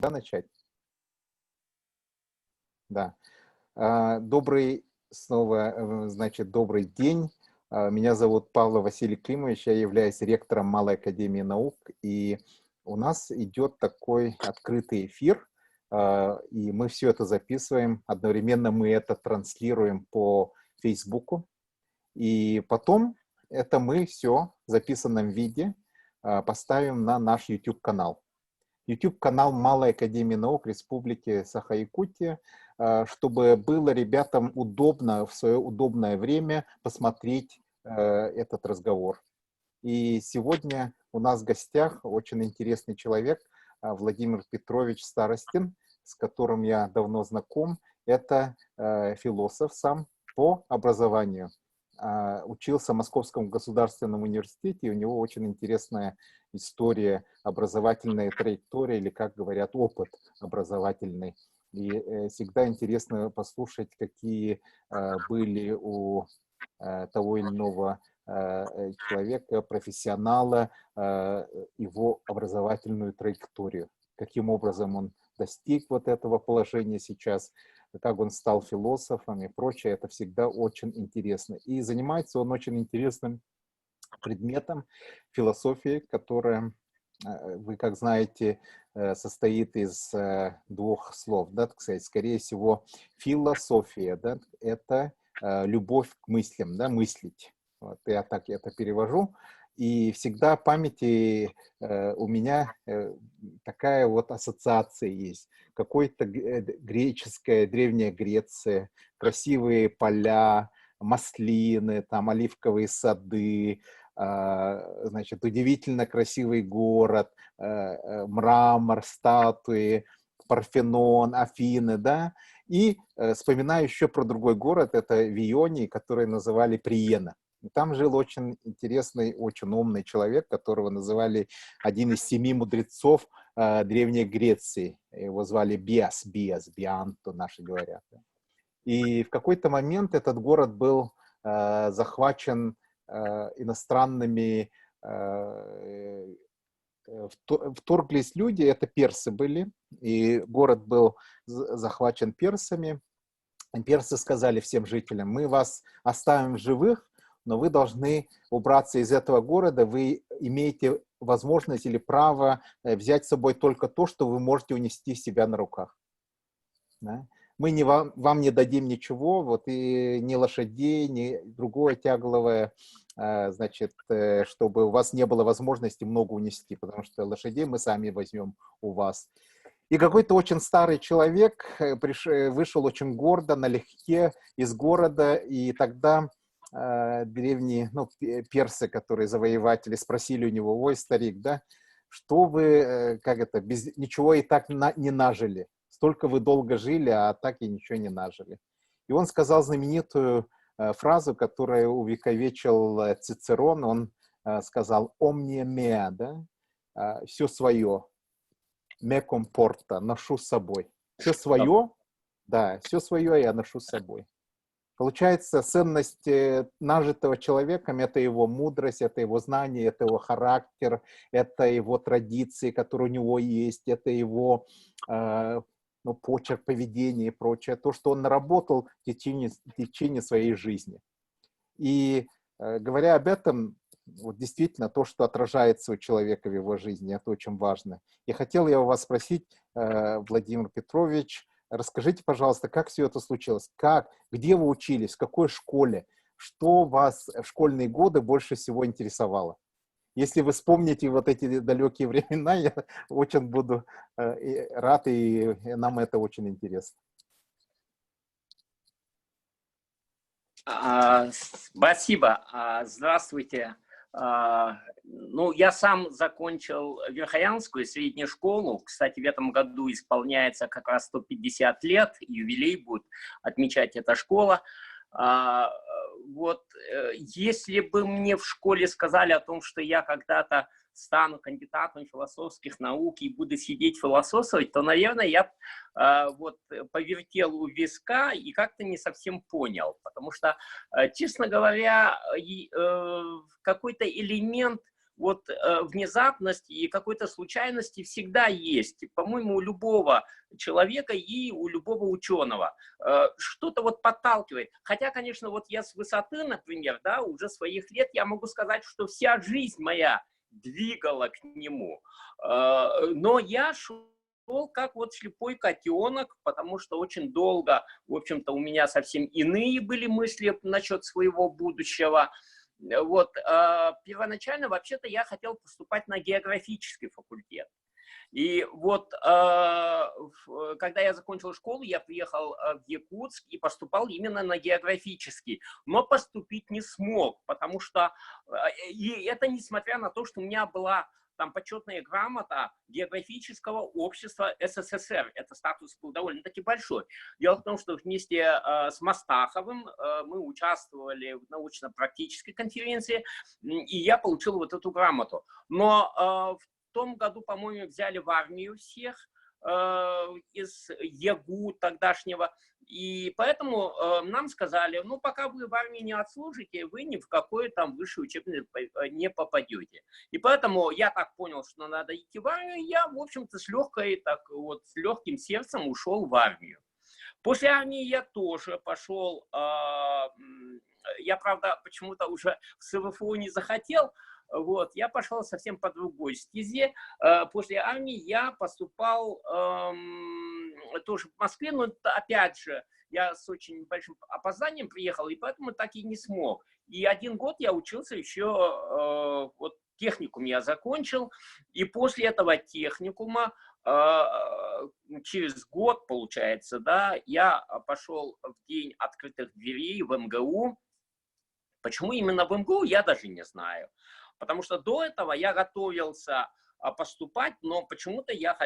Да, начать? Да. Добрый снова, значит, добрый день. Меня зовут Павел Василий Климович, я являюсь ректором Малой академии наук, и у нас идет такой открытый эфир, и мы все это записываем, одновременно мы это транслируем по Фейсбуку, и потом это мы все в записанном виде поставим на наш YouTube-канал. YouTube-канал Малой академии наук Республики Саха-Якутия, чтобы было ребятам удобно в свое удобное время посмотреть этот разговор. И сегодня у нас в гостях очень интересный человек, Владимир Петрович Старостин, с которым я давно знаком. Это философ сам по образованию. Учился в Московском государственном университете, и у него очень интересная история, образовательная траектория, или, как говорят, опыт образовательный. И всегда интересно послушать, какие были у того или иного человека, профессионала, его образовательную траекторию. Каким образом он достиг вот этого положения сейчас, как он стал философом и прочее. Это всегда очень интересно. И занимается он очень интересным предметом философии, которая, вы как знаете, состоит из двух слов, да, так сказать, скорее всего, философия, да, это любовь к мыслям, да, мыслить. Вот, я так это перевожу. И всегда в памяти у меня такая вот ассоциация есть. Какой-то греческая, древняя Греция, красивые поля, маслины, там оливковые сады, значит, удивительно красивый город, мрамор, статуи, Парфенон, Афины, да, и вспоминаю еще про другой город, это Вионий, который называли Приена. И там жил очень интересный, очень умный человек, которого называли один из 7 мудрецов Древней Греции. Его звали Бианто, наши говорят. И в какой-то момент этот город был захвачен иностранными, вторглись люди, это персы были, и город был захвачен персами. Персы сказали всем жителям: мы вас оставим в живых, но вы должны убраться из этого города, вы имеете возможность или право взять с собой только то, что вы можете унести себя на руках. Да? Мы вам не дадим ничего, вот, и ни лошадей, ни другое тягловое, значит, чтобы у вас не было возможности много унести, потому что лошадей мы сами возьмем у вас. И какой-то очень старый человек вышел очень гордо, налегке из города, и тогда древние, ну, персы, которые завоеватели, спросили у него: ой, старик, да, что вы, как это, без ничего и так не нажили? Столько вы долго жили, а так и ничего не нажили. И он сказал знаменитую фразу, которую увековечил Цицерон. Он сказал: «Omnia mea», да, все свое, «me comporta», ношу с собой. Все свое, да, все свое я ношу с собой. Получается, ценность нажитого человеком — это его мудрость, это его знание, это его характер, это его традиции, которые у него есть, это его ну, почерк, поведение и прочее, то, что он наработал в течение своей жизни. И говоря об этом, вот действительно то, что отражается у человека в его жизни, это очень важно. И хотел я у вас спросить, Владимир Петрович, расскажите, пожалуйста, как все это случилось? Где вы учились, в какой школе? Что вас в школьные годы больше всего интересовало? Если вы вспомните вот эти далекие времена, я очень буду рад, и нам это очень интересно. Спасибо. Здравствуйте. Ну, я сам закончил Верхоянскую среднюю школу. Кстати, в этом году исполняется как раз 150 лет. Юбилей будет отмечать эта школа. Вот, если бы мне в школе сказали о том, что я когда-то стану кандидатом философских наук и буду сидеть философствовать, то, наверное, я вот повертел у виска и как-то не совсем понял. Потому что, честно говоря, какой-то элемент вот внезапность и какой-то случайности всегда есть, по-моему, у любого человека и у любого ученого. Что-то вот подталкивает. Хотя, конечно, вот я с высоты, например, да, уже своих лет, я могу сказать, что вся жизнь моя двигала к нему. Но я шел как вот слепой котенок, потому что очень долго, в общем-то, у меня совсем иные были мысли насчет своего будущего. Вот, первоначально, вообще-то, я хотел поступать на географический факультет. И вот, когда я закончил школу, я приехал в Якутск и поступал именно на географический, но поступить не смог, потому что, и это несмотря на то, что у меня была там почетная грамота географического общества СССР. Это статус был довольно-таки большой. Дело в том, что вместе с Мастаховым мы участвовали в научно-практической конференции, и я получил вот эту грамоту. Но в том году, по-моему, взяли в армию всех из ЕГУ тогдашнего. И поэтому нам сказали, ну, пока вы в армии не отслужите, вы ни в какое там высшее учебное не попадете. И поэтому я так понял, что надо идти в армию, и я, в общем-то, с легким сердцем ушел в армию. После армии я тоже пошел, я, правда, почему-то уже в СВФУ не захотел, вот, я пошел совсем по другой стезе. После армии я поступал тоже в Москве, но опять же, я с очень большим опозданием приехал, и поэтому так и не смог. И 1 год я учился еще, вот техникум я закончил, и после этого техникума через год, получается, да, я пошел в день открытых дверей в МГУ. Почему именно в МГУ, я даже не знаю. Потому что до этого я готовился поступать, но почему-то я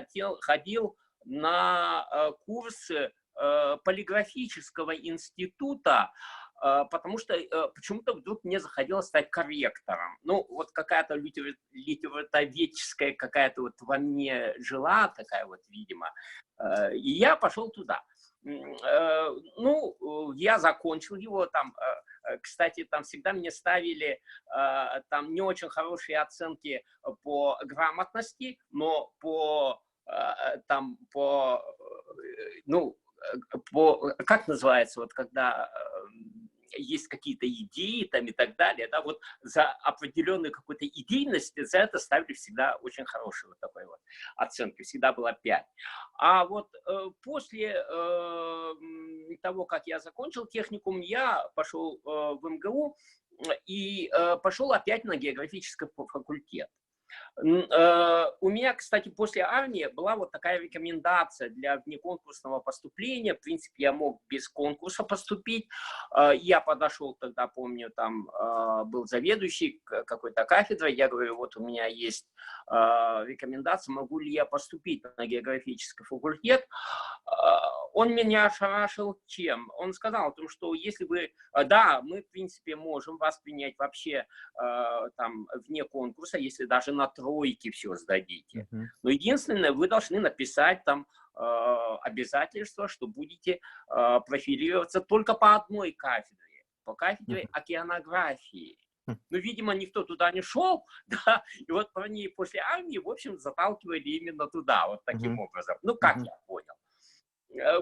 ходил на курсы полиграфического института, потому что почему-то вдруг мне захотелось стать корректором. Ну, вот какая-то литературоведческая какая-то вот во мне жила, такая вот, видимо. И я пошел туда. Ну, я закончил его там. Кстати, там всегда мне ставили там не очень хорошие оценки по грамотности, но как называется, вот когда есть какие-то идеи там и так далее, да, вот за определенную какую-то идейность, за это ставили всегда очень хорошие вот такой вот оценки, всегда было 5. А вот после того, как я закончил техникум, я пошел в МГУ и пошел опять на географический факультет. У меня, кстати, после армии была вот такая рекомендация для внеконкурсного поступления. В принципе, я мог без конкурса поступить. Я подошел тогда, помню, там был заведующий какой-то кафедрой. Я говорю, вот у меня есть рекомендация, могу ли я поступить на географический факультет. Он меня ошарашил чем? Он сказал о том, что если вы... Да, мы, в принципе, можем вас принять вообще там вне конкурса, если даже на тройке все сдадите. Но единственное, вы должны написать там обязательство, что будете профилироваться только по одной кафедре, по кафедре океанографии. Ну, видимо, никто туда не шел, да, и вот они после армии, в общем, заталкивали именно туда, вот таким образом. Ну, как я понял.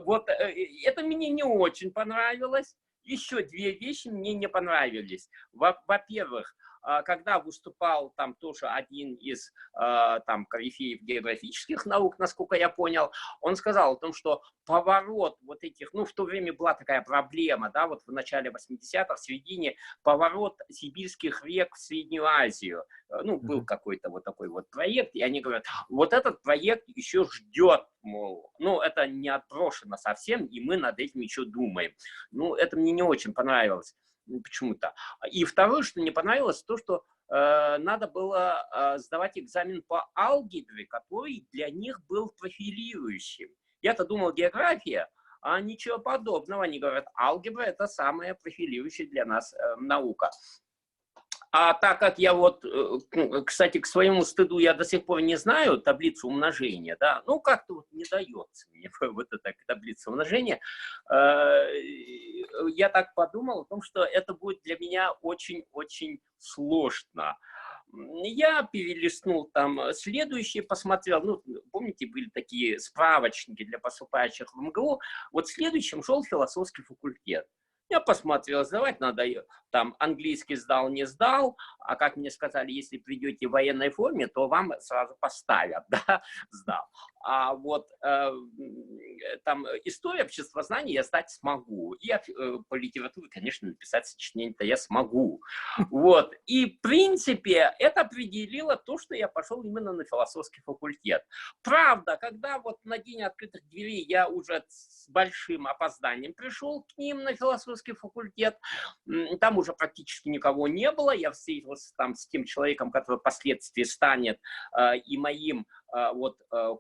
Вот это мне не очень понравилось. Еще 2 вещи мне не понравились. Во-первых, когда выступал там тоже один из там корифеев географических наук, насколько я понял, он сказал о том, что поворот вот этих, ну, в то время была такая проблема, да, вот в начале 80-х, в середине, поворот сибирских рек в Среднюю Азию. Ну, был какой-то вот такой вот проект, и они говорят, вот этот проект еще ждет, мол, ну, это не отброшено совсем, и мы над этим еще думаем. Ну, это мне не очень понравилось почему-то. И второе, что не понравилось, то, что надо было сдавать экзамен по алгебре, который для них был профилирующим. Я-то думал, география, а ничего подобного. Они говорят, алгебра – это самая профилирующая для нас наука. А так как я вот, кстати, к своему стыду, я до сих пор не знаю таблицу умножения, да, ну как-то вот не дается мне вот эта таблица умножения, я так подумал о том, что это будет для меня очень-очень сложно. Я перелистнул там следующие, посмотрел, ну, помните, были такие справочники для поступающих в МГУ, вот следующим шел философский факультет. Я посмотрел, сдавать надо, там, английский сдал, не сдал, а как мне сказали, если придете в военной форме, то вам сразу поставят, да, сдал. А вот там история, обществознание я сдать смогу. И по литературе, конечно, написать сочинение-то я смогу. Вот. И, в принципе, это определило то, что я пошел именно на философский факультет. Правда, когда вот на день открытых дверей я уже с большим опозданием пришел к ним на философский факультет, там уже практически никого не было, я встретился там с тем человеком, который впоследствии станет и моим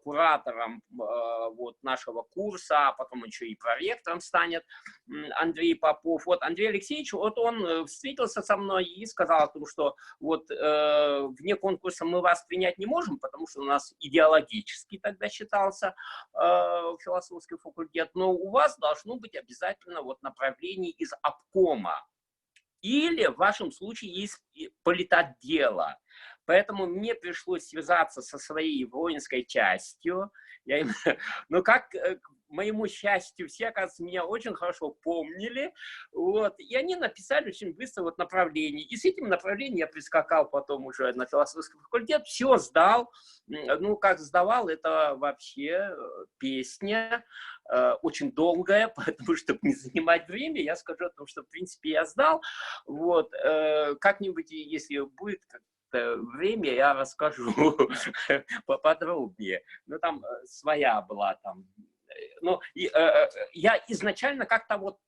куратором вот нашего курса, а потом еще и проректором станет Андрей Попов. Вот Андрей Алексеевич, вот он встретился со мной и сказал о том, что вот вне конкурса мы вас принять не можем, потому что у нас идеологически тогда считался философский факультет, но у вас должно быть обязательно вот направление из обкома. Или в вашем случае есть политотдела. Поэтому мне пришлось связаться со своей воинской частью. Но как к моему счастью, все, оказывается, меня очень хорошо помнили. Вот, и они написали очень быстро вот направление. И с этим направлением я прискакал потом уже на философский факультет, все сдал. Ну, как сдавал, это вообще песня. Очень долгая, поэтому, чтобы не занимать время, я скажу о том, что, в принципе, я сдал. Вот, как-нибудь, если будет время, я расскажу поподробнее. Но там своя была там. Но я изначально как-то вот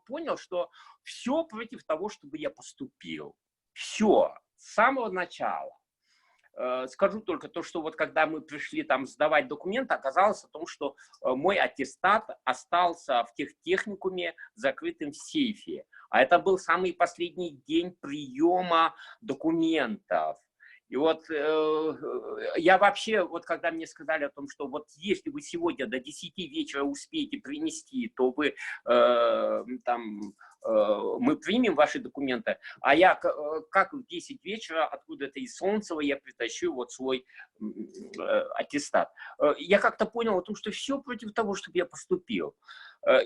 понял, что все против того, чтобы я поступил. Все, с самого начала. Скажу только то, что вот когда мы пришли там сдавать документы, оказалось о том, что мой аттестат остался в техникуме закрытым в сейфе. А это был самый последний день приема документов. И вот я вообще, вот когда мне сказали о том, что вот если вы сегодня до 10 вечера успеете принести, то вы мы примем ваши документы, а я как в 10 вечера откуда-то из Солнцева я притащу вот свой аттестат. Я как-то понял о том, что все против того, чтобы я поступил.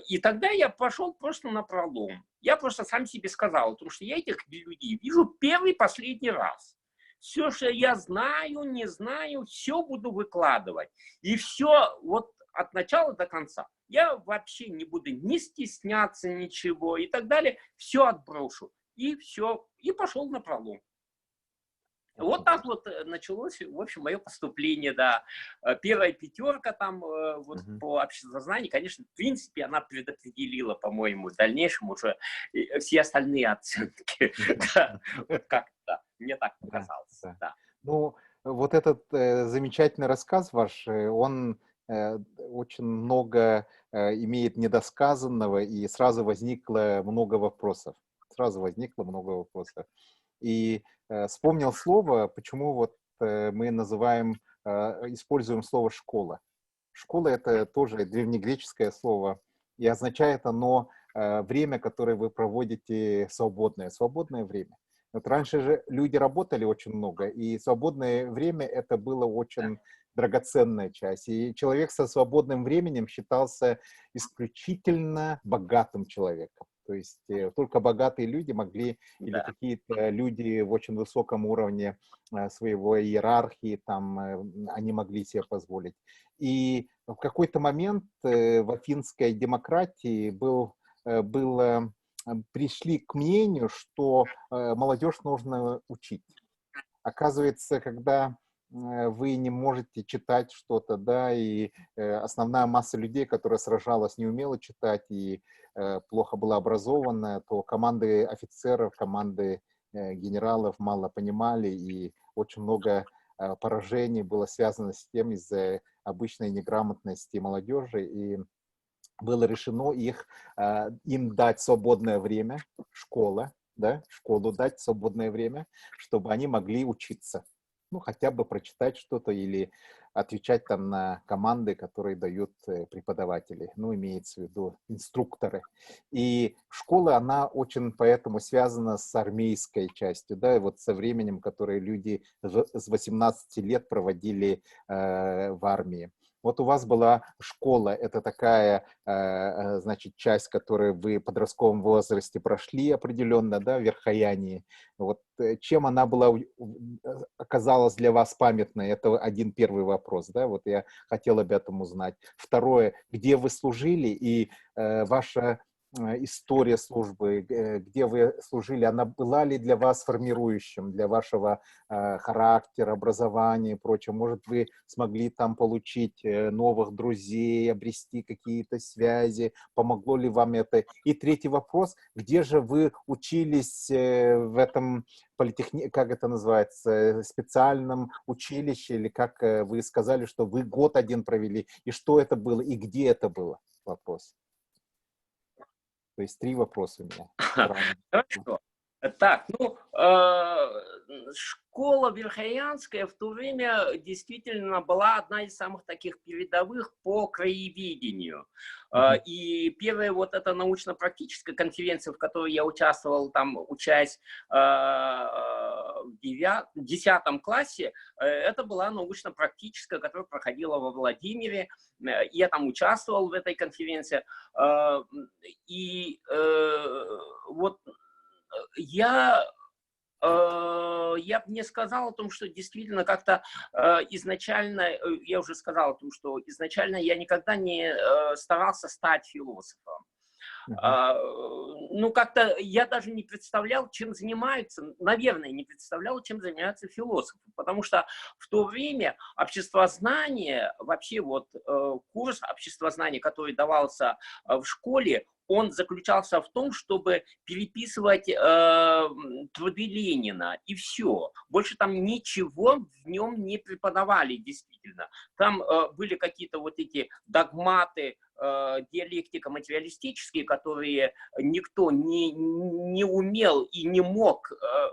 И тогда я пошел просто на пролом. Я просто сам себе сказал о том, что я этих людей вижу первый, последний раз. Все, что я знаю, не знаю, все буду выкладывать. И все вот от начала до конца. Я вообще не буду ни стесняться ничего и так далее. Все отброшу. И все. И пошел на пролом. Вот так вот началось, в общем, мое поступление, да. Первая пятерка там вот по обществознанию, конечно, в принципе, она предопределила, по-моему, в дальнейшем уже все остальные оценки. Как-то, мне так показалось, да. Ну, вот этот замечательный рассказ ваш, он очень много имеет недосказанного, и сразу возникло много вопросов. И вспомнил слово, почему вот мы используем слово «школа». Школа — это тоже древнегреческое слово, и означает оно время, которое вы проводите свободное время. Вот раньше же люди работали очень много, и свободное время — это было очень драгоценная часть. И человек со свободным временем считался исключительно богатым человеком. То есть только богатые люди могли, или какие-то люди в очень высоком уровне своего иерархии, там, они могли себе позволить. И в какой-то момент в афинской демократии пришли к мнению, что молодежь нужно учить. Оказывается, когда вы не можете читать что-то, да, и основная масса людей, которая сражалась, не умела читать и плохо была образованная, то команды офицеров, команды генералов мало понимали, и очень много поражений было связано с тем из-за обычной неграмотности молодежи, и было решено им дать свободное время, школу дать свободное время, чтобы они могли учиться. Ну, хотя бы прочитать что-то или отвечать там на команды, которые дают преподаватели, ну, имеется в виду инструкторы. И школа, она очень поэтому связана с армейской частью, да, и вот со временем, которое люди с 18 лет проводили в армии. Вот у вас была школа, это такая, значит, часть, которую вы в подростковом возрасте прошли определенно, да, в Верхоянии. Вот чем она была, оказалась для вас памятной? Это один первый вопрос, да, вот я хотел об этом узнать. Второе, где вы служили и ваша история службы, где вы служили, она была ли для вас формирующим, для вашего характера, образования и прочего? Может, вы смогли там получить новых друзей, обрести какие-то связи? Помогло ли вам это? И третий вопрос, где же вы учились в этом как это называется, специальном училище, или как вы сказали, что вы год один провели, и что это было, и где это было? Вопрос. То есть 3 вопроса у меня. Хорошо. Так, ну, школа Верхоянская в то время действительно была одна из самых таких передовых по краеведению. И первая вот эта научно-практическая конференция, в которой я участвовал, там, учась в 10 классе, это была научно-практическая, которая проходила во Владимире. Я там участвовал в этой конференции. И вот я бы не сказал о том, что действительно как-то изначально, я уже сказал о том, что изначально я никогда не старался стать философом. Ну, как-то я даже не представлял, чем занимаются, наверное, не представлял, чем занимаются философы, потому что в то время обществознание, вообще вот курс обществознания, который давался в школе, он заключался в том, чтобы переписывать труды Ленина, и все. Больше там ничего в нем не преподавали, действительно. Там были какие-то вот эти догматы, диалектика материалистические, которые никто не умел и не мог.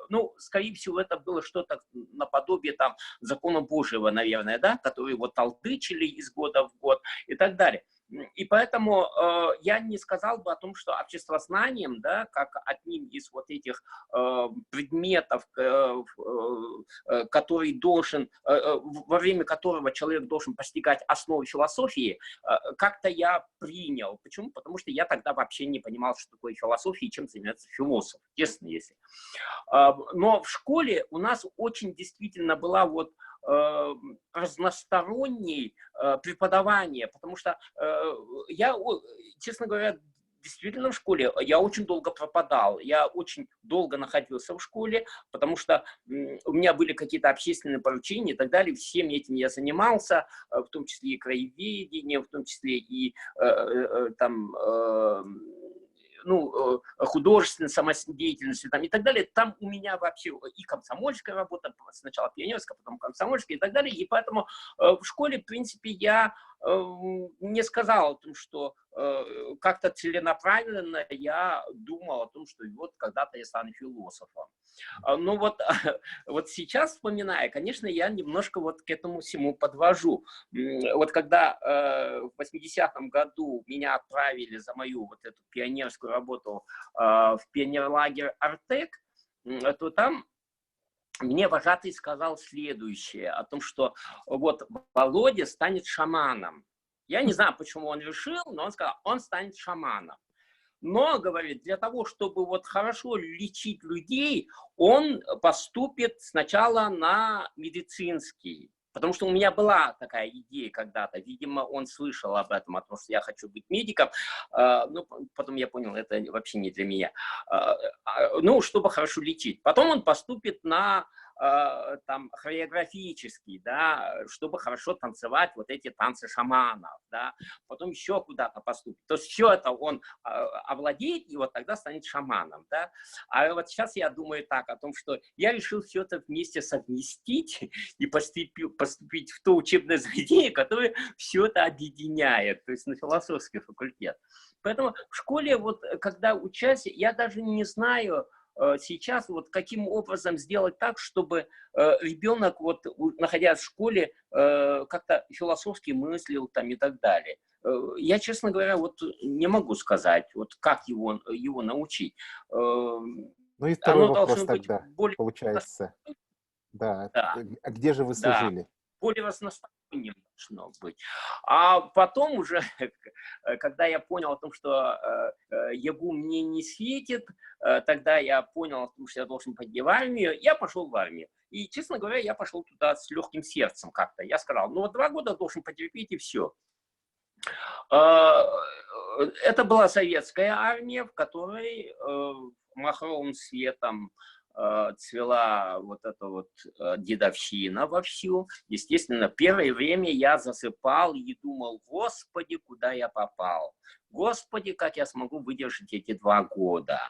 Ну, скорее всего, это было что-то наподобие там закона Божьего, наверное, да, которые вот толдычили из года в год и так далее. И поэтому я не сказал бы о том, что обществознанием, да, как одним из вот этих предметов, который должен, во время которого человек должен постигать основы философии, как-то я принял. Почему? Потому что я тогда вообще не понимал, что такое философия и чем занимается философ, честно если. Но в школе у нас очень действительно была вот разностороннее преподавание, потому что я, честно говоря, действительно в школе я очень долго пропадал, я очень долго находился в школе, потому что у меня были какие-то общественные поручения и так далее, всем этим я занимался, в том числе и краеведением, в том числе и там ну, художественной самодеятельностью там, и так далее. Там у меня вообще и комсомольская работа, сначала пионерская, потом комсомольская и так далее. И поэтому в школе, в принципе, я не сказал о том, что как-то целенаправленно я думал о том, что вот когда-то я стану философом. Но вот, вот сейчас, вспоминая, конечно, я немножко вот к этому всему подвожу. Вот когда в 80-м году меня отправили за мою вот эту пионерскую работу в пионерлагерь «Артек», то там мне вожатый сказал следующее, о том, что вот Володя станет шаманом. Я не знаю, почему он решил, но он сказал, он станет шаманом. Но, говорит, для того, чтобы вот хорошо лечить людей, он поступит сначала на медицинский. Потому что у меня была такая идея когда-то, видимо, он слышал об этом, о том, что я хочу быть медиком, но потом я понял, это вообще не для меня. Ну, чтобы хорошо лечить. Потом он поступит на там хореографический, да, чтобы хорошо танцевать вот эти танцы шаманов, да, потом еще куда-то поступит. То есть все это он овладеет, и вот тогда станет шаманом, да. А вот сейчас я думаю так, о том, что я решил все это вместе совместить и поступить в то учебное заведение, которое все это объединяет, то есть на философский факультет. Поэтому в школе, вот когда учась, я даже не знаю, сейчас вот каким образом сделать так, чтобы ребенок, вот, находясь в школе, как-то философски мыслил там и так далее. Я, честно говоря, вот не могу сказать, вот как его научить. Ну и второй Оно вопрос должно быть тогда, более, получается. Да, да, а где же вы да, служили? более разносторонним должно быть. А потом уже, когда я понял о том, что ЕГУ мне не светит, тогда я понял о том, что я должен пойти в армию, я пошел в армию. И, честно говоря, я пошел туда с легким сердцем как-то. Я сказал, ну вот 2 года должен потерпеть и все. Это была советская армия, в которой махровым светом цвела вот эта вот дедовщина вовсю. Естественно, первое время я засыпал и думал, Господи, куда я попал? Господи, как я смогу выдержать эти 2 года?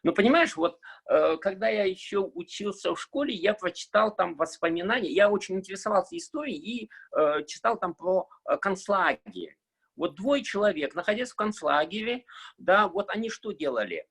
Ну, понимаешь, вот когда я еще учился в школе, я прочитал там воспоминания, я очень интересовался историей и читал там про концлагерь. Вот 2 человек, находясь в концлагере, да, вот они что делали?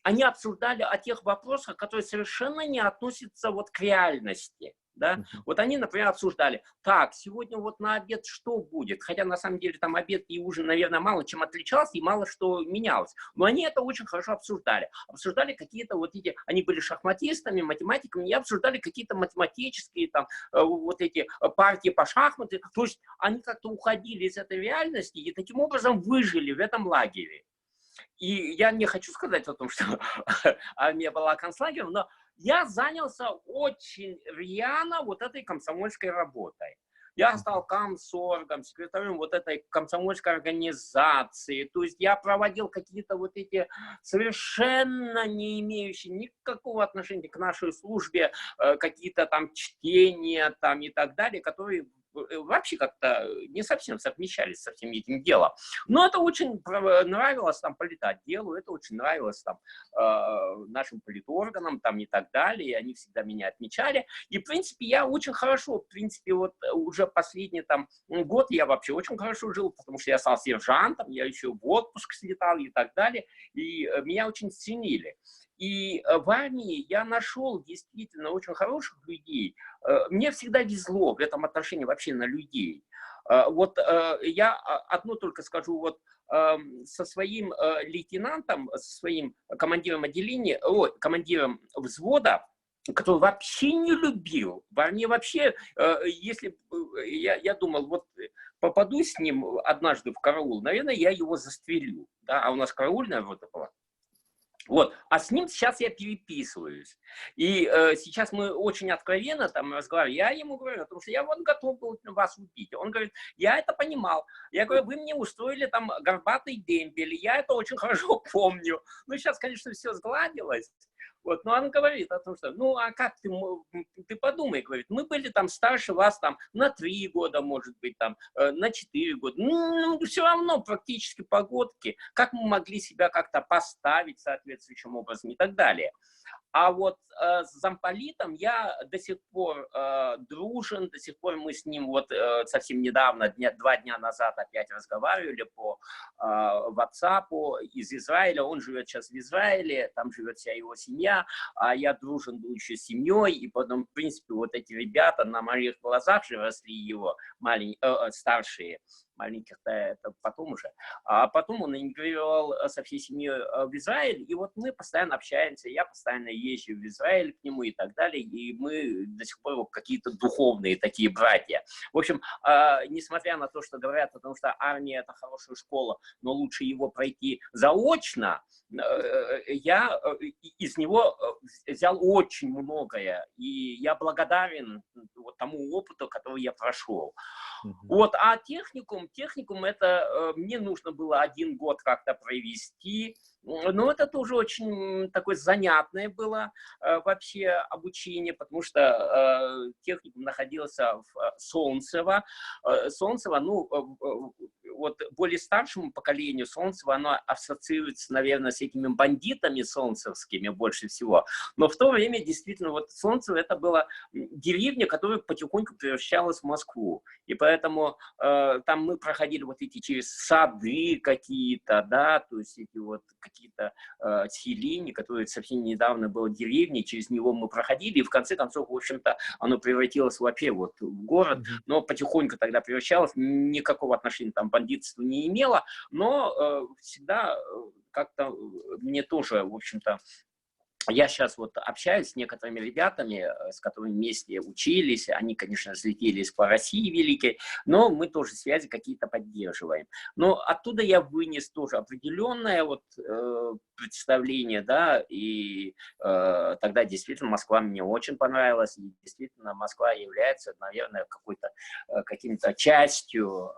Они обсуждали о тех вопросах, которые совершенно не относятся вот к реальности. Да? Мгм. Вот они, например, обсуждали, так, сегодня вот на обед что будет? Хотя на самом деле там обед и ужин, наверное, мало чем отличался и мало что менялось. Но они это очень хорошо обсуждали. Обсуждали какие-то вот эти, они были шахматистами, математиками, и обсуждали какие-то математические там вот эти партии по шахматам. То есть они как-то уходили из этой реальности и таким образом выжили в этом лагере. И я не хочу сказать о том, что армия была концлагерем, но я занялся очень рьяно вот этой комсомольской работой. Я стал комсоргом, секретарем вот этой комсомольской организации. То есть я проводил какие-то вот эти совершенно не имеющие никакого отношения к нашей службе, какие-то там чтения там и так далее, которые вообще как-то не совсем совмещались со всем этим делом. Но это очень нравилось там политотделу, это очень нравилось там нашим политорганам там и так далее, и они всегда меня отмечали. И, в принципе, я очень хорошо, в принципе, вот уже последний там год я вообще очень хорошо жил, потому что я стал сержантом, я еще в отпуск слетал и так далее, и меня очень ценили. И в армии я нашел действительно очень хороших людей. Мне всегда везло в этом отношении вообще на людей. Вот я одно только скажу, вот со своим лейтенантом, со своим командиром отделения, командиром взвода, который вообще не любил. В армии вообще, если я думал, вот попаду с ним однажды в караул, наверное, я его застрелю. Да? А у нас караульная рота была. Вот. А с ним сейчас я переписываюсь. И сейчас мы очень откровенно там разговариваем. Я ему говорю, потому что я вот готов был вас убить. Он говорит, я это понимал. Я говорю, вы мне устроили там горбатый дембель. Я это очень хорошо помню. Ну, сейчас, конечно, все сгладилось. Вот, но он говорит о том, что, ну, а как ты подумай, говорит, мы были там старше вас там на 3 года, может быть, там, на 4 года. Ну, все равно практически погодки, как мы могли себя как-то поставить соответствующим образом и так далее. А вот с замполитом я до сих пор дружен, до сих пор мы с ним вот совсем недавно, 2 дня назад опять разговаривали по WhatsApp из Израиля. Он живет сейчас в Израиле, там живет вся его семья, а я дружен был еще с семьей, и потом, в принципе, вот эти ребята на моих глазах же росли его, старшие, маленьких-то это потом уже. А потом он эмигрировал со всей семьей в Израиль, и вот мы постоянно общаемся, я постоянно езжу в Израиль к нему и так далее, и мы до сих пор какие-то духовные такие братья. В общем, несмотря на то, что говорят о том, что армия это хорошая школа, но лучше его пройти заочно, я из него взял очень многое, и я благодарен вот тому опыту, который я прошел. Вот, а техникум это мне нужно было 1 год как-то провести, но это тоже очень такое занятное было вообще обучение, потому что техникум находился в Солнцево. Солнцево, ну, вот более старшему поколению Солнцево, оно ассоциируется, наверное, с этими бандитами солнцевскими больше всего. Но в то время действительно вот Солнцево это была деревня, которая потихоньку превращалась в Москву. И поэтому там мы проходили вот эти через сады какие-то, да, то есть эти вот какие-то селения, которые совсем недавно было деревней, через него мы проходили, и в конце концов, в общем-то, оно превратилось вообще вот в город, но потихоньку тогда превращалось, никакого отношения там бандитству не имело, но всегда как-то мне тоже, в общем-то, я сейчас вот общаюсь с некоторыми ребятами, с которыми вместе учились. Они, конечно, взлетелись по России великой, но мы тоже связи какие-то поддерживаем. Но оттуда я вынес тоже определенное вот представление, да, и тогда действительно Москва мне очень понравилась, и действительно Москва является, наверное, каким-то частью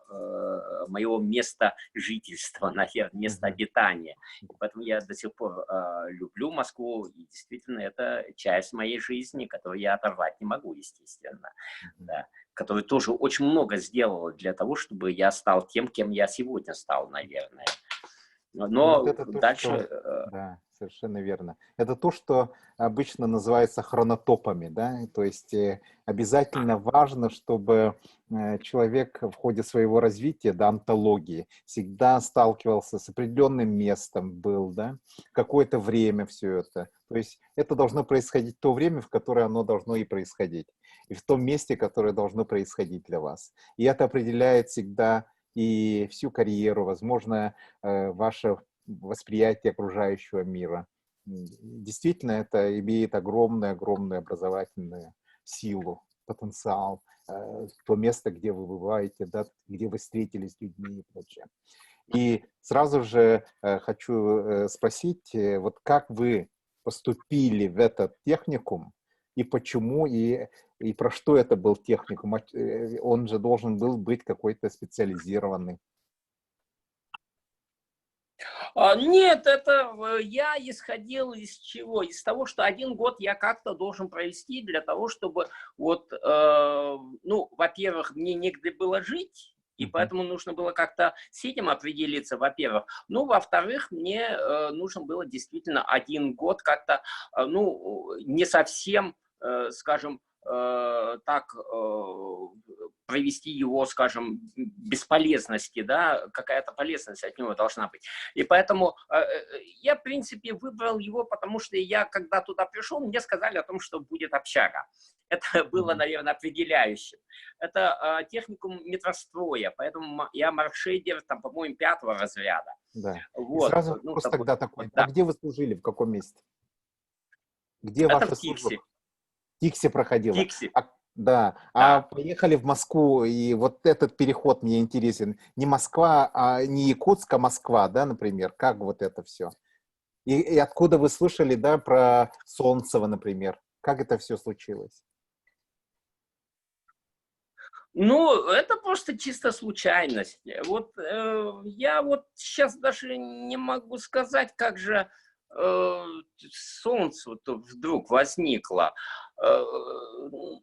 моего места жительства, наверное, места обитания. И поэтому я до сих пор люблю Москву. И действительно, это часть моей жизни, которую я оторвать не могу, естественно. Да. Которая тоже очень много сделала для того, чтобы я стал тем, кем я сегодня стал, наверное. Но Вот это то, дальше... да, совершенно верно. Это то, что обычно называется хронотопами, да, то есть обязательно важно, чтобы человек в ходе своего развития, да, онтологии, всегда сталкивался с определенным местом, был, да, какое-то время все это. То есть это должно происходить в то время, в которое оно должно и происходить, и в том месте, которое должно происходить для вас. И это определяет всегда и всю карьеру, возможно, ваше восприятие окружающего мира. Действительно, это имеет огромную образовательную силу, потенциал, то место, где вы бываете, да, где вы встретились с людьми и прочее. И сразу же хочу спросить, вот как вы поступили в этот техникум, и почему, и про что это был техникум? Он же должен был быть какой-то специализированный. Нет, это я исходил из чего? Из того, что 1 год я как-то должен провести для того, чтобы вот, ну, во-первых, мне негде было жить, и поэтому нужно было как-то с этим определиться, во-первых. Ну, во-вторых, мне нужно было действительно 1 год как-то, ну, не совсем, скажем, так провести его, скажем, бесполезности, да, какая-то полезность от него должна быть. И поэтому я, в принципе, выбрал его, потому что я, когда туда пришел, мне сказали о том, что будет общага. Это было, наверное, определяющим. Это техникум метростроя, поэтому я маркшейдер, там, по-моему, 5-го разряда. Да. И Вот, сразу ну, вопрос такой, тогда такой, а да. где вы служили, в каком месте? Где Это ваша в служба? Тикси. В Тиксе проходила. Тикси, Да, а да. поехали в Москву, и вот этот переход мне интересен. Не Москва, не Якутск, а Москва, да, например, как вот это все? И откуда вы слышали, да, про Солнцево, например? Как это все случилось? Ну, это просто чисто случайность. Вот я вот сейчас даже не могу сказать, как же солнце-то вдруг возникло. Э,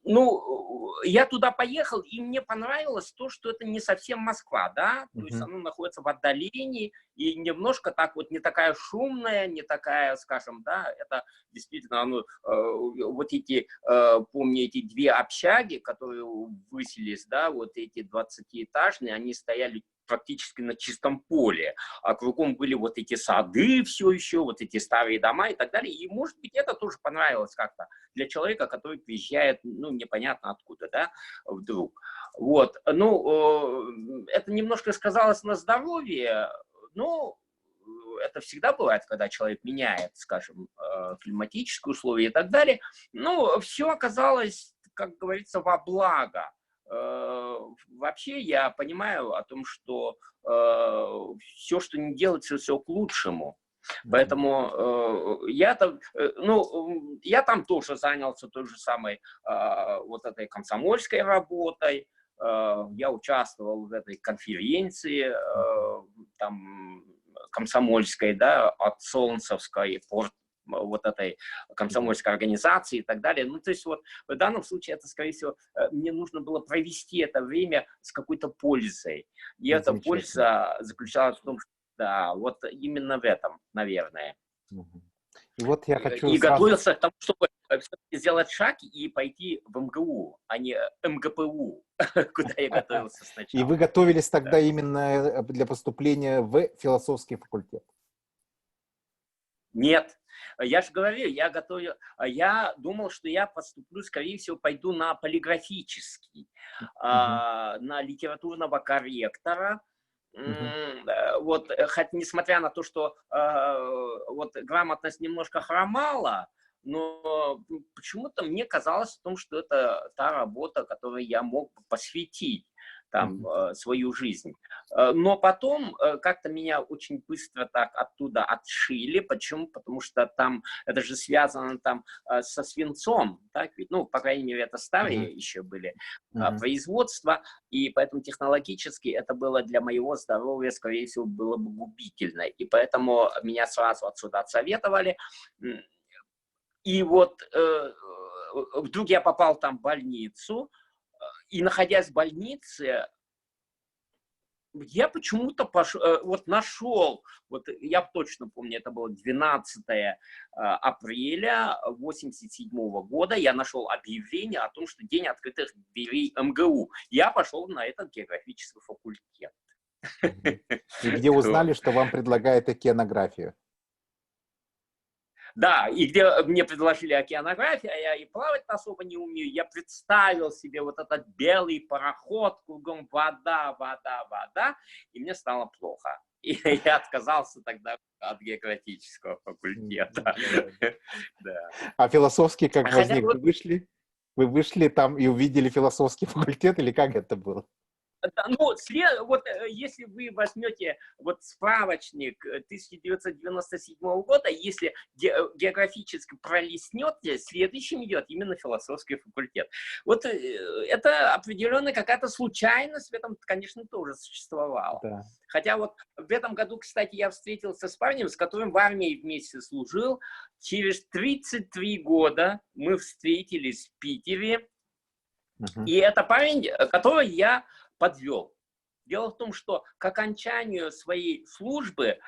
ну, я туда поехал, и мне понравилось то, что это не совсем Москва, да, то есть Мгм. оно находится в отдалении, и немножко так вот не такая шумная, не такая, скажем, да, это действительно, оно, вот эти, помню, эти 2 общаги, которые высились, да, вот эти 20-этажные, они стояли практически на чистом поле, а кругом были вот эти сады все еще, вот эти старые дома и так далее. И, может быть, это тоже понравилось как-то для человека, который приезжает, ну, непонятно откуда, да, вдруг. Вот, ну, это немножко сказалось на здоровье, но это всегда бывает, когда человек меняет, скажем, климатические условия и так далее. Ну, все оказалось, как говорится, во благо. Вообще я понимаю о том, что все, что не делается, все к лучшему. Мгм. Поэтому я там тоже занялся той же самой вот этой комсомольской работой. Я участвовал в этой конференции там комсомольской, да, от Солнцевской, вот этой комсомольской организации и так далее. Ну, то есть вот в данном случае это, скорее всего, мне нужно было провести это время с какой-то пользой. И эта Замечательно. польза заключалась в том, что, да, вот именно в этом, наверное. Мгм. И вот я хочу И сразу... готовился к тому, чтобы все-таки сделать шаг и пойти в МГУ, а не МГПУ, куда я готовился И сначала. вы готовились тогда Да. именно для поступления в философский факультет? Нет, я же говорю, я думал, что я поступлю, скорее всего, пойду на полиграфический, Мгм. на литературного корректора. Мгм. Вот, хоть несмотря на то, что вот грамотность немножко хромала, но почему-то мне казалось о том, что это та работа, которой я мог бы посвятить там Мгм. свою жизнь. Но потом как-то меня очень быстро так оттуда отшили. Почему? Потому что там, это же связано там со свинцом, так ведь? Ну, по крайней мере, это Мгм. старые еще были Мгм. производства, и поэтому технологически это было для моего здоровья, скорее всего, было бы губительно. И поэтому меня сразу отсюда отсоветовали. И вот вдруг я попал там в больницу, и находясь в больнице, я почему-то вот нашел, вот я точно помню, это было 12 апреля 1987 года, я нашел объявление о том, что день открытых дверей МГУ. Я пошел на этот географический факультет. Мгм. И где узнали, что вам предлагают океанографию? Да, и где мне предложили океанографию, а я и плавать особо не умею, я представил себе вот этот белый пароход, кругом вода, вода, вода, и мне стало плохо. И я отказался тогда от географического факультета. Да-да-да. Да. А философский как Хотя возник? вот Вы вышли там и увидели философский факультет, или как это было? да, ну, вот если вы возьмете вот справочник 1997 года, если географически пролистнете, следующим идет именно философский факультет. Вот это определенная какая-то случайность в этом, конечно, тоже существовала. Да. Хотя вот в этом году, кстати, я встретился с парнем, с которым в армии вместе служил. Через 33 года мы встретились в Питере. Мгм. И это парень, которого я подвел. Дело в том, что к окончанию своей службы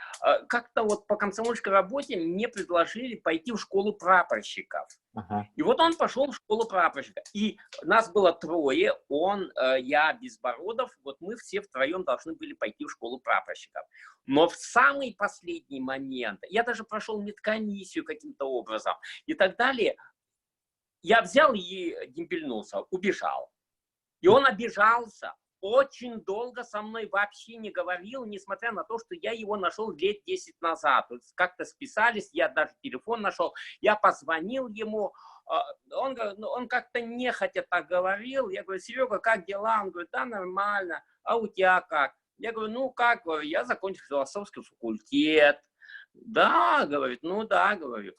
как-то вот по комсомольской работе мне предложили пойти в школу прапорщиков. Ага. И вот он пошел в школу прапорщика. И нас было трое, он, я, Безбородов, вот мы все втроем должны были пойти в школу прапорщиков. Но в самый последний момент, я даже прошел медкомиссию каким-то образом и так далее, я взял и демпельнулся, убежал. И он обижался, очень долго со мной вообще не говорил, несмотря на то, что я его нашел лет 10 назад. Как-то списались, я даже телефон нашел, я позвонил ему, он как-то нехотя так говорил. Я говорю: Серега, как дела? Он говорит: да, нормально. А у тебя как? Я говорю: ну как, я закончил философский факультет. Да, говорит, ну да, говорю.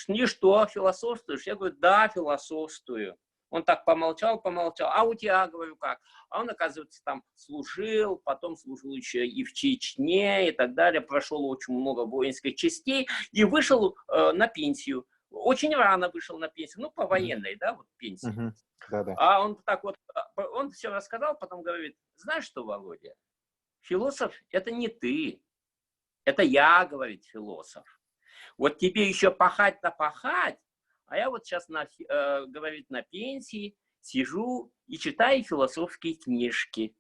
И что, философствуешь? Я говорю: да, философствую. Он так помолчал, а у тебя, говорю, как? А он, оказывается, там служил, потом служил еще и в Чечне и так далее, прошел очень много воинских частей и вышел на пенсию. Очень рано вышел на пенсию, ну, по Мгм. военной, да, вот пенсии. Мгм. Да-да. А он так вот, он все рассказал, потом говорит: знаешь что, Володя, философ — это не ты, это я, говорит, философ. Вот тебе еще пахать-то пахать, а я вот сейчас, говорит, на пенсии сижу и читаю философские книжки.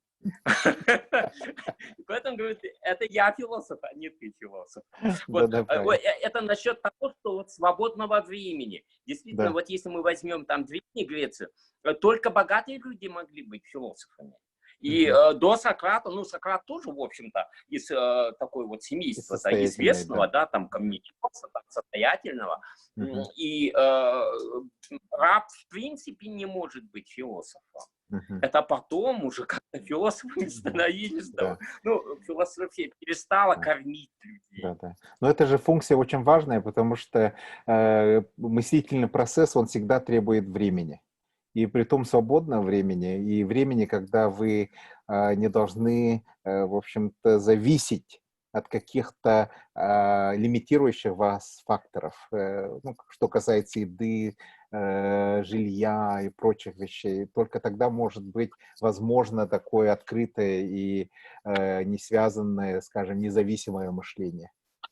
Поэтому, говорит, это я философ, а не ты философ. Вот Да-да, правильно. это насчет того, что вот свободного времени. Действительно, Да. вот если мы возьмем там Древнюю Грецию, только богатые люди могли быть философами. И Мгм. до Сократа, ну, Сократ тоже, в общем-то, из такой вот И семейства состоятельные, известного, да. да, там, коммуникации, там, состоятельного. Мгм. И раб, в принципе, не может быть философом. Мгм. Это потом уже как-то философами Да. становились. Да. Ну, философия перестала Да. кормить людей. Да-да. Но это же функция очень важная, потому что мыслительный процесс, он всегда требует времени. И при том свободного времени, и времени, когда вы не должны, в общем-то, зависеть от каких-то лимитирующих вас факторов, ну, что касается еды, жилья и прочих вещей. Только тогда может быть возможно такое открытое и не связанное, скажем, независимое мышление.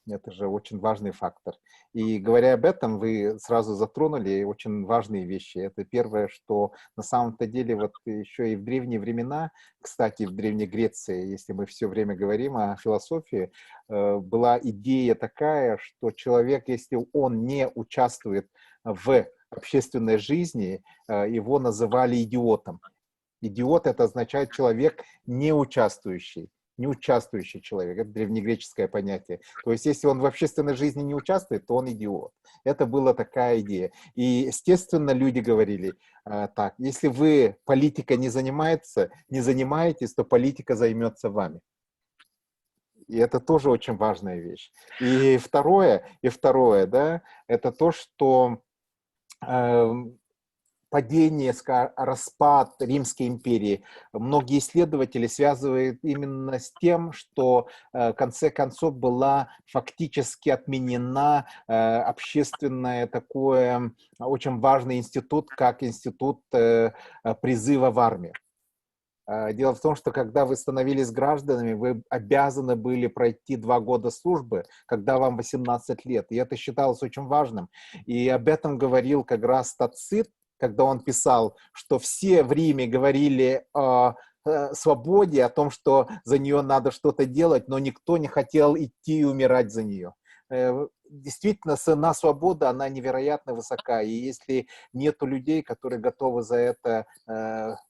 Это же очень важный фактор. И говоря об этом, вы сразу затронули очень важные вещи. Это первое, что на самом-то деле вот еще и в древние времена, кстати, в Древней Греции, если мы все время говорим о философии, была идея такая, что человек, если он не участвует в общественной жизни, его называли идиотом. Идиот — это означает человек не участвующий. Неучаствующий человек. Это древнегреческое понятие. То есть, если он в общественной жизни не участвует, то он идиот. Это была такая идея. И, естественно, люди говорили так: если вы политикой не занимаетесь, то политика займется вами. И это тоже очень важная вещь. И второе, да, это то, что падение, распад Римской империи многие исследователи связывают именно с тем, что в конце концов была фактически отменена общественное такое очень важный институт, как институт призыва в армию. Дело в том, что когда вы становились гражданами, вы обязаны были пройти 2 года службы, когда вам 18 лет. И это считалось очень важным. И об этом говорил как раз Тацит, когда он писал, что все в Риме говорили о свободе, о том, что за нее надо что-то делать, но никто не хотел идти и умирать за нее. Действительно, цена свободы, она невероятно высока. И если нету людей, которые готовы за это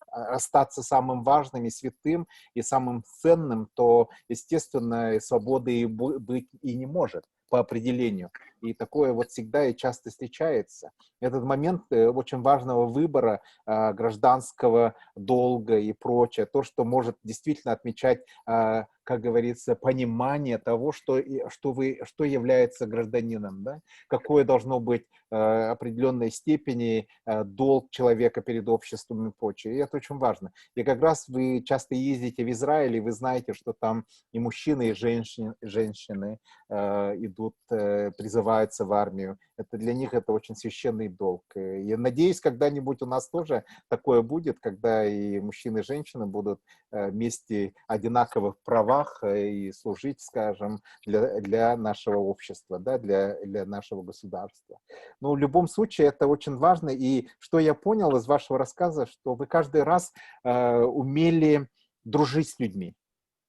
остаться самым важным и святым, и самым ценным, то, естественно, свободы быть и не может по определению. И такое вот всегда и часто встречается. Этот момент очень важного выбора гражданского долга и прочее, то, что может действительно отмечать, как говорится, понимание того, что является гражданином, да? Какое должно быть определенной степени долг человека перед обществом и прочее. И это очень важно. И как раз вы часто ездите в Израиль, и вы знаете, что там и мужчины, и женщины идут, призываются в армию. Это для них это очень священный долг. Я надеюсь, когда-нибудь у нас тоже такое будет, когда и мужчины, и женщины будут вместе одинаковых правах и служить, скажем, для нашего общества, да, для нашего государства. Но в любом случае это очень важно. И что я понял из вашего рассказа, что вы каждый раз умели дружить с людьми.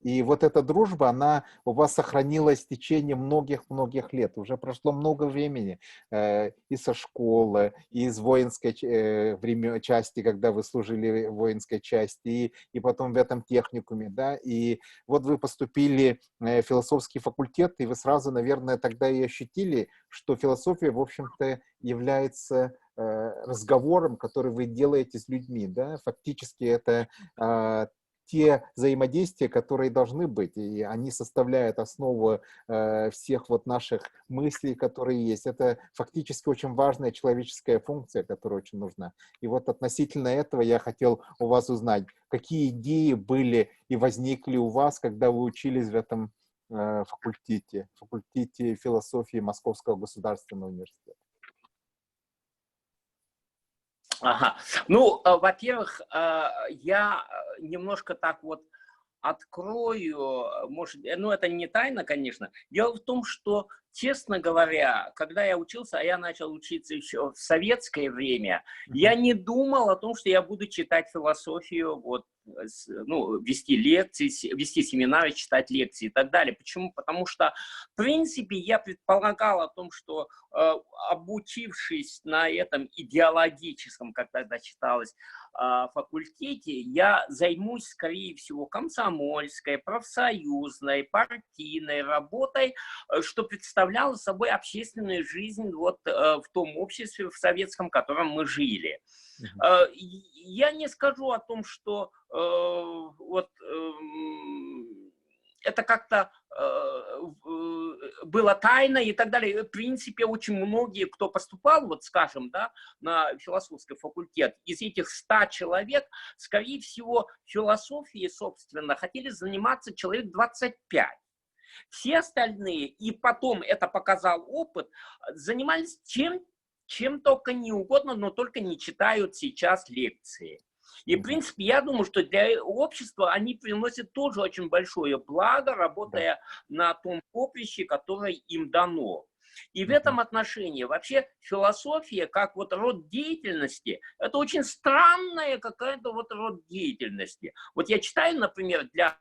И вот эта дружба, она у вас сохранилась в течение многих-многих лет. Уже прошло много времени и со школы, и из воинской части, когда вы служили в воинской части, и потом в этом техникуме, да. И вот вы поступили в философский факультет, и вы сразу, наверное, тогда и ощутили, что философия, в общем-то, является разговором, который вы делаете с людьми, да. Фактически это те взаимодействия, которые должны быть, и они составляют основу всех вот наших мыслей, которые есть. Это фактически очень важная человеческая функция, которая очень нужна. И вот относительно этого я хотел у вас узнать, какие идеи были и возникли у вас, когда вы учились в этом факультете философии Московского государственного университета. Ага. Ну, во-первых, я немножко так вот открою, может, ну это не тайна, конечно. Дело в том, что, честно говоря, когда я учился, а я начал учиться еще в советское время, я не думал о том, что я буду читать философию, вот, ну, вести лекции, вести семинары, читать лекции и так далее. Почему? Потому что, в принципе, я предполагал о том, что обучившись на этом идеологическом, как тогда читалось, факультете, я займусь, скорее всего, комсомольской, профсоюзной, партийной работой, что представляло собой общественную жизнь вот в том обществе, в советском, в котором мы жили. Я не скажу о том, что вот это как-то было тайно и так далее. В принципе, очень многие, кто поступал, вот скажем, да, на философский факультет, из этих 100 человек, скорее всего, философией, собственно, хотели заниматься человек 25. Все остальные, и потом это показал опыт, занимались чем только не угодно, но только не читают сейчас лекции. И, в принципе, я думаю, что для общества они приносят тоже очень большое благо, работая на том поприще, которое им дано. И в этом отношении вообще философия, как вот род деятельности, это очень странная какая-то вот род деятельности. Вот я читаю, например, для...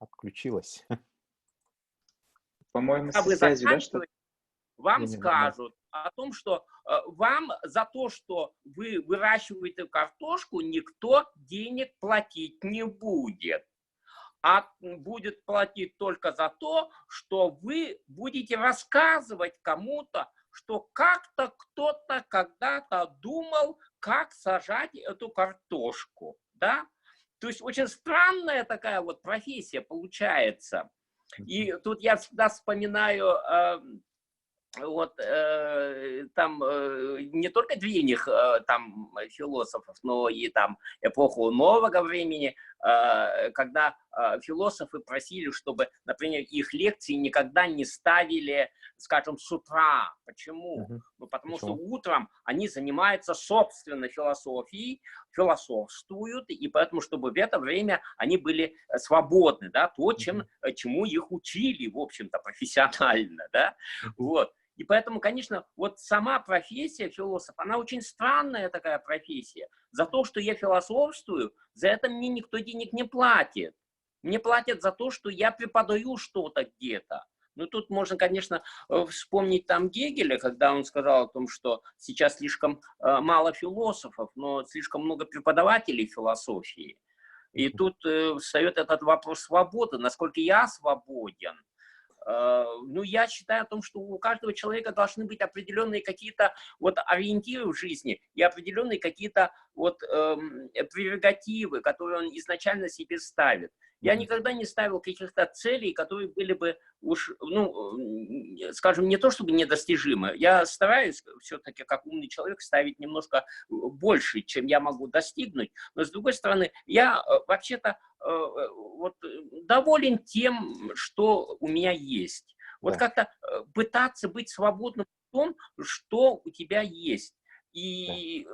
Отключилась. По-моему, Когда со вы связью, да, что? заканчиваете, вам Именно, да. скажут о том, что вам за то, что вы выращиваете картошку, никто денег платить не будет. А будет платить только за то, что вы будете рассказывать кому-то, что как-то кто-то когда-то думал, как сажать эту картошку. Да? То есть очень странная такая вот профессия получается. И тут я всегда вспоминаю вот там не только древних там философов, но и там эпоху нового времени, когда философы просили, чтобы, например, их лекции никогда не ставили, скажем, с утра. Почему? Ну, потому что утром они занимаются собственно философией, философствуют, и поэтому, чтобы в это время они были свободны, да, то, чему их учили, в общем-то, профессионально, да, вот. И поэтому, конечно, вот сама профессия философ, она очень странная такая профессия. За то, что я философствую, за это мне никто денег не платит. Мне платят за то, что я преподаю что-то где-то. Ну, тут можно, конечно, вспомнить там Гегеля, когда он сказал о том, что сейчас слишком мало философов, но слишком много преподавателей философии. И тут встает этот вопрос свободы, насколько я свободен. Ну, я считаю о том, что у каждого человека должны быть определенные какие-то вот ориентиры в жизни и определенные какие-то вот прерогативы, которые он изначально себе ставит. Я никогда не ставил каких-то целей, которые были бы уж, ну, скажем, не то чтобы недостижимы. Я стараюсь все-таки, как умный человек, ставить немножко больше, чем я могу достигнуть. Но, с другой стороны, я вообще-то вот доволен тем, что у меня есть. Вот как-то пытаться быть свободным в том, что у тебя есть. И,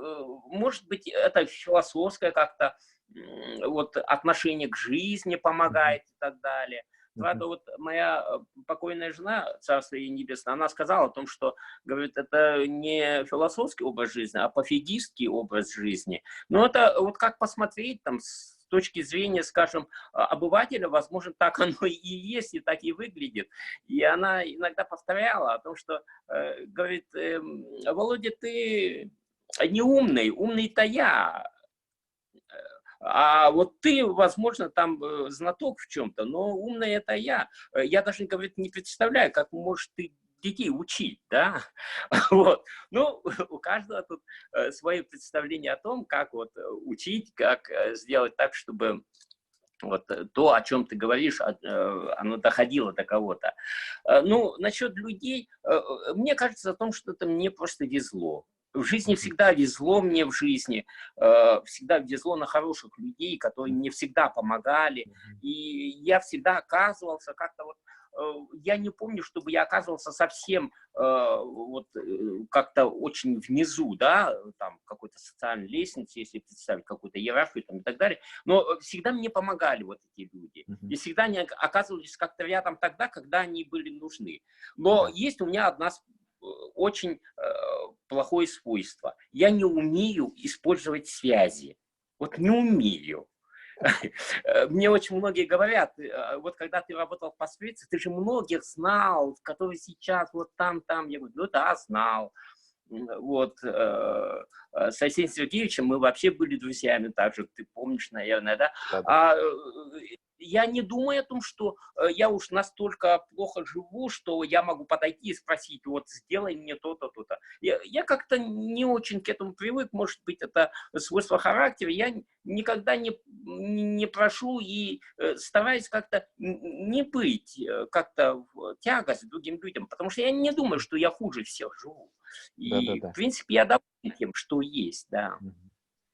может быть, это философское как-то вот отношение к жизни помогает и так далее. Правда, вот моя покойная жена, царство ей небесное, она сказала о том, что, говорит, это не философский образ жизни, а пофигистский образ жизни. Но это вот как посмотреть там с точки зрения, скажем, обывателя, возможно, так оно и есть, и так и выглядит. И она иногда повторяла о том, что, говорит, Володя, ты не умный, умный-то я. А вот ты, возможно, там знаток в чем-то, но умный это я. Я даже, говорит, не представляю, как можешь ты детей учить, да? Вот. Ну, у каждого тут свое представление о том, как вот учить, как сделать так, чтобы вот то, о чем ты говоришь, оно доходило до кого-то. Ну, насчет людей, мне кажется о том, что это мне просто везло. В жизни всегда везло мне в жизни, всегда везло на хороших людей, которые мне всегда помогали. И я всегда оказывался как-то вот, я не помню, чтобы я оказывался совсем вот как-то очень внизу, да, там какой-то социальной лестнице, если представить какую-то иерархию там, и так далее. Но всегда мне помогали вот эти люди. И всегда они оказывались как-то рядом тогда, когда они были нужны. Но есть у меня одна очень плохое свойство. Я не умею использовать связи. Вот не умею. Мне очень многие говорят, вот когда ты работал в Пасприце, ты же многих знал, которые сейчас вот там. Я говорю, ну да, знал. Вот с Алексеем Сергеевичем мы вообще были друзьями, так же, ты помнишь, наверное, да? я не думаю о том, что я уж настолько плохо живу, что я могу подойти и спросить, вот сделай мне то-то, то-то. Я как-то не очень к этому привык, может быть, это свойство характера. Я никогда не прошу и стараюсь как-то не быть как-то в тягость другим людям, потому что я не думаю, что я хуже всех живу. И, в Да-да-да. принципе, я доволен тем, что есть, да. Мгм.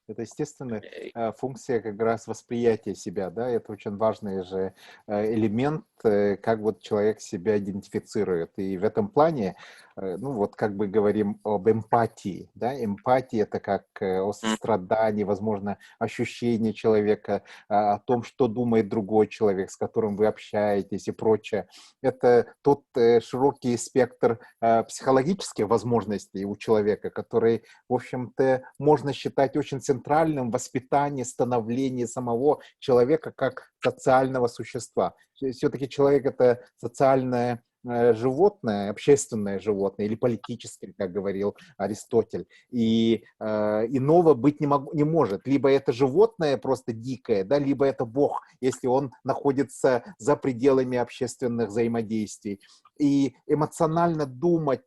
Это естественная Э, функция как раз восприятия себя, да, это очень важный же элемент, как вот человек себя идентифицирует. И в этом плане, ну вот как бы говорим об эмпатии, да, эмпатия это как о м, сострадании, возможно, ощущение человека, о том, что думает другой человек, с которым вы общаетесь и прочее. Это тот широкий спектр психологических возможностей у человека, который в общем-то, можно считать очень центральным в воспитании, становлении самого человека как социального существа. Все-таки человек — это социальное животное, общественное животное или политическое, как говорил Аристотель. И иного быть не может. Либо это животное просто дикое, да, либо это Бог, если он находится за пределами общественных взаимодействий. И эмоционально думать,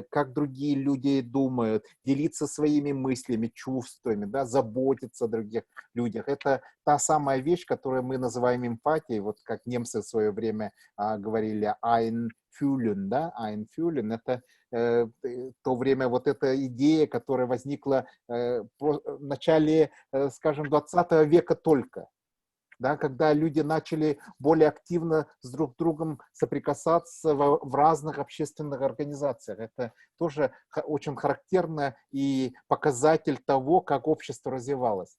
как другие люди думают, делиться своими мыслями, чувствами, да, заботиться о других людях. Это та самая вещь, которую мы называем эмпатией, вот как немцы в свое время говорили «einfühlen», да, «einfühlen» — это то время вот эта идея, которая возникла в начале, скажем, 20 века только, да, когда люди начали более активно с друг другом соприкасаться в разных общественных организациях. Это тоже очень характерно и показатель того, как общество развивалось.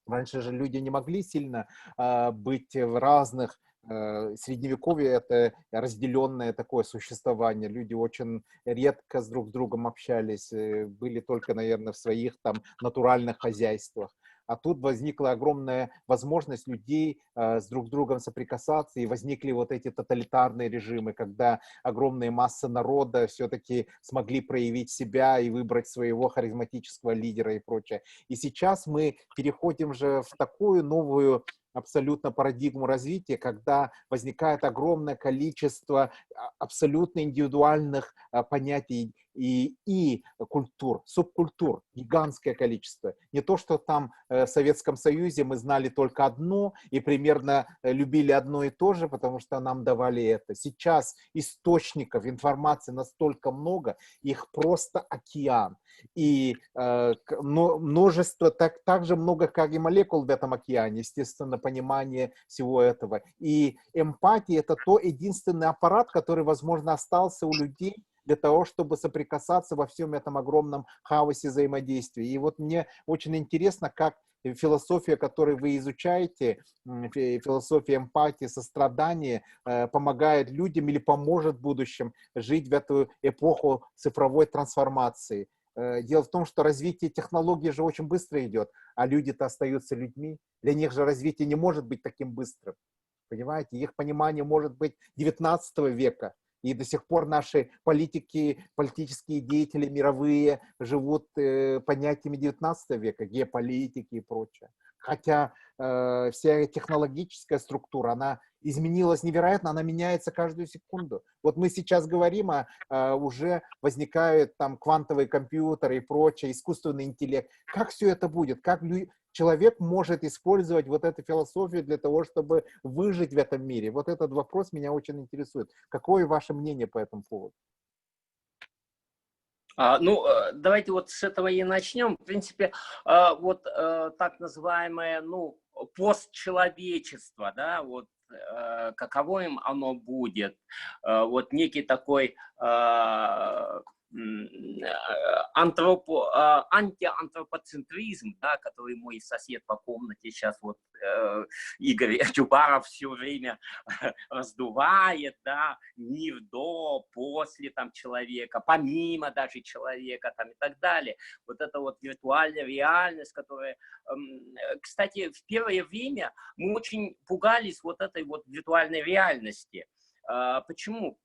Раньше же люди не могли сильно быть в разных средневековье — это разделенное такое существование. Люди очень редко с друг с другом общались, были только, наверное, в своих там натуральных хозяйствах. А тут возникла огромная возможность людей с друг с другом соприкасаться, и возникли вот эти тоталитарные режимы, когда огромные массы народа все-таки смогли проявить себя и выбрать своего харизматического лидера и прочее. И сейчас мы переходим же в такую новую абсолютно парадигму развития, когда возникает огромное количество абсолютно индивидуальных понятий и культур, субкультур, гигантское количество. Не то, что там в Советском Союзе мы знали только одно и примерно любили одно и то же, потому что нам давали это. Сейчас источников информации настолько много, их просто океан. И множество, так же много, как и молекул в этом океане, естественно, понимание всего этого. И эмпатия — это то единственный аппарат, который, возможно, остался у людей для того, чтобы соприкасаться во всем этом огромном хаосе взаимодействия. И вот мне очень интересно, как философия, которую вы изучаете, философия эмпатии, сострадания, помогает людям или поможет в будущем жить в эту эпоху цифровой трансформации. Дело в том, что развитие технологий же очень быстро идет, а люди-то остаются людьми. Для них же развитие не может быть таким быстрым. Понимаете, их понимание может быть 19 века. И до сих пор наши политики, политические деятели мировые живут понятиями 19 века, геополитики и прочее. Хотя вся технологическая структура, она изменилась невероятно, она меняется каждую секунду. Вот мы сейчас говорим, уже возникают там квантовые компьютеры и прочее, искусственный интеллект. Как все это будет? Как человек может использовать вот эту философию для того, чтобы выжить в этом мире? Вот этот вопрос меня очень интересует. Какое ваше мнение по этому поводу? Давайте вот с этого и начнем. В принципе, так называемое, ну, постчеловечество, да, вот каково им оно будет, вот некий такой антиантропоцентризм, да, который мой сосед по комнате сейчас вот Игорь Чубаров все время раздувает, да, мир до, после там человека, помимо даже человека там и так далее. Вот это вот виртуальная реальность, которая, кстати, в первое время мы очень пугались вот этой вот виртуальной реальности. Почему?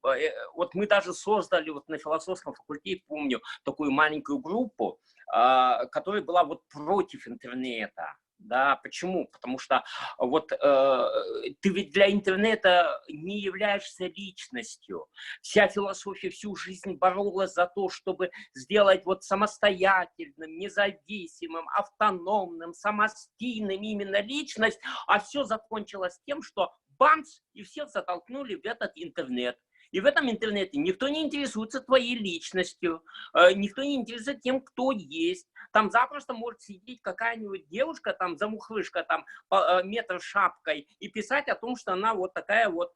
Вот мы даже создали вот на философском факультете, помню, такую маленькую группу, которая была вот против интернета. Да, почему? Потому что вот ты ведь для интернета не являешься личностью. Вся философия всю жизнь боролась за то, чтобы сделать вот самостоятельным, независимым, автономным, самостийным именно личность, а все закончилось тем, что бамс, и всех затолкнули в этот интернет. И в этом интернете никто не интересуется твоей личностью, никто не интересуется тем, кто есть. Там запросто может сидеть какая-нибудь девушка, там, замухрышка, там, метр шапкой, и писать о том, что она вот такая вот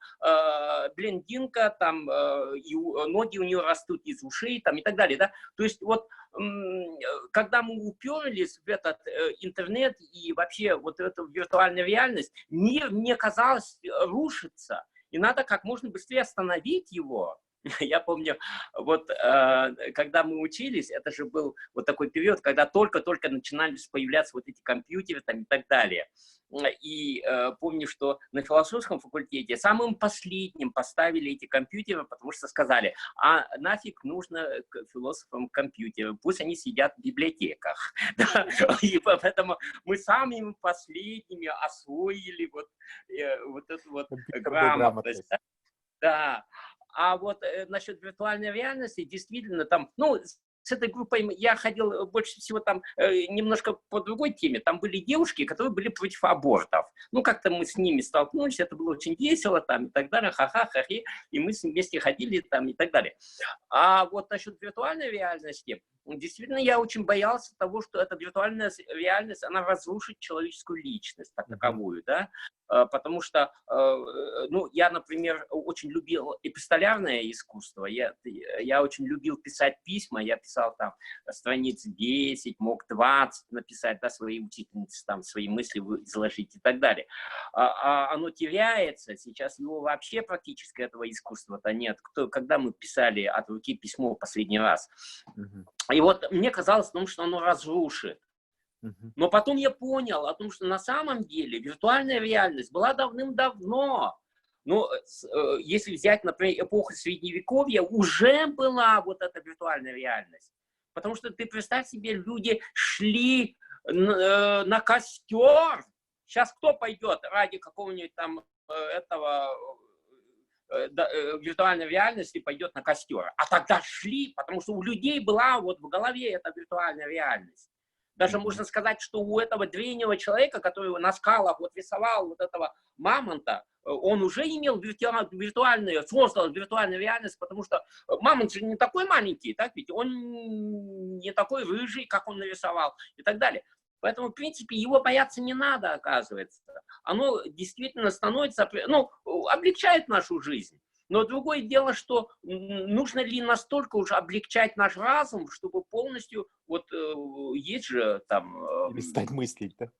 блондинка, там, и ноги у нее растут из ушей, там, и так далее, да. То есть вот, когда мы уперлись в этот интернет и вообще вот эту виртуальную реальность, мир, мне казалось, рушится. И надо как можно быстрее остановить его. Я помню, вот когда мы учились, это же был вот такой период, когда только-только начинались появляться вот эти компьютеры там, и так далее. И помню, что на философском факультете самым последним поставили эти компьютеры, потому что сказали, а нафиг нужно философам компьютеры, пусть они сидят в библиотеках. И поэтому мы самыми последними освоили вот эту вот грамотность. Да. А вот насчет виртуальной реальности, действительно, там, ну, с этой группой я ходил больше всего там немножко по другой теме. Там были девушки, которые были против абортов. Ну, как-то мы с ними столкнулись, это было очень весело, там, и так далее, ха-ха-ха-хи, и мы с ними вместе ходили, там, и так далее. А вот насчет виртуальной реальности, действительно, я очень боялся того, что эта виртуальная реальность, она разрушит человеческую личность, как таковую, да, потому что, ну, я, например, очень любил эпистолярное искусство, я очень любил писать письма, я писал там страниц 10, мог 20 написать, да, своей учительнице, там, свои мысли изложить и так далее. Оно теряется, сейчас его вообще практически этого искусства-то нет. Когда мы писали от руки письмо в последний раз? И вот мне казалось, что оно разрушит. Но потом я понял о том, что на самом деле виртуальная реальность была давным-давно. Ну, если взять, например, эпоху Средневековья, уже была вот эта виртуальная реальность. Потому что ты представь себе, люди шли на костер. Сейчас кто пойдет ради какого-нибудь там этого виртуальной реальности пойдет на костер? А тогда шли, потому что у людей была вот в голове эта виртуальная реальность. Даже можно сказать, что у этого древнего человека, который на скалах вот рисовал вот этого мамонта, он уже имел виртуальную, создал виртуальную реальность, потому что мамонт же не такой маленький, так ведь он не такой рыжий, как он нарисовал, и так далее. Поэтому, в принципе, его бояться не надо, оказывается. Оно действительно становится, ну, облегчает нашу жизнь. Но другое дело, что нужно ли настолько уже облегчать наш разум, чтобы полностью, вот есть же там... Перестать мыслить, да?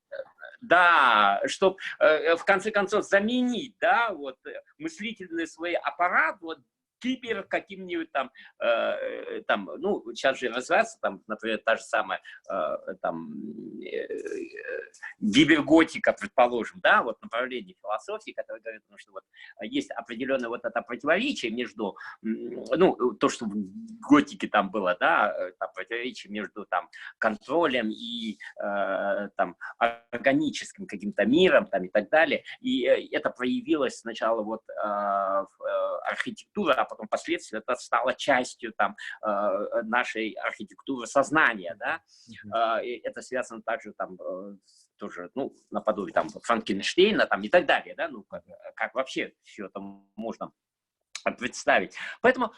Да, чтобы в конце концов заменить, да, вот мыслительный свой аппарат, вот кибер каким-нибудь там, ну, сейчас же развивается, там, например, та же самая, там, гиберготика, предположим, да, вот направление философии, которое говорит, что вот есть определенное вот это противоречие между, ну, то, что в готике там было, да, там, противоречие между там контролем и там органическим каким-то миром, там, и так далее, и это проявилось сначала вот в архитектуре, а потом впоследствии это стало частью там нашей архитектуры сознания, да, и это связано также там тоже, ну, наподобие там Франкенштейна, там, и так далее, да, ну, как вообще все это можно представить. Поэтому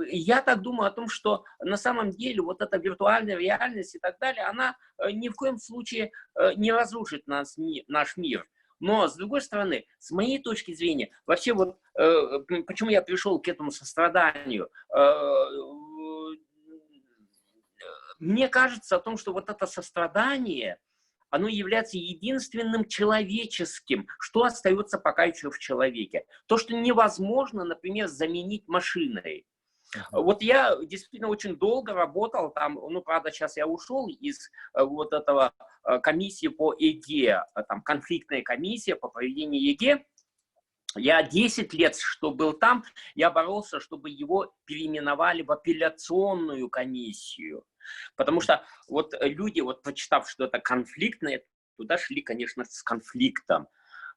я так думаю о том, что на самом деле вот эта виртуальная реальность и так далее, она ни в коем случае не разрушит наш мир. Но, с другой стороны, с моей точки зрения, вообще вот почему я пришел к этому состраданию, мне кажется о том, что вот это сострадание, оно является единственным человеческим, что остается пока еще в человеке. То, что невозможно, например, заменить машиной. Вот я действительно очень долго работал там, ну, правда, сейчас я ушел из вот этого комиссии по ЕГЭ, там, конфликтная комиссия по проведению ЕГЭ, Я 10 лет, что был там, я боролся, чтобы его переименовали в апелляционную комиссию. Потому что вот люди, вот прочитав, что это конфликтное, туда шли, конечно, с конфликтом.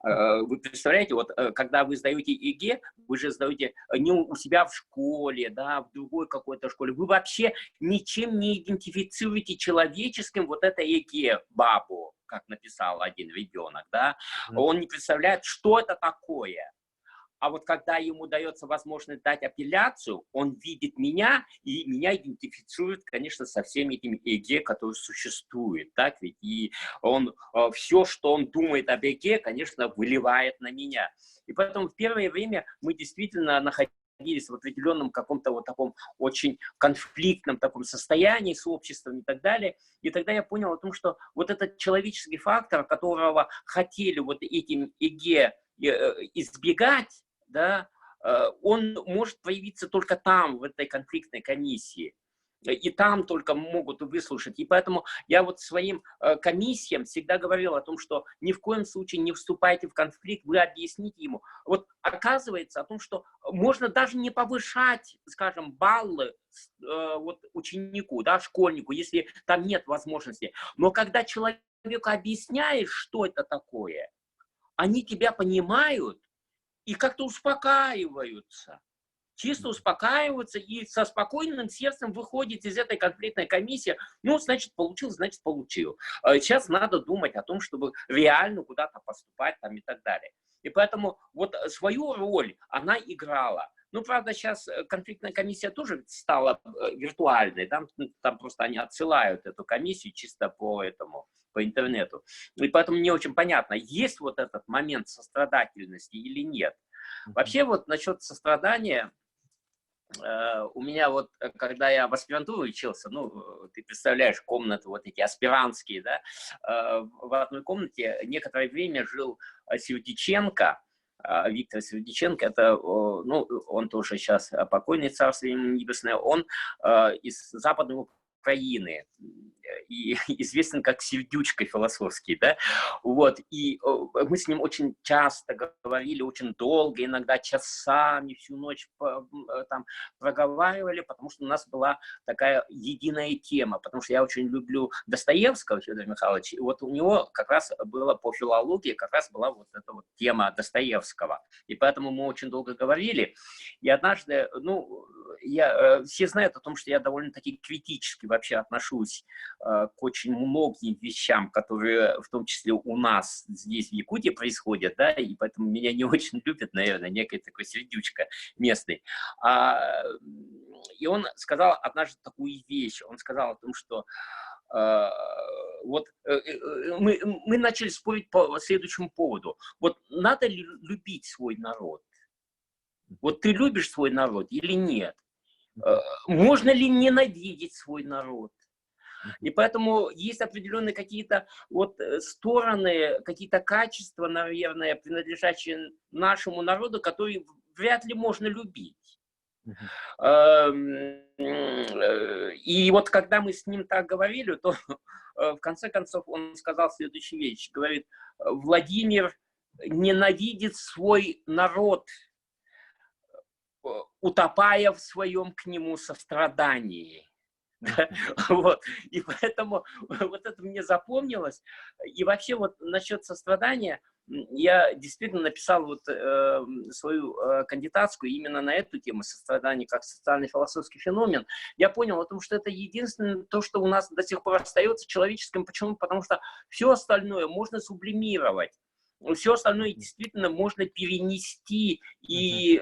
Вы представляете, вот когда вы сдаете ЕГЭ, вы же сдаете не у себя в школе, да, в другой какой-то школе. Вы вообще ничем не идентифицируете человеческим вот это ЕГЭ бабу, как написал один ребенок, да. Он не представляет, что это такое. А вот когда ему дается возможность дать апелляцию, он видит меня, и меня идентифицирует, конечно, со всеми этими ЕГЭ, которые существуют. Так ведь? И он, все, что он думает об ЕГЭ, конечно, выливает на меня. И поэтому в первое время мы действительно находились в определенном каком-то вот таком очень конфликтном таком состоянии с обществом и так далее. И тогда я понял о том, что вот этот человеческий фактор, которого хотели вот этим ЕГЭ избегать, да, он может появиться только там, в этой конфликтной комиссии. И там только могут выслушать. И поэтому я вот своим комиссиям всегда говорил о том, что ни в коем случае не вступайте в конфликт, вы объясните ему. Вот оказывается о том, что можно даже не повышать, скажем, баллы вот ученику, да, школьнику, если там нет возможности. Но когда человеку объясняешь, что это такое, они тебя понимают, и как-то успокаиваются, чисто успокаиваются и со спокойным сердцем выходит из этой конфликтной комиссии. Ну, значит, получил, значит, получил. Сейчас надо думать о том, чтобы реально куда-то поступать там и так далее. И поэтому вот свою роль она играла. Ну, правда, сейчас конфликтная комиссия тоже стала виртуальной. Там просто они отсылают эту комиссию чисто по интернету. И поэтому не очень понятно, есть вот этот момент сострадательности или нет. Вообще вот насчет сострадания, у меня вот, когда я в аспирантуру учился, ну, ты представляешь, комнаты вот эти аспирантские, да, в одной комнате некоторое время жил Сердюченко, Виктор Сердюченко, это, ну, он тоже сейчас покойный, царство ему небесное, он из Западной Украины, и известен как Сердючка философский, да, вот, и мы с ним очень часто говорили, очень долго, иногда часами, всю ночь там проговаривали, потому что у нас была такая единая тема, потому что я очень люблю Достоевского Федора Михайловича, и вот у него как раз было по филологии, как раз была вот эта вот тема Достоевского, и поэтому мы очень долго говорили, и однажды, ну, все знают о том, что я довольно-таки критически вообще отношусь к очень многим вещам, которые в том числе у нас здесь в Якутии происходят, да, и поэтому меня не очень любят, наверное, некий такой сердючка местный. И он сказал однажды такую вещь, он сказал о том, что вот мы начали спорить по следующему поводу. Вот надо ли любить свой народ? Вот ты любишь свой народ или нет? Можно ли ненавидеть свой народ? И поэтому есть определенные какие-то вот стороны, какие-то качества, наверное, принадлежащие нашему народу, которые вряд ли можно любить. И вот когда мы с ним так говорили, то в конце концов он сказал следующую вещь. Говорит, Владимир ненавидит свой народ, утопая в своем к нему сострадании. Вот. И поэтому вот это мне запомнилось. И вообще вот насчет сострадания, я действительно написал вот свою кандидатскую именно на эту тему сострадания как социальный философский феномен. Я понял о том, что это единственное то, что у нас до сих пор остается человеческим. Почему? Потому что все остальное можно сублимировать. Все остальное действительно можно перенести и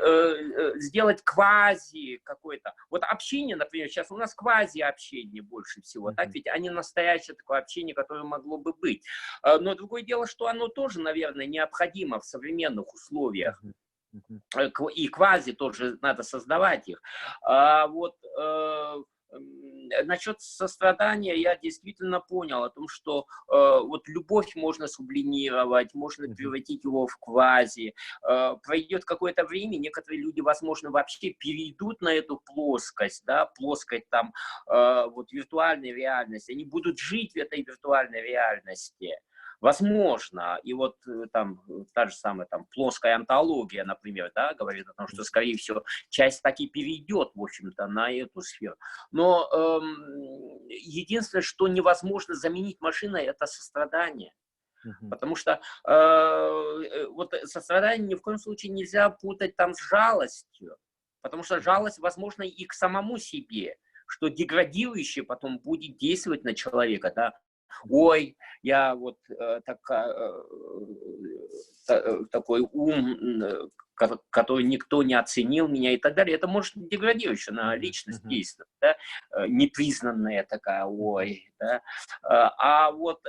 сделать квази какое-то. Вот общение, например, сейчас у нас квази-общение больше всего, так ведь, а не настоящее такое общение, которое могло бы быть. Но другое дело, что оно тоже, наверное, необходимо в современных условиях. И квази тоже надо создавать их. Вот насчет сострадания я действительно понял о том, что вот любовь можно сублимировать, можно превратить его в квази. Пройдет какое-то время, некоторые люди, возможно, вообще перейдут на эту плоскость, да, плоскость там вот виртуальной реальности. Они будут жить в этой виртуальной реальности. Возможно, и вот там та же самая там плоская онтология, например, да, говорит о том, что, скорее всего, часть таки перейдет, в общем-то, на эту сферу. Но единственное, что невозможно заменить машиной, это сострадание. Потому что вот сострадание ни в коем случае нельзя путать там с жалостью. Потому что жалость, возможно, и к самому себе, что деградирующе потом будет действовать на человека, да. Ой, я вот такой ум, который никто не оценил меня и так далее. Это может деградирующе на личность действовать, да? Непризнанная такая, ой, да. А вот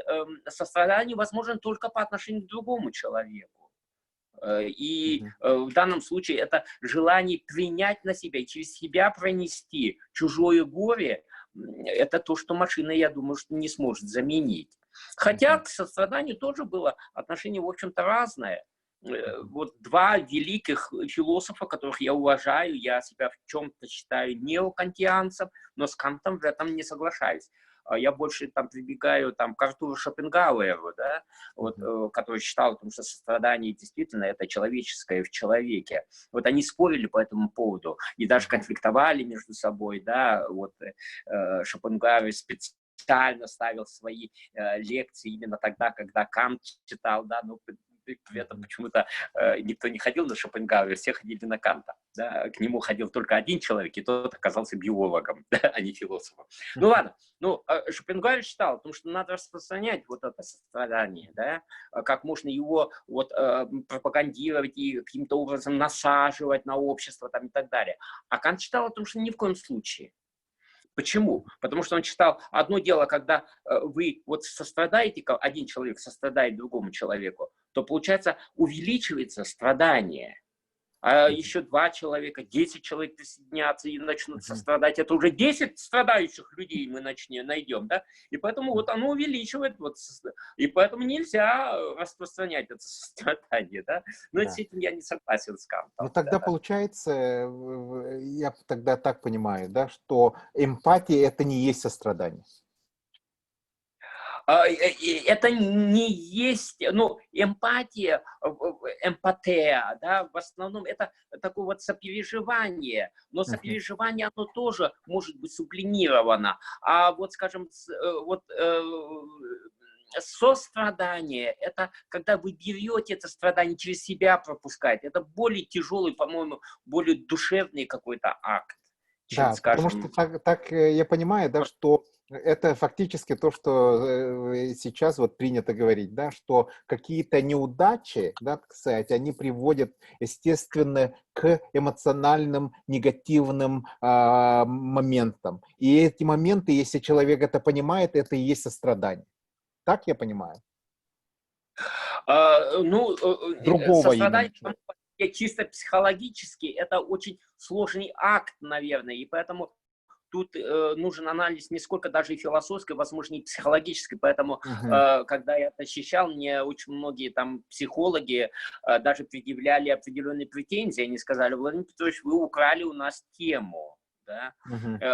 сострадание возможно только по отношению к другому человеку. И в данном случае это желание принять на себя и через себя пронести чужое горе, это то, что машина, я думаю, что не сможет заменить. Хотя к состраданию тоже было отношение, в общем-то, разное. Вот два великих философа, которых я уважаю, я себя в чем-то считаю неокантианцем, но с Кантом в этом не соглашаюсь. Я больше там прибегаю там, к Артуру Шопенгауэру, да, вот, который считал, потому что сострадание действительно это человеческое в человеке. Вот они спорили по этому поводу и даже конфликтовали между собой, да, вот Шопенгауэр специально ставил свои лекции именно тогда, когда Кант читал, да, но при этом почему-то никто не ходил на Шопенгауэра, все ходили на Канта. Да? К нему ходил только один человек, и тот оказался биологом, да, а не философом. Ну ладно, Шопенгауэр считал, потому что надо распространять вот это сострадание, да, как можно его вот, пропагандировать и каким-то образом насаживать на общество там, и так далее. А Кант считал о том, что ни в коем случае. Почему? Потому что он читал, одно дело, когда вы вот сострадаете, один человек сострадает другому человеку, то, получается, увеличивается страдание. А еще 2 человека, 10 человек присоединятся и начнут сострадать. Это уже 10 страдающих людей мы найдем, да? И поэтому вот оно увеличивает, вот, и поэтому нельзя распространять это сострадание, да? Но с этим я не согласен с Кантом. Ну, тогда получается, я тогда так понимаю, да, что эмпатия – это не есть сострадание. Это не есть, ну, эмпатия, эмпатия, да, в основном это такое вот сопереживание, но сопереживание, оно тоже может быть сублимировано, а вот, скажем, вот сострадание, это когда вы берете это страдание, через себя пропускаете, это более тяжелый, по-моему, более душевный какой-то акт, чем, Да, потому скажем... что так я понимаю, да, что это фактически то, что сейчас вот принято говорить, да, что какие-то неудачи, да, так сказать, они приводят, естественно, к эмоциональным негативным моментам. И эти моменты, если человек это понимает, это и есть сострадание. Так я понимаю? Другого именно. Сострадание чисто психологически это очень сложный акт, наверное, и поэтому тут нужен анализ не сколько даже и философской, возможно, и психологической, поэтому, когда я защищал, мне очень многие там психологи даже предъявляли определенные претензии, они сказали: Владимир Петрович, вы украли у нас тему. Да?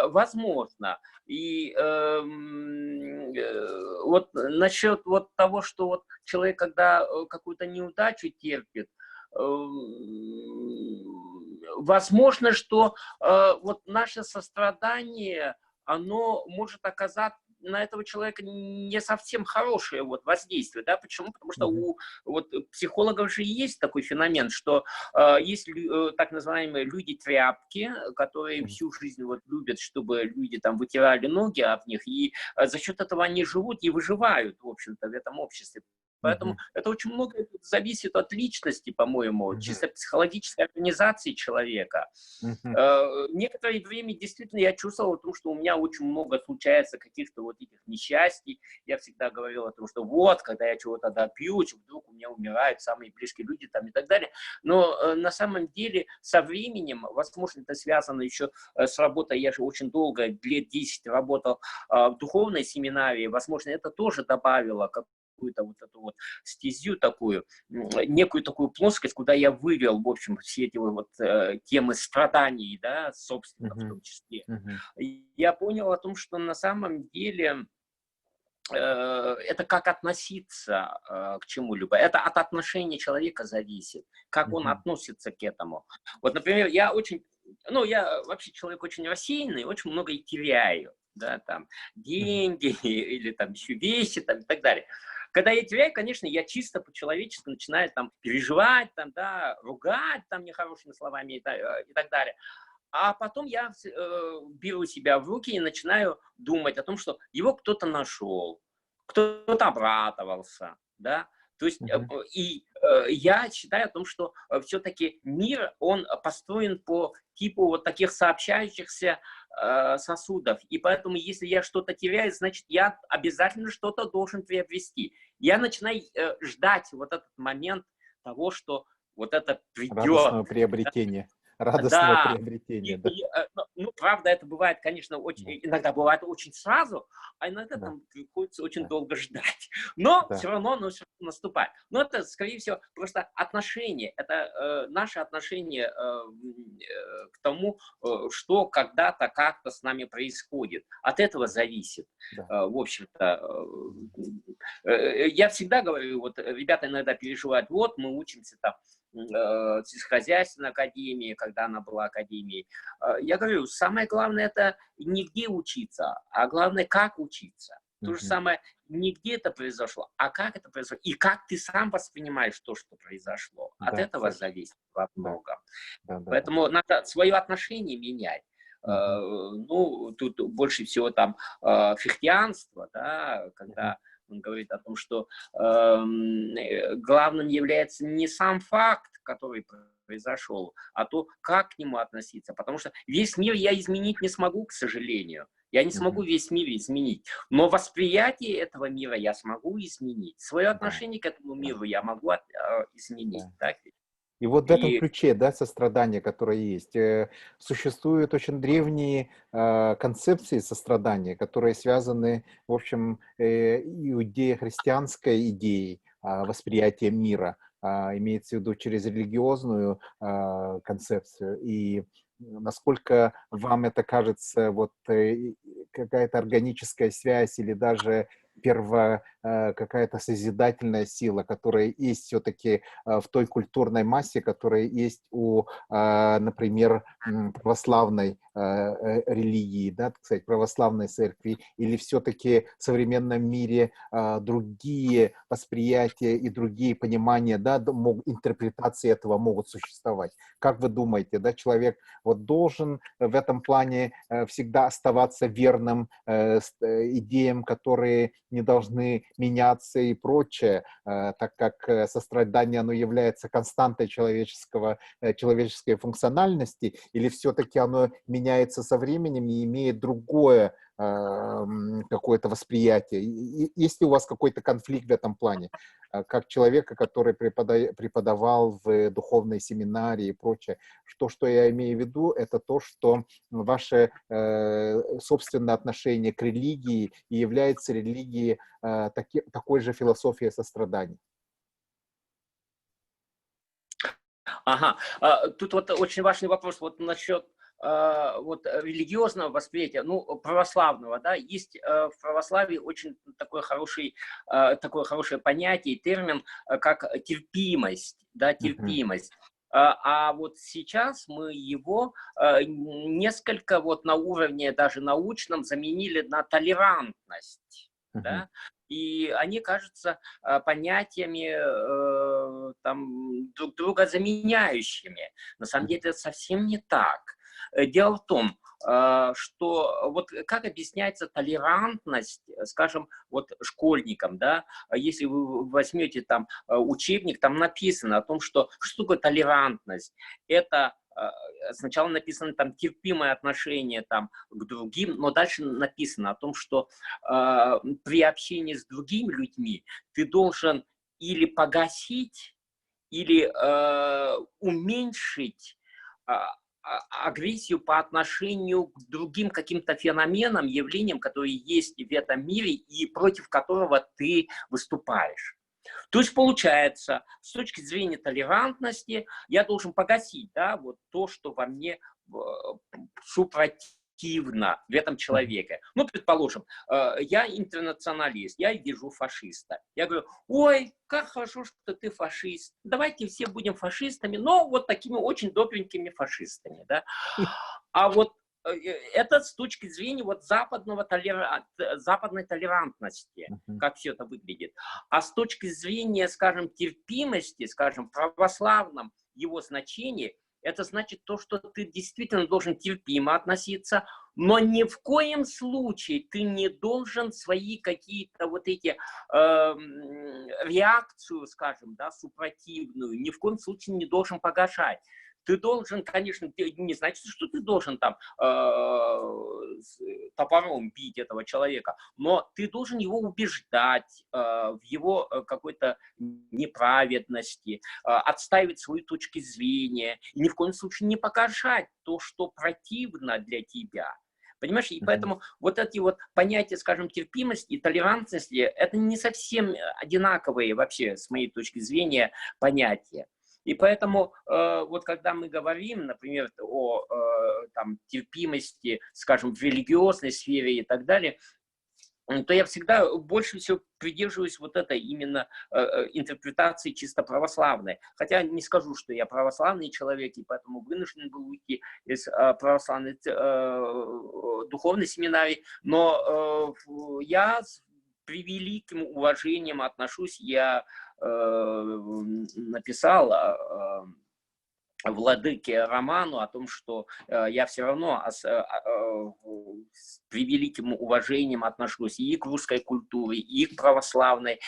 Возможно. И вот насчет вот того, что вот человек, когда какую-то неудачу терпит, возможно, что вот наше сострадание, оно может оказать на этого человека не совсем хорошее вот воздействие, да, почему? Потому что у вот психологов же есть такой феномен, что есть так называемые люди-тряпки, которые всю жизнь вот любят, чтобы люди там вытирали ноги об них, и за счет этого они живут и выживают, в общем-то, в этом обществе. Поэтому это очень много зависит от личности, по-моему, чисто психологической организации человека. Некоторое время действительно я чувствовал о том, что у меня очень много случается каких-то вот этих несчастий. Я всегда говорил о том, что вот, когда я чего-то добьюсь, вдруг у меня умирают самые близкие люди там и так далее. Но на самом деле со временем, возможно, это связано еще с работой, я же очень долго, лет 10 работал в духовной семинарии, возможно, это тоже добавило какую-то вот эту вот стезю такую, некую такую плоскость, куда я вывел, в общем, все эти вот темы страданий, да, собственно, в том числе. Я понял о том, что на самом деле это как относиться к чему-либо. Это от отношения человека зависит, как он Мгм. относится к этому. Вот, например, я очень, ну, я вообще человек очень рассеянный, очень много и теряю, да, там, Мгм. деньги или там еще вещи там, и так далее. Когда я теряю, конечно, я чисто по-человечески начинаю там переживать, там, да, ругать там нехорошими словами и так далее. А потом я беру себя в руки и начинаю думать о том, что его кто-то нашел, кто-то обрадовался, да. То есть Мгм. я считаю о том, что все-таки мир, он построен по типу вот таких сообщающихся сосудов. И поэтому, если я что-то теряю, значит, я обязательно что-то должен приобрести. Я начинаю ждать вот этот момент того, что вот это придет. Радостного приобретения. Радостного Да, приобретения, да. ну, правда, это бывает, конечно, Да, иногда бывает очень сразу, а иногда да, там приходится очень да, долго ждать. Но да. все равно оно всё равно наступает. Но это, скорее всего, просто отношение. Это наше отношение к тому, что когда-то как-то с нами происходит. От этого зависит, Да. в общем-то. Я всегда говорю, вот ребята иногда переживают, вот мы учимся там сельскохозяйственной академии, когда она была академией. Я говорю, самое главное это не где учиться, а главное как учиться. То же Мгм. самое, не где это произошло, а как это произошло. И как ты сам воспринимаешь то, что произошло. От Да, этого соверш зависит во да, многом. да-да-да. Поэтому надо свое отношение менять. Мгм. Ну, тут больше всего там фихтеанство, да, Мгм. когда он говорит о том, что главным является не сам факт, который произошел, а то, как к нему относиться. Потому что весь мир я изменить не смогу, к сожалению. Я не смогу Мгм. весь мир изменить. Но восприятие этого мира я смогу изменить. Свое Да, отношение к этому да, миру я могу изменить. да. Так ведь? И вот в этом И ключе, да, сострадание, которое есть, существуют очень древние концепции сострадания, которые связаны, в общем, иудео-христианской идеей восприятия мира, имеется в виду через религиозную концепцию. И насколько вам это кажется, вот какая-то органическая связь или даже какая-то созидательная сила, которая есть все-таки в той культурной массе, которая есть у, например, православной религии, да, так сказать, православной церкви, или все-таки в современном мире другие восприятия и другие понимания, да, интерпретации этого могут существовать. Как вы думаете, да, человек вот должен в этом плане всегда оставаться верным идеям, которые не должны меняться и прочее, так как сострадание, оно является константой человеческой функциональности, или все-таки оно меняется со временем и имеет другое какое-то восприятие? Есть ли у вас какой-то конфликт в этом плане? Как человека, который преподавал в духовной семинарии и прочее. Что я имею в виду, это то, что ваше собственное отношение к религии и является религией такой же философией сострадания. ага. Тут вот очень важный вопрос вот насчет вот религиозного восприятия, ну, православного, да, есть в православии очень такое хорошее понятие, термин, как терпимость, да, Мгм. терпимость. А вот сейчас мы его несколько вот на уровне даже научном заменили на толерантность, Мгм. да, и они кажутся понятиями там, друг друга заменяющими. На самом деле это совсем не так. Дело в том, что вот как объясняется толерантность, скажем, вот школьникам, да, если вы возьмете там учебник, там написано о том, что такое толерантность. Это сначала написано там терпимое отношение там к другим, но дальше написано о том, что при общении с другими людьми ты должен или погасить, или уменьшить агрессию по отношению к другим каким-то феноменам, явлениям, которые есть в этом мире и против которого ты выступаешь. То есть получается, с точки зрения толерантности, я должен погасить, да, вот то, что во мне супротивно противно в этом человеке. Ну, предположим, я интернационалист, я вижу фашиста. Я говорю, ой, как хорошо, что ты фашист. Давайте все будем фашистами, но вот такими очень добренькими фашистами. Да? А вот это с точки зрения вот западной толерантности, как все это выглядит. А с точки зрения, скажем, терпимости, скажем, православном его значении, это значит то, что ты действительно должен терпимо относиться, но ни в коем случае ты не должен свои какие-то вот эти реакцию, скажем, да, супротивную, ни в коем случае не должен погашать. Ты должен, конечно, не значит, что ты должен там топором бить этого человека, но ты должен его убеждать в его какой-то неправедности, отстаивать свои точки зрения, и ни в коем случае не погашать то, что противно для тебя. Понимаешь, и поэтому вот эти вот понятия, скажем, терпимости и толерантности, это не совсем одинаковые вообще, с моей точки зрения, понятия. И поэтому вот когда мы говорим, например, о там, терпимости, скажем, в религиозной сфере и так далее, то я всегда больше всего придерживаюсь вот этой именно интерпретации чисто православной. Хотя не скажу, что я православный человек, и поэтому вынужден был уйти из православной духовной семинарии, но я с превеликим уважением отношусь, я написал владыке Роману о том, что я все равно с превеликим уважением отношусь и к русской культуре, и к православной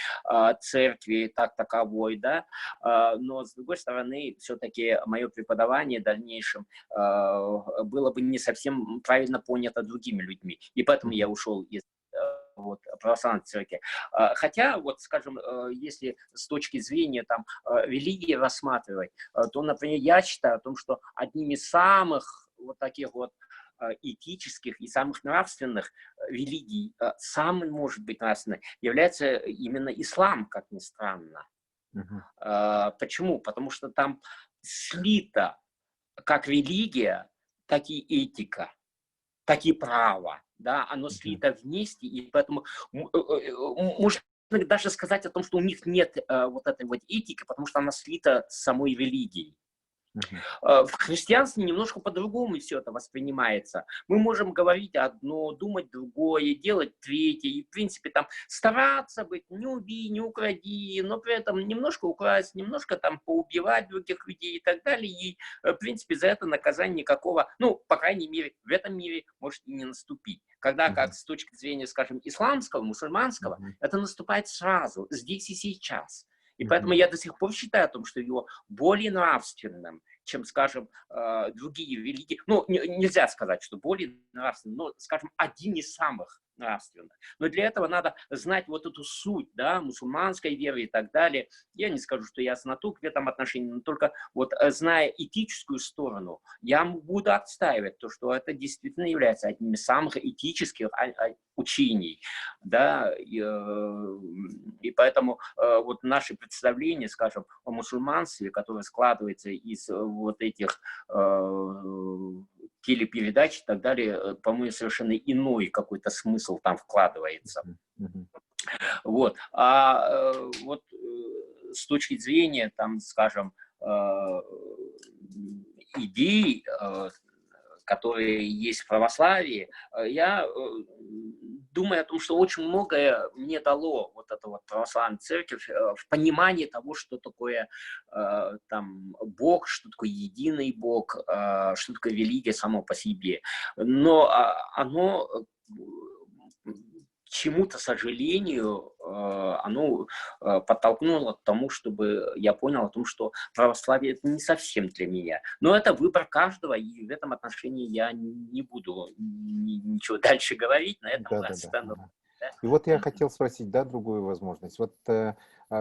церкви как таковой, да, но с другой стороны, все-таки мое преподавание в дальнейшем было бы не совсем правильно понято другими людьми, и поэтому я ушел из вот, православной церкви. Хотя, вот, скажем, если с точки зрения там, религии рассматривать, то, например, я считаю о том, что одним из самых вот таких вот этических и самых нравственных религий, самый, может быть, нравственной, является именно ислам, как ни странно. Почему? Потому что там слито как религия, так и этика, так и право. Да, оно слито вместе, и поэтому можно даже сказать о том, что у них нет вот этой вот этики, потому что она слита с самой религией. В христианстве немножко по-другому все это воспринимается. Мы можем говорить одно, думать другое, делать третье, и, в принципе, там стараться быть, не убей, не укради, но при этом немножко украсть, немножко там поубивать других людей и так далее, и, в принципе, за это наказания никакого, ну, по крайней мере, в этом мире может и не наступить. Когда, как с точки зрения, скажем, исламского, мусульманского, это наступает сразу, здесь и сейчас. И поэтому я до сих пор считаю о том, что его более нравственным, чем, скажем, другие религии. Ну, нельзя сказать, что более нравственным, но, скажем, один из самых нравственных. Но для этого надо знать вот эту суть, да, мусульманской веры и так далее. Я не скажу, что я знаток в этом отношении, но только вот зная этическую сторону, я буду отстаивать то, что это действительно является одним из самых этических учений, да, и поэтому вот наши представления, скажем, о мусульманстве, которое складывается из вот этих телепередач и так далее, по-моему, совершенно иной какой-то смысл там вкладывается. Вот. А вот с точки зрения, там, скажем, идей, которые есть в православии, я думаю о том, что очень многое мне дало вот эта вот православная церковь в понимании того, что такое там Бог, что такое единый Бог, что такое религия само по себе. Но оно чему-то, сожалению, оно подтолкнуло к тому, чтобы я понял о том, что православие это не совсем для меня. Но это выбор каждого, и в этом отношении я не буду ничего дальше говорить, на этом остановлюсь. И вот я хотел спросить, да, другую возможность. Вот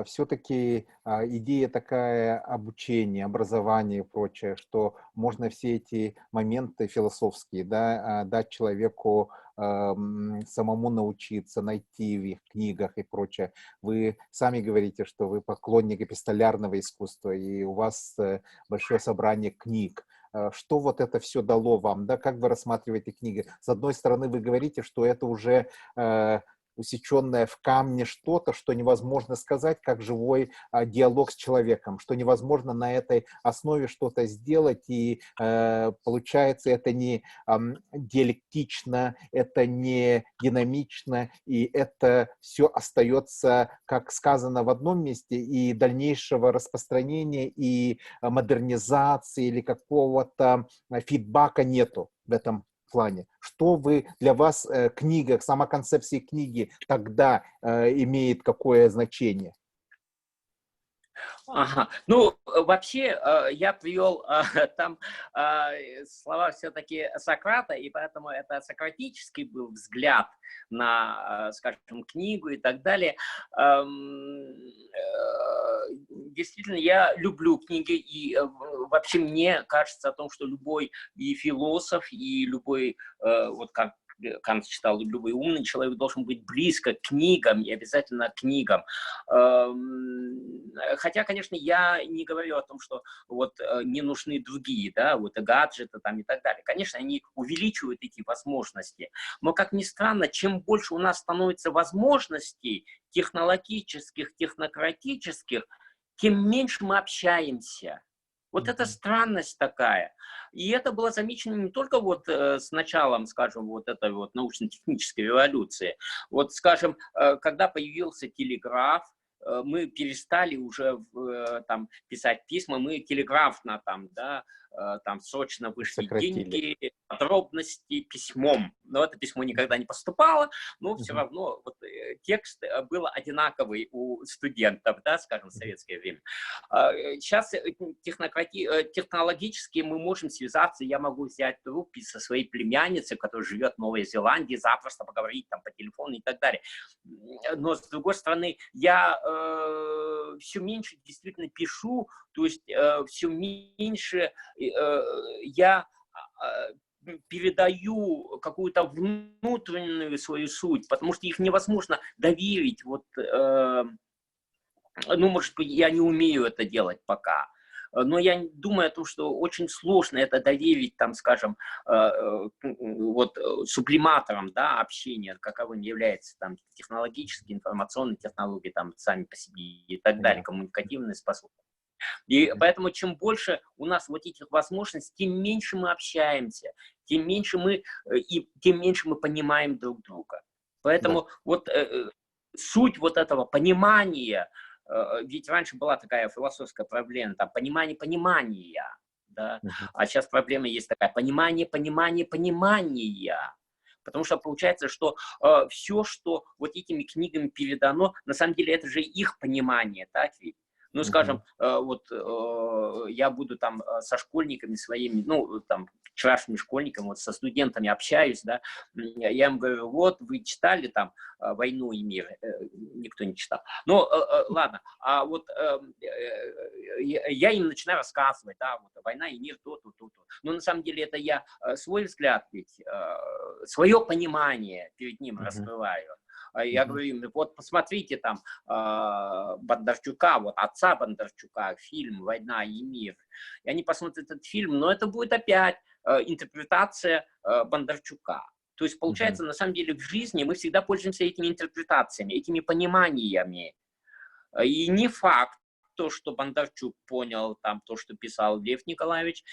все-таки идея такая обучения, образования и прочее, что можно все эти моменты философские, да, дать человеку самому научиться, найти в их книгах и прочее. Вы сами говорите, что вы поклонник эпистолярного искусства, и у вас большое собрание книг. Что вот это все дало вам, да, как вы рассматриваете книги? С одной стороны, вы говорите, что это уже усеченное в камне что-то, что невозможно сказать, как живой диалог с человеком, что невозможно на этой основе что-то сделать, и получается это не диалектично, это не динамично, и это все остается, как сказано в одном месте, и дальнейшего распространения, и модернизации или какого-то фидбака нету в этом плане. Что для вас книга, сама концепция книги тогда имеет какое значение? Ага. Ну, вообще, я привел там слова все-таки Сократа, и поэтому это сократический был взгляд на, скажем, книгу и так далее. Действительно, я люблю книги, и вообще мне кажется о том, что любой и философ, и любой, вот как Кант читал, любой умный человек должен быть близко к книгам и обязательно к книгам. Хотя, конечно, я не говорю о том, что вот не нужны другие, да, вот гаджеты там и так далее. Конечно, они увеличивают эти возможности. Но, как ни странно, чем больше у нас становится возможностей технологических, технократических, тем меньше мы общаемся. Вот это странность такая. И это было замечено не только вот с началом, скажем, вот этой вот научно-технической революции. Вот, скажем, когда появился телеграф, мы перестали уже там писать письма, мы телеграфно там, да, там срочно вышли деньги, подробности письмом. Но это письмо никогда не поступало, но все равно вот, текст был одинаковый у студентов, да, скажем, в советское время. Сейчас технологически мы можем связаться, я могу взять трубку со своей племянницей, которая живет в Новой Зеландии, запросто поговорить там по телефону и так далее. Но, с другой стороны, я все меньше действительно пишу, то есть все меньше я передаю какую-то внутреннюю свою суть, потому что их невозможно доверить. Вот, ну, может быть, я не умею это делать пока. Но я думаю о том, что очень сложно это доверить, там, скажем, вот сублиматорам, да, общения, каковым является там технологические, информационные технологии, там, сами по себе и так далее, коммуникативные способности. И поэтому чем больше у нас вот этих возможностей, тем меньше мы общаемся, тем меньше мы понимаем друг друга. Поэтому вот суть вот этого понимания, ведь раньше была такая философская проблема, там, понимание понимания, да? А сейчас проблема есть такая, понимание понимания. Потому что получается, что все, что вот этими книгами передано, на самом деле это же их понимание, так ведь? Ну, скажем, вот я буду там со школьниками своими, ну, там, вчерашними школьниками, вот со студентами общаюсь, да, я им говорю, вот, вы читали там «Войну и мир», никто не читал. Ну, ладно, а вот я им начинаю рассказывать, да, вот «Война и мир», то. Но на самом деле это я свой взгляд, ведь свое понимание перед ним раскрываю. Я говорю им, вот посмотрите там Бондарчука, вот отца Бондарчука, фильм «Война и мир». И они посмотрят этот фильм, но это будет опять интерпретация Бондарчука. То есть получается, на самом деле в жизни мы всегда пользуемся этими интерпретациями, этими пониманиями. И не факт, то, что Бондарчук понял, там, то, что писал Лев Николаевич,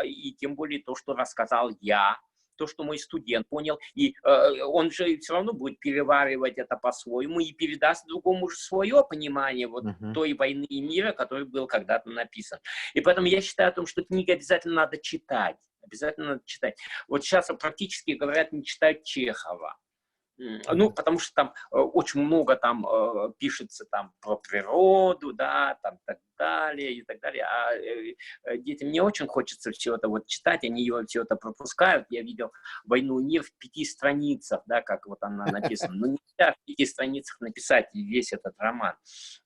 и тем более то, что рассказал я, то, что мой студент понял, и он же все равно будет переваривать это по-своему и передаст другому же свое понимание вот той «Войны и мира», который был когда-то написан. И поэтому я считаю о том, что книги обязательно надо читать. Обязательно надо читать. Вот сейчас практически говорят, не читают Чехова. Ну, потому что там очень много там пишется там про природу, да, там так далее и так далее. А детям не очень хочется все это вот читать, они все это пропускают. Я видел «Войну и мир» в 5 страницах, да, как вот она написана. Но нельзя в 5 страницах написать весь этот роман.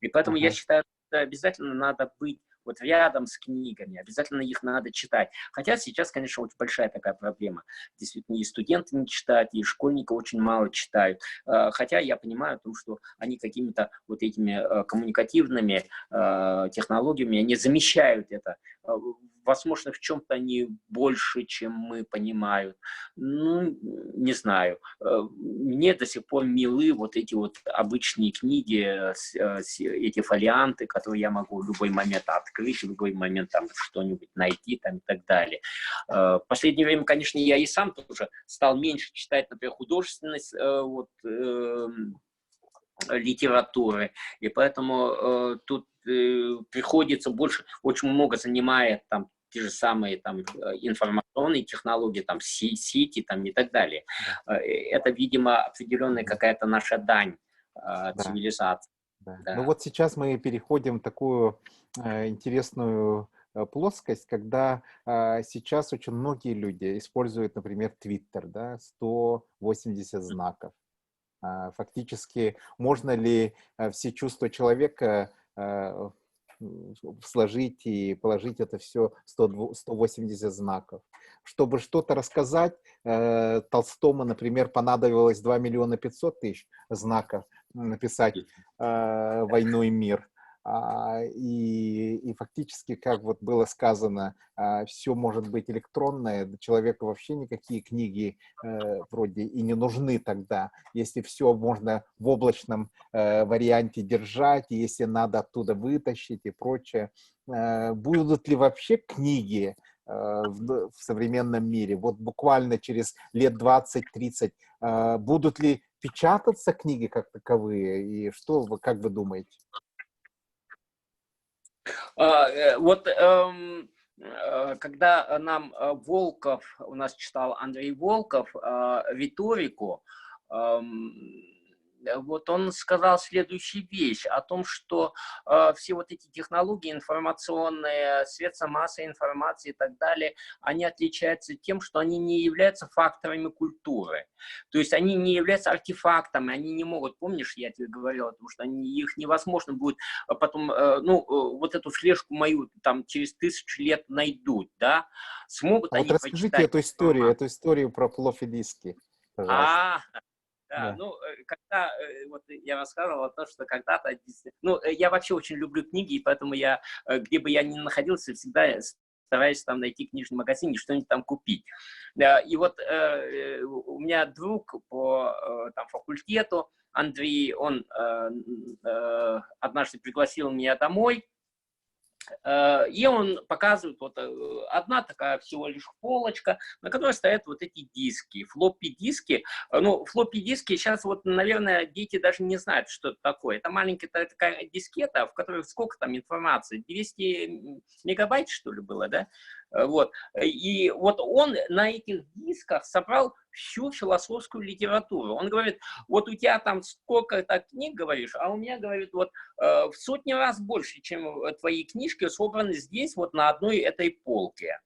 И поэтому я считаю, что обязательно надо быть вот рядом с книгами, обязательно их надо читать. Хотя сейчас, конечно, очень большая такая проблема. Действительно, и студенты не читают, и школьники очень мало читают. Хотя я понимаю о том, что они какими-то вот этими коммуникативными технологиями, они замещают это. возможно, в чем-то они больше, чем мы понимаем. Ну, не знаю. Мне до сих пор милы вот эти вот обычные книги, эти фолианты, которые я могу в любой момент открыть, в любой момент там что-нибудь найти там, и так далее. В последнее время, конечно, я и сам тоже стал меньше читать, например, художественность, литературы, и поэтому тут приходится больше, очень много занимает там те же самые там информационные технологии, там сети там и так далее. Да, Это, видимо, определенная да, какая-то наша дань да, цивилизации. да. Ну Да. вот сейчас мы переходим в такую интересную плоскость, когда сейчас очень многие люди используют, например, Twitter, да, 180 знаков. Фактически, можно ли все чувства человека сложить и положить это все 180 знаков? Чтобы что-то рассказать, Толстому, например, понадобилось 2 миллиона 500 тысяч знаков написать «Войну и мир». И фактически, как вот было сказано, все может быть электронное, человеку вообще никакие книги вроде и не нужны тогда, если все можно в облачном варианте держать, и если надо оттуда вытащить и прочее. Будут ли вообще книги в современном мире? Вот буквально через лет 20-30 будут ли печататься книги как таковые? И что вы, как вы думаете? Вот когда нам Волков, у нас читал Андрей Волков, риторику, вот он сказал следующую вещь о том, что все вот эти технологии информационные, средства массовой информации и так далее, они отличаются тем, что они не являются факторами культуры. То есть они не являются артефактами, они не могут, помнишь, я тебе говорил о том, что их невозможно будет потом, вот эту флешку мою там через 1000 лет найдут, да, смогут А вот они расскажите прочитать информацию. эту историю про флоппи диски, пожалуйста. А, да, Да. когда, вот я рассказывал о том, что когда-то, я вообще очень люблю книги, и поэтому я, где бы я ни находился, всегда стараюсь там найти книжный магазин и что-нибудь там купить. И вот у меня друг по там, факультету, Андрей, он однажды пригласил меня домой, и он показывает, вот одна такая всего лишь полочка, на которой стоят вот эти диски, флоппи-диски. Ну, флоппи-диски сейчас вот, наверное, дети даже не знают, что это такое. Это маленькая такая дискета, в которой сколько там информации? 200 мегабайт, что ли, было, да? Вот. И вот он на этих дисках собрал всю философскую литературу. Он говорит, вот у тебя там сколько-то книг, говоришь, а у меня, говорит, вот в сотни раз больше, чем твои книжки собраны здесь, вот на одной этой полке.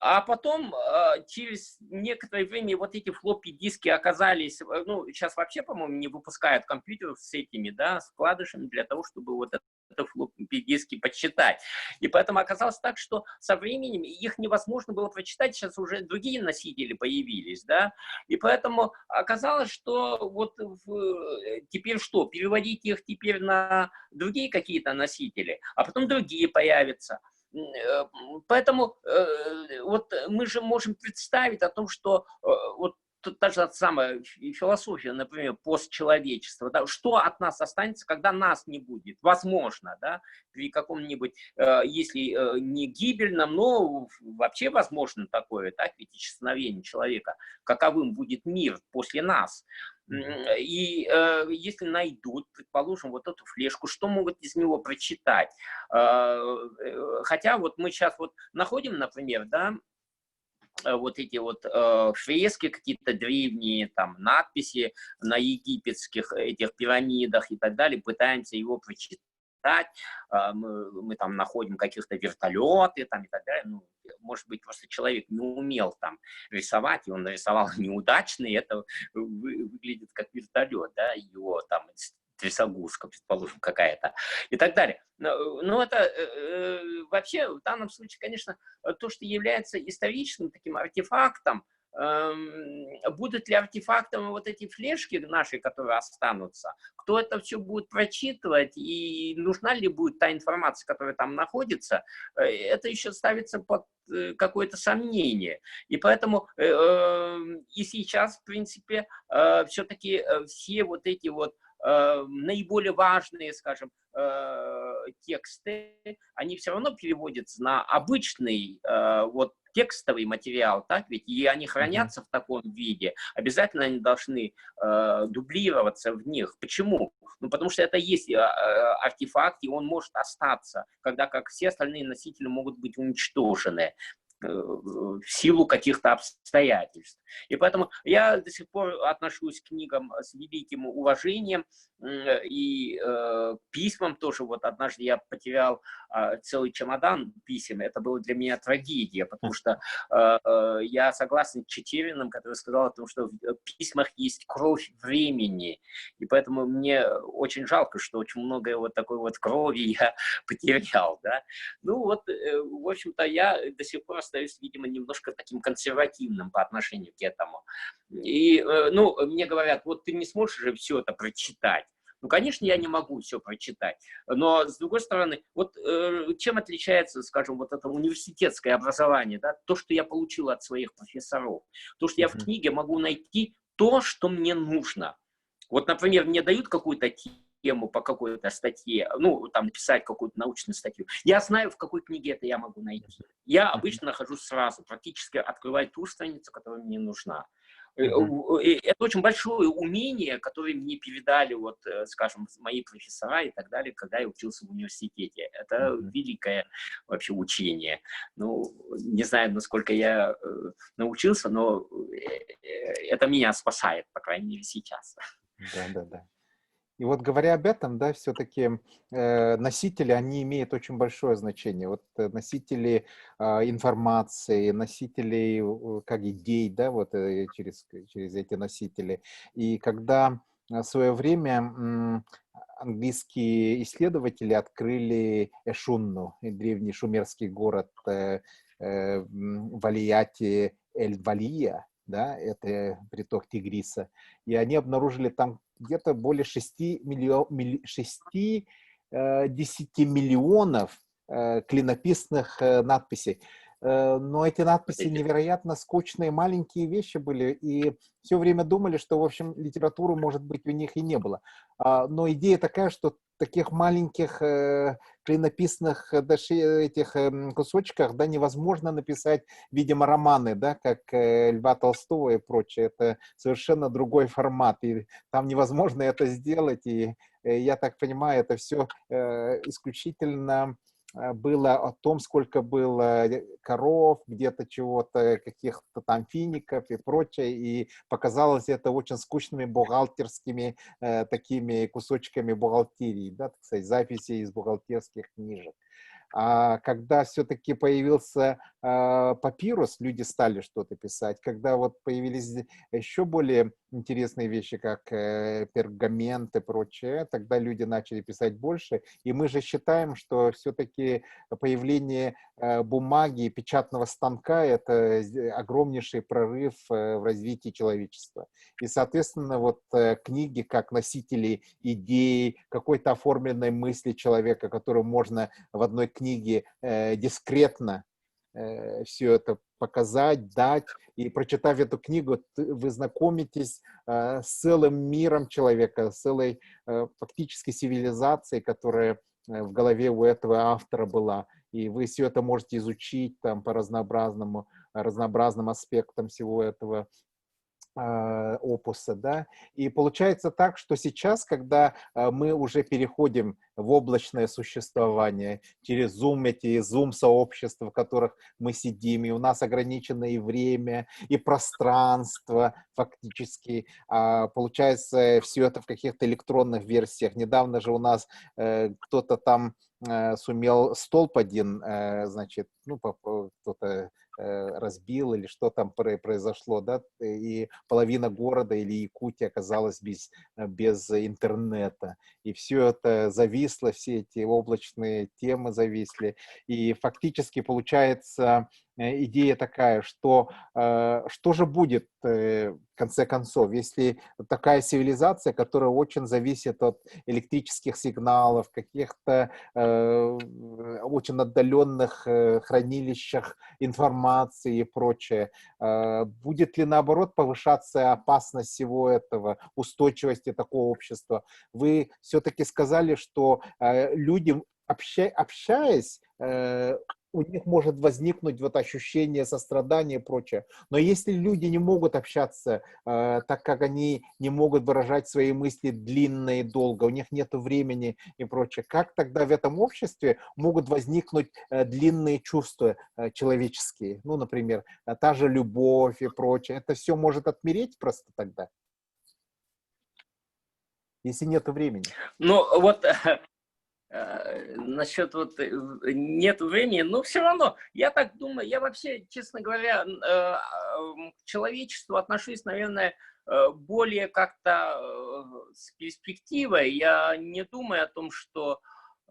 А потом, через некоторое время, вот эти флоппи-диски оказались, ну, сейчас вообще, по-моему, не выпускают компьютеров с этими, да, с вкладышами для того, чтобы вот это флоппи-диски почитать. И поэтому оказалось так, что со временем их невозможно было прочитать, сейчас уже другие носители появились, да, и поэтому оказалось, что вот теперь что, переводить их теперь на другие какие-то носители, а потом другие появятся. Поэтому вот мы же можем представить о том, что вот та же самая философия, например, постчеловечества, да, что от нас останется, когда нас не будет, возможно, да, при каком-нибудь, если не гибельном, но вообще возможно такое, так, ведь исчезновение человека, каковым будет мир после нас. И если найдут, предположим, вот эту флешку, что могут из него прочитать? Хотя вот мы сейчас вот находим, например, да, вот эти вот фрески какие-то древние, там надписи на египетских этих пирамидах и так далее, пытаемся его прочитать. Мы там находим каких-то вертолеты там и так далее. Ну, может быть, просто человек не умел там рисовать, и он нарисовал неудачно, и это выглядит как вертолет, да, его там трясогузка, предположим, какая-то, и так далее. Но это вообще в данном случае, конечно, то, что является историческим таким артефактом, будут ли артефактом вот эти флешки наши, которые останутся, кто это все будет прочитывать, и нужна ли будет та информация, которая там находится, это еще ставится под какое-то сомнение. И поэтому и сейчас, в принципе, все-таки все вот эти вот наиболее важные, скажем, тексты, они все равно переводятся на обычный вот текстовый материал, так ведь, и они хранятся в таком виде, обязательно они должны дублироваться в них. Почему? Ну, потому что это есть артефакт, и он может остаться, когда как все остальные носители могут быть уничтожены в силу каких-то обстоятельств. И поэтому я до сих пор отношусь к книгам с великим уважением и письмам тоже. Вот однажды я потерял целый чемодан писем. Это было для меня трагедия, потому что я согласен с Чечериным, который сказал о том, что в письмах есть кровь времени. И поэтому мне очень жалко, что очень много вот такой вот крови я потерял. Да? Ну вот, в общем-то, я до сих пор остаюсь, видимо, немножко таким консервативным по отношению к этому. И, ну, мне говорят, вот ты не сможешь же все это прочитать. Ну, конечно, я не могу все прочитать, но, с другой стороны, вот чем отличается, скажем, вот это университетское образование, да, то, что я получил от своих профессоров, то, что я в книге могу найти то, что мне нужно. Вот, например, мне дают какую-то тему по какой-то статье, ну, там, написать какую-то научную статью. Я знаю, в какой книге это я могу найти. Я обычно нахожу сразу, практически открываю ту страницу, которая мне нужна. Это очень большое умение, которое мне передали, вот, скажем, мои профессора и так далее, когда я учился в университете. Это великое вообще учение. Ну, не знаю, насколько я научился, но это меня спасает, по крайней мере, сейчас. Да. И вот говоря об этом, да, все-таки носители, они имеют очень большое значение. Вот носители информации, носители как идей, да, вот через эти носители. И когда в свое время английские исследователи открыли Эшунну, древний шумерский город в Алияте Эль-Валия, да, это приток Тигриса, и они обнаружили там где-то более 60 миллионов клинописных надписей. Но эти надписи невероятно скучные, маленькие вещи были, и все время думали, что, в общем, литературы, может быть, у них и не было. Но идея такая, что таких маленьких клинописных этих кусочках, да, невозможно написать, видимо, романы, да, как Льва Толстого и прочее. Это совершенно другой формат, и там невозможно это сделать, и я так понимаю, это все исключительно было о том, сколько было коров, где-то чего-то, каких-то там фиников и прочее, и показалось это очень скучными бухгалтерскими такими кусочками бухгалтерии, да, так сказать, записи из бухгалтерских книжек. А когда все-таки появился папирус, люди стали что-то писать. Когда вот появились еще более интересные вещи, как пергамент и прочее, тогда люди начали писать больше. И мы же считаем, что все-таки появление бумаги и печатного станка — это огромнейший прорыв в развитии человечества. И, соответственно, вот книги как носители идей, какой-то оформленной мысли человека, которую можно в одной книге дискретно все это показать, дать. И прочитав эту книгу, вы знакомитесь с целым миром человека, с целой фактически цивилизацией, которая в голове у этого автора была. И вы все это можете изучить там по разнообразным аспектам всего этого опуса, да, и получается так, что сейчас, когда мы уже переходим в облачное существование через Zoom, эти Zoom-сообщества, в которых мы сидим, и у нас ограничено и время, и пространство фактически, получается все это в каких-то электронных версиях. Недавно же у нас кто-то там сумел столб один, значит, ну, кто-то разбил или что там произошло, да, и половина города или Якутии оказалась без интернета. И все это зависло, все эти облачные темы зависли. И фактически получается идея такая, что же будет в конце концов, если такая цивилизация, которая очень зависит от электрических сигналов, каких-то очень отдаленных хранилищах информации и прочее, будет ли наоборот повышаться опасность всего этого, устойчивости такого общества? Вы все-таки сказали, что люди, общаясь, у них может возникнуть вот ощущение сострадания и прочее. Но если люди не могут общаться, так как они не могут выражать свои мысли длинно и долго, у них нет времени и прочее, как тогда в этом обществе могут возникнуть длинные чувства человеческие? Ну, например, та же любовь и прочее. Это все может отмереть просто тогда, если нет времени. Ну, вот насчет вот нет времени, но все равно, я так думаю, я вообще, честно говоря, к человечеству отношусь, наверное, более как-то с перспективой. Я не думаю о том, что,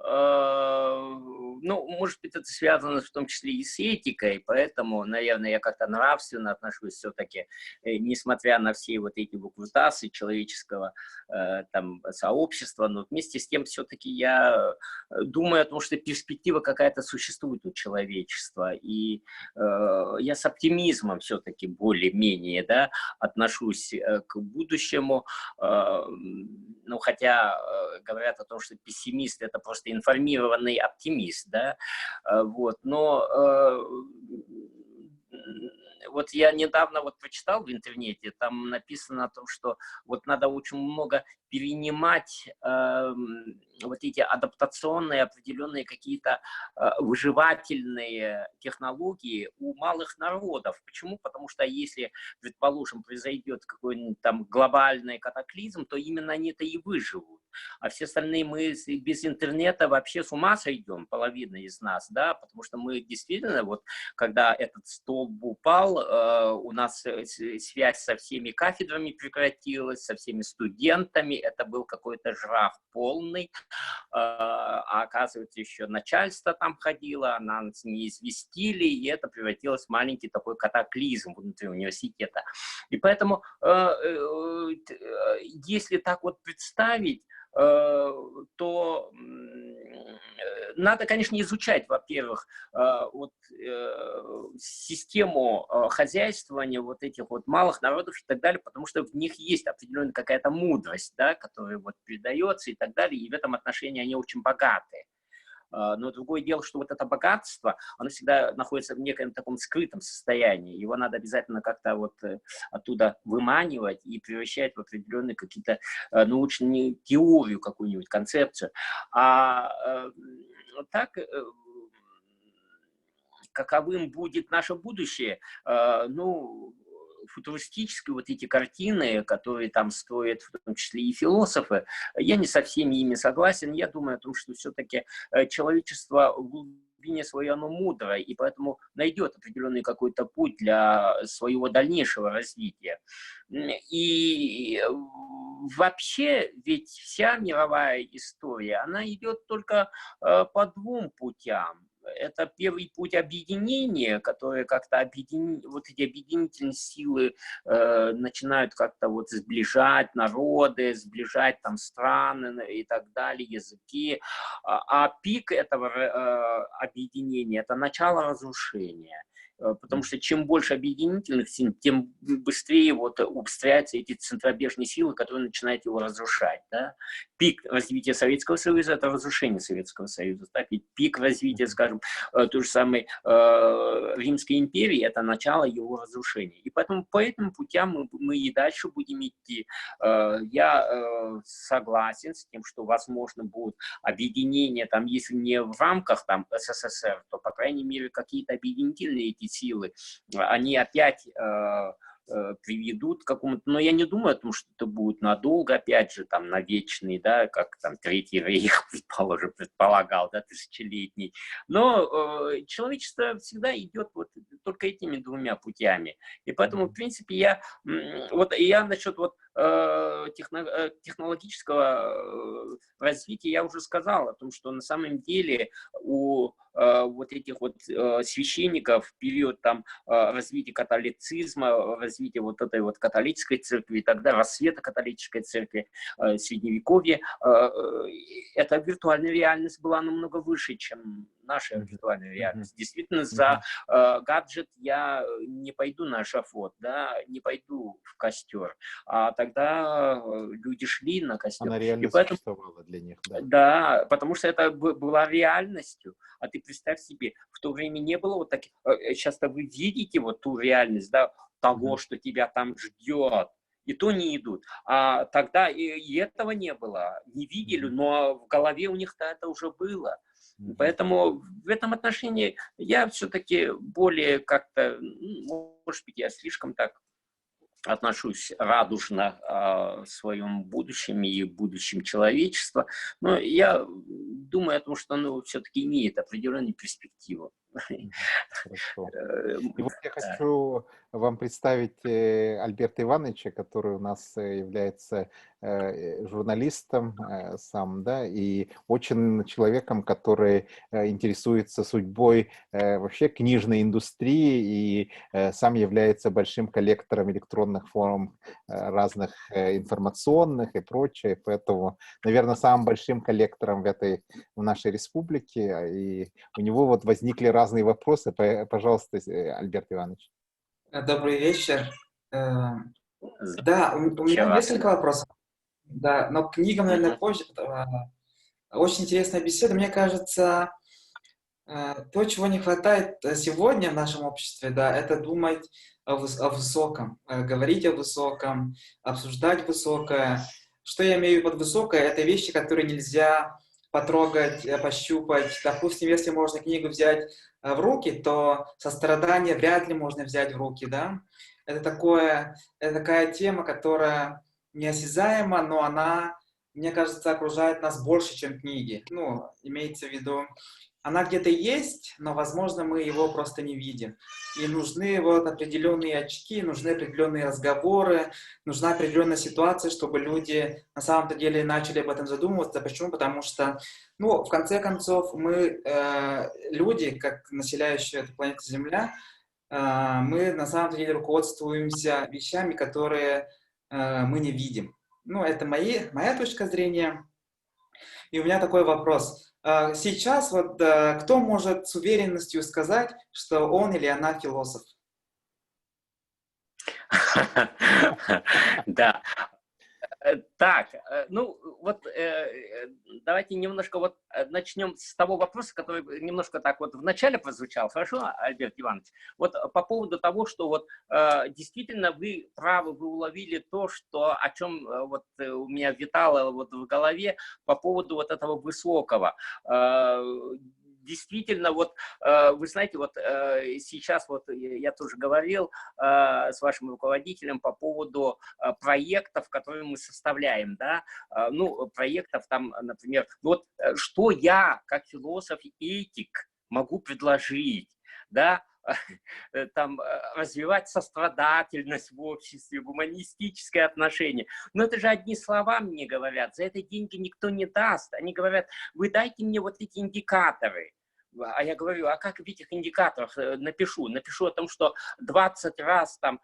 ну, может быть, это связано в том числе и с этикой, поэтому, наверное, я как-то нравственно отношусь все-таки, несмотря на все вот эти выкрутасы человеческого там сообщества, но вместе с тем все-таки я думаю о том, что перспектива какая-то существует у человечества, и я с оптимизмом все-таки более-менее, да, отношусь к будущему, ну, хотя говорят о том, что пессимист — это просто информированный оптимист, да, вот, но вот я недавно вот прочитал в интернете, там написано о том, что вот надо очень много перенимать вот эти адаптационные определенные какие-то выживательные технологии у малых народов. Почему? Потому что если, предположим, произойдет какой-нибудь там глобальный катаклизм, то именно они-то и выживут. А все остальные мы без интернета вообще с ума сойдем, половина из нас, да, потому что мы действительно, вот, когда этот столб упал, у нас связь со всеми кафедрами прекратилась, со всеми студентами, это был какой-то жираф полный, а оказывается, еще начальство там ходило, нас не известили, и это превратилось в маленький такой катаклизм внутри университета. И поэтому, если так вот представить, то надо, конечно, изучать, во-первых, вот, систему хозяйствования вот этих вот малых народов и так далее, потому что в них есть определенная какая-то мудрость, да, которая вот передается и так далее, и в этом отношении они очень богаты. Но другое дело, что вот это богатство, оно всегда находится в неком таком скрытом состоянии. Его надо обязательно как-то вот оттуда выманивать и превращать в определенные какие-то научные теорию, какую-нибудь концепцию. Так, каковым будет наше будущее, ну, футуристические вот эти картины, которые там строят в том числе и философы, я не со всеми ими согласен. Я думаю о том, что все-таки человечество в глубине своей оно мудрое, и поэтому найдет определенный какой-то путь для своего дальнейшего развития. И вообще, ведь вся мировая история, она идет только по двум путям. Это первый путь объединения, которые как-то вот эти объединительные силы начинают как-то вот сближать народы, сближать там страны и так далее, языки. А пик этого объединения — это начало разрушения. Потому что чем больше объединительных сил, тем быстрее вот убыстряются эти центробежные силы, которые начинают его разрушать. Да? Пик развития Советского Союза — это разрушение Советского Союза. Так? И пик развития, скажем, той же самой Римской империи — это начало его разрушения. И поэтому по этим путям мы и дальше будем идти. Я согласен с тем, что возможно будет объединение, там, если не в рамках там, СССР, то, по крайней мере, какие-то объединительные эти силы, они опять приведут к какому-то, но я не думаю о том, что это будет надолго, опять же, там, на вечный, да, как там Третий рейх, предполагал, да, тысячелетний. Но человечество всегда идет вот только этими двумя путями. И поэтому, в принципе, я насчет вот технологического развития я уже сказал о том, что на самом деле у вот этих вот священников в период там развития католицизма, развития вот этой вот католической церкви, тогда рассвета католической церкви, средневековья, эта виртуальная реальность была намного выше, чем наша виртуальная реальность. Действительно, за гаджет я не пойду на эшафот, да, не пойду в костер, а тогда люди шли на костер. Она реально И поэтому, существовала для них, да. да, потому что это была реальностью. А ты представь себе, в то время не было вот таких... Сейчас-то вы видите вот ту реальность, да, того, что тебя там ждет. И то не идут. А тогда и этого не было, не видели, но в голове у них-то это уже было. Поэтому в этом отношении я все-таки более как-то, может быть, я слишком так отношусь радужно в своем будущем и будущем человечества, но я думаю о том, что оно все-таки имеет определенную перспективу. Хорошо. И вот я хочу вам представить Альберта Ивановича, который у нас является журналистом сам, да, и очень человеком, который интересуется судьбой вообще книжной индустрии и сам является большим коллектором электронных форм разных информационных и прочее, поэтому, наверное, самым большим коллектором в нашей республике, и у него вот возникли разные вопросы. Пожалуйста, Альберт Иванович. Добрый вечер. Да, у меня несколько вопросов. Да, но к книгам, наверное, позже. Очень интересная беседа. Мне кажется, то, чего не хватает сегодня в нашем обществе, да, это думать о высоком, говорить о высоком, обсуждать высокое. Что я имею под высокое? Это вещи, которые нельзя потрогать, пощупать. Допустим, если можно книгу взять в руки, то сострадание вряд ли можно взять в руки, да? Это такая тема, которая неосязаема, но она, мне кажется, окружает нас больше, чем книги. Ну, имеется в виду, она где-то есть, но, возможно, мы его просто не видим. И нужны вот определенные очки, нужны определенные разговоры, нужна определенная ситуация, чтобы люди на самом-то деле начали об этом задумываться. Почему? Потому что, ну, в конце концов, мы, люди, как населяющие эту планету Земля, мы на самом деле руководствуемся вещами, которые мы не видим. Ну, это моя точка зрения. И у меня такой вопрос. Сейчас вот кто может с уверенностью сказать, что он или она философ? Да. Так, ну вот давайте немножко вот начнем с того вопроса, который немножко так вот в начале прозвучал. Хорошо, Альберт Иванович? Вот по поводу того, что вот действительно вы правы, вы уловили то, что, о чем вот у меня витало вот в голове по поводу вот этого высокого. Действительно, вот вы знаете, вот сейчас вот я тоже говорил с вашим руководителем по поводу проектов, которые мы составляем, да, ну, проектов там, например, вот что я, как философ и этик, могу предложить, да, там, развивать сострадательность в обществе, гуманистическое отношение. Но это же одни слова мне говорят, за это деньги никто не даст. Они говорят, вы дайте мне вот эти индикаторы. А я говорю, а как в этих индикаторах напишу? Напишу о том, что 20 раз там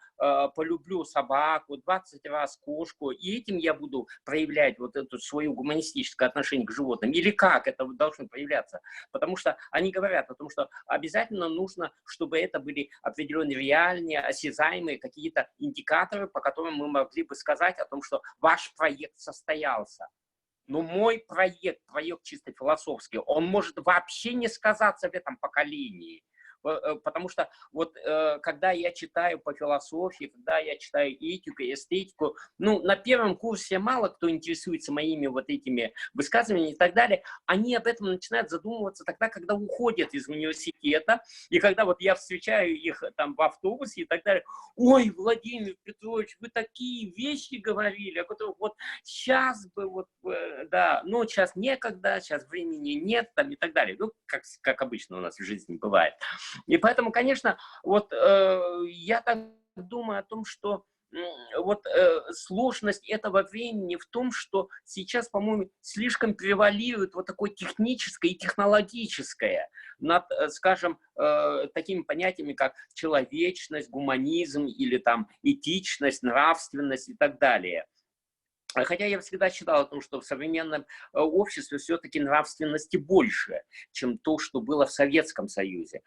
полюблю собаку, 20 раз кошку, и этим я буду проявлять вот это свое гуманистическое отношение к животным. Или как это должно проявляться? Потому что они говорят о том, что обязательно нужно, чтобы это были определенные реальные, осязаемые какие-то индикаторы, по которым мы могли бы сказать о том, что ваш проект состоялся. Но мой проект чисто философский, он может вообще не сказаться в этом поколении. Потому что вот когда я читаю по философии, когда я читаю этику и эстетику, ну, на первом курсе мало кто интересуется моими вот этими высказываниями и так далее. Они об этом начинают задумываться тогда, когда уходят из университета, и когда вот я встречаю их там в автобусе и так далее. Ой, Владимир Петрович, вы такие вещи говорили, о которых вот сейчас бы, вот, да, но сейчас некогда, сейчас времени нет, там и так далее. Ну, как обычно у нас в жизни бывает. И поэтому, конечно, вот я так думаю о том, что вот сложность этого времени в том, что сейчас, по-моему, слишком превалирует вот такое техническое и технологическое над, скажем, такими понятиями, как человечность, гуманизм или там этичность, нравственность и так далее. Хотя я всегда считал о том, что в современном обществе все-таки нравственности больше, чем то, что было в Советском Союзе.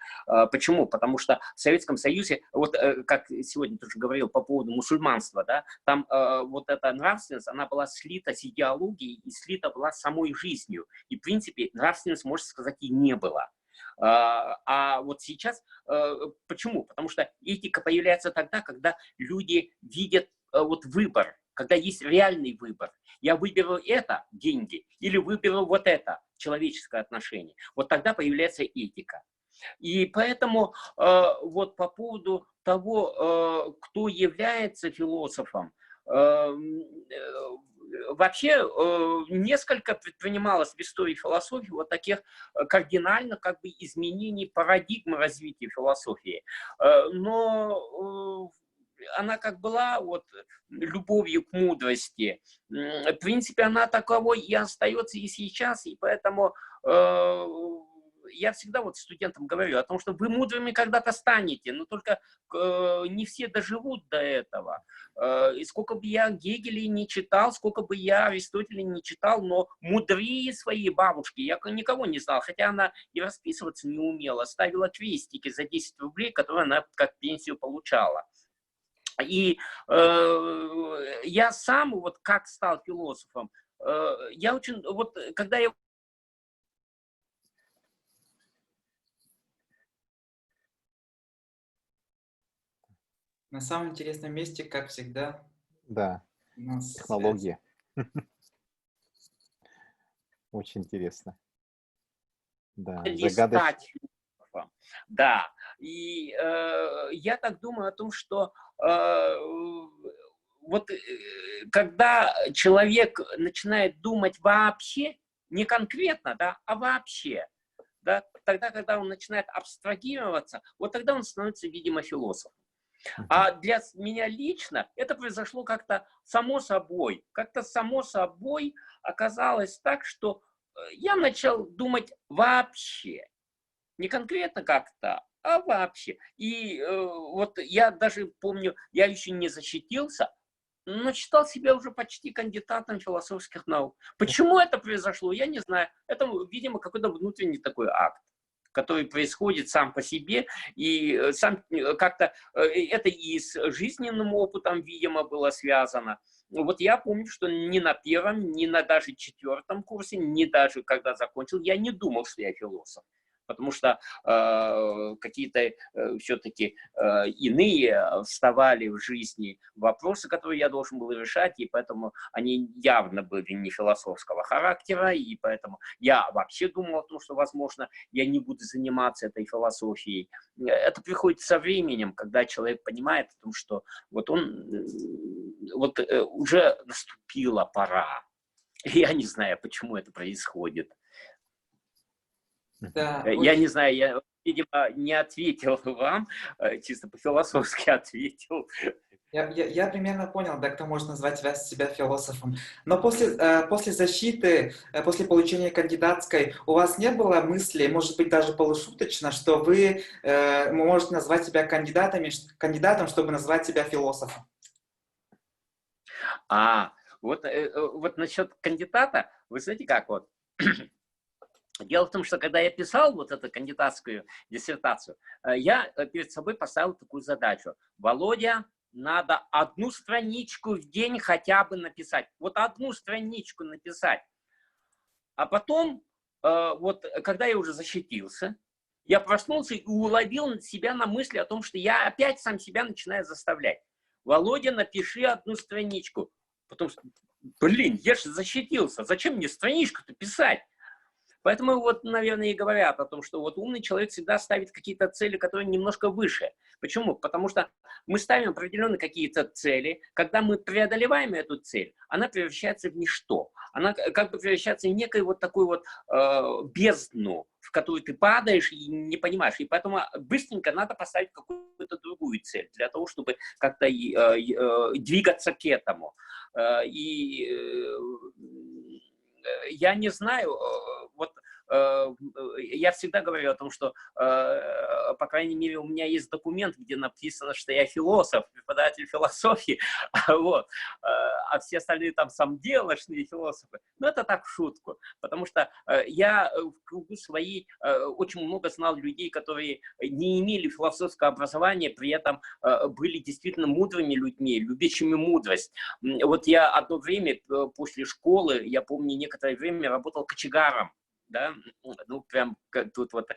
Почему? Потому что в Советском Союзе, вот как сегодня тоже говорил по поводу мусульманства, да, там вот эта нравственность, она была слита с идеологией и слита была с самой жизнью. И, в принципе, нравственность, можно сказать, и не было. А вот сейчас, почему? Потому что этика появляется тогда, когда люди видят вот выбор, когда есть реальный выбор. Я выберу это, деньги, или выберу вот это, человеческое отношение. Вот тогда появляется этика. И поэтому вот по поводу того, кто является философом, вообще несколько предпринималось в истории философии вот таких кардинальных как бы изменений парадигмы развития философии. Но она как была вот любовью к мудрости, в принципе, она таковой и остается и сейчас, и поэтому я всегда вот студентам говорю о том, что вы мудрыми когда-то станете, но только не все доживут до этого. И сколько бы я Гегеля не читал, сколько бы я Аристотеля не читал, но мудрее своей бабушки я никого не знал, хотя она и расписываться не умела, ставила крестики за 10 рублей, которые она как пенсию получала. И я сам, вот как стал философом, я очень, вот когда я... На самом интересном месте, как всегда. Да, У нас технология. Очень интересно. Да, загадочно. стать философом. Да, и я так думаю о том, что вот когда человек начинает думать вообще, не конкретно, да, а вообще, да, тогда, когда он начинает абстрагироваться, вот тогда он становится, видимо, философом. А для меня лично это произошло как-то само собой. Как-то само собой оказалось так, что я начал думать вообще. Не конкретно как-то, а вообще. И вот я даже помню, я еще не защитился, но считал себя уже почти кандидатом философских наук. Почему это произошло, я не знаю. Это, видимо, какой-то внутренний такой акт, который происходит сам по себе, и сам как-то это и с жизненным опытом, видимо, было связано. Вот я помню, что ни на первом, ни на даже 4-м курсе, ни даже когда закончил, я не думал, что я философ. Потому что какие-то все-таки иные вставали в жизни вопросы, которые я должен был решать, и поэтому они явно были не философского характера, и поэтому я вообще думал о том, что, возможно, я не буду заниматься этой философией. Это приходит со временем, когда человек понимает о том, что вот он, вот уже наступила пора. Я не знаю, почему это происходит. Да, я не знаю, я, видимо, не ответил вам, чисто по-философски ответил. Я примерно понял, да, кто может назвать себя философом. Но после защиты, после получения кандидатской, у вас не было мысли, может быть, даже полушуточно, что вы можете назвать себя кандидатом, чтобы назвать себя философом? Вот насчет кандидата, вы знаете как вот... Дело в том, что когда я писал вот эту кандидатскую диссертацию, я перед собой поставил такую задачу. Володя, надо 1 страничку в день хотя бы написать. Вот 1 страничку написать. А потом, вот когда я уже защитился, я проснулся и уловил себя на мысли о том, что я опять сам себя начинаю заставлять. Володя, напиши 1 страничку. Потом, блин, я же защитился. Зачем мне страничку-то писать? Поэтому вот, наверное, и говорят о том, что вот умный человек всегда ставит какие-то цели, которые немножко выше. Почему? Потому что мы ставим определенные какие-то цели. Когда мы преодолеваем эту цель, она превращается в ничто. Она как бы превращается в некую вот такую вот бездну, в которую ты падаешь и не понимаешь. И поэтому быстренько надо поставить какую-то другую цель для того, чтобы как-то двигаться к этому. Я не знаю, вот я всегда говорю о том, что, по крайней мере, у меня есть документ, где написано, что я философ, преподаватель философии, вот, а все остальные там самделошные философы. Но это так в шутку, потому что я в кругу своей очень много знал людей, которые не имели философского образования, при этом были действительно мудрыми людьми, любящими мудрость. Вот я одно время после школы, я помню, некоторое время работал кочегаром, да, ну прям тут вот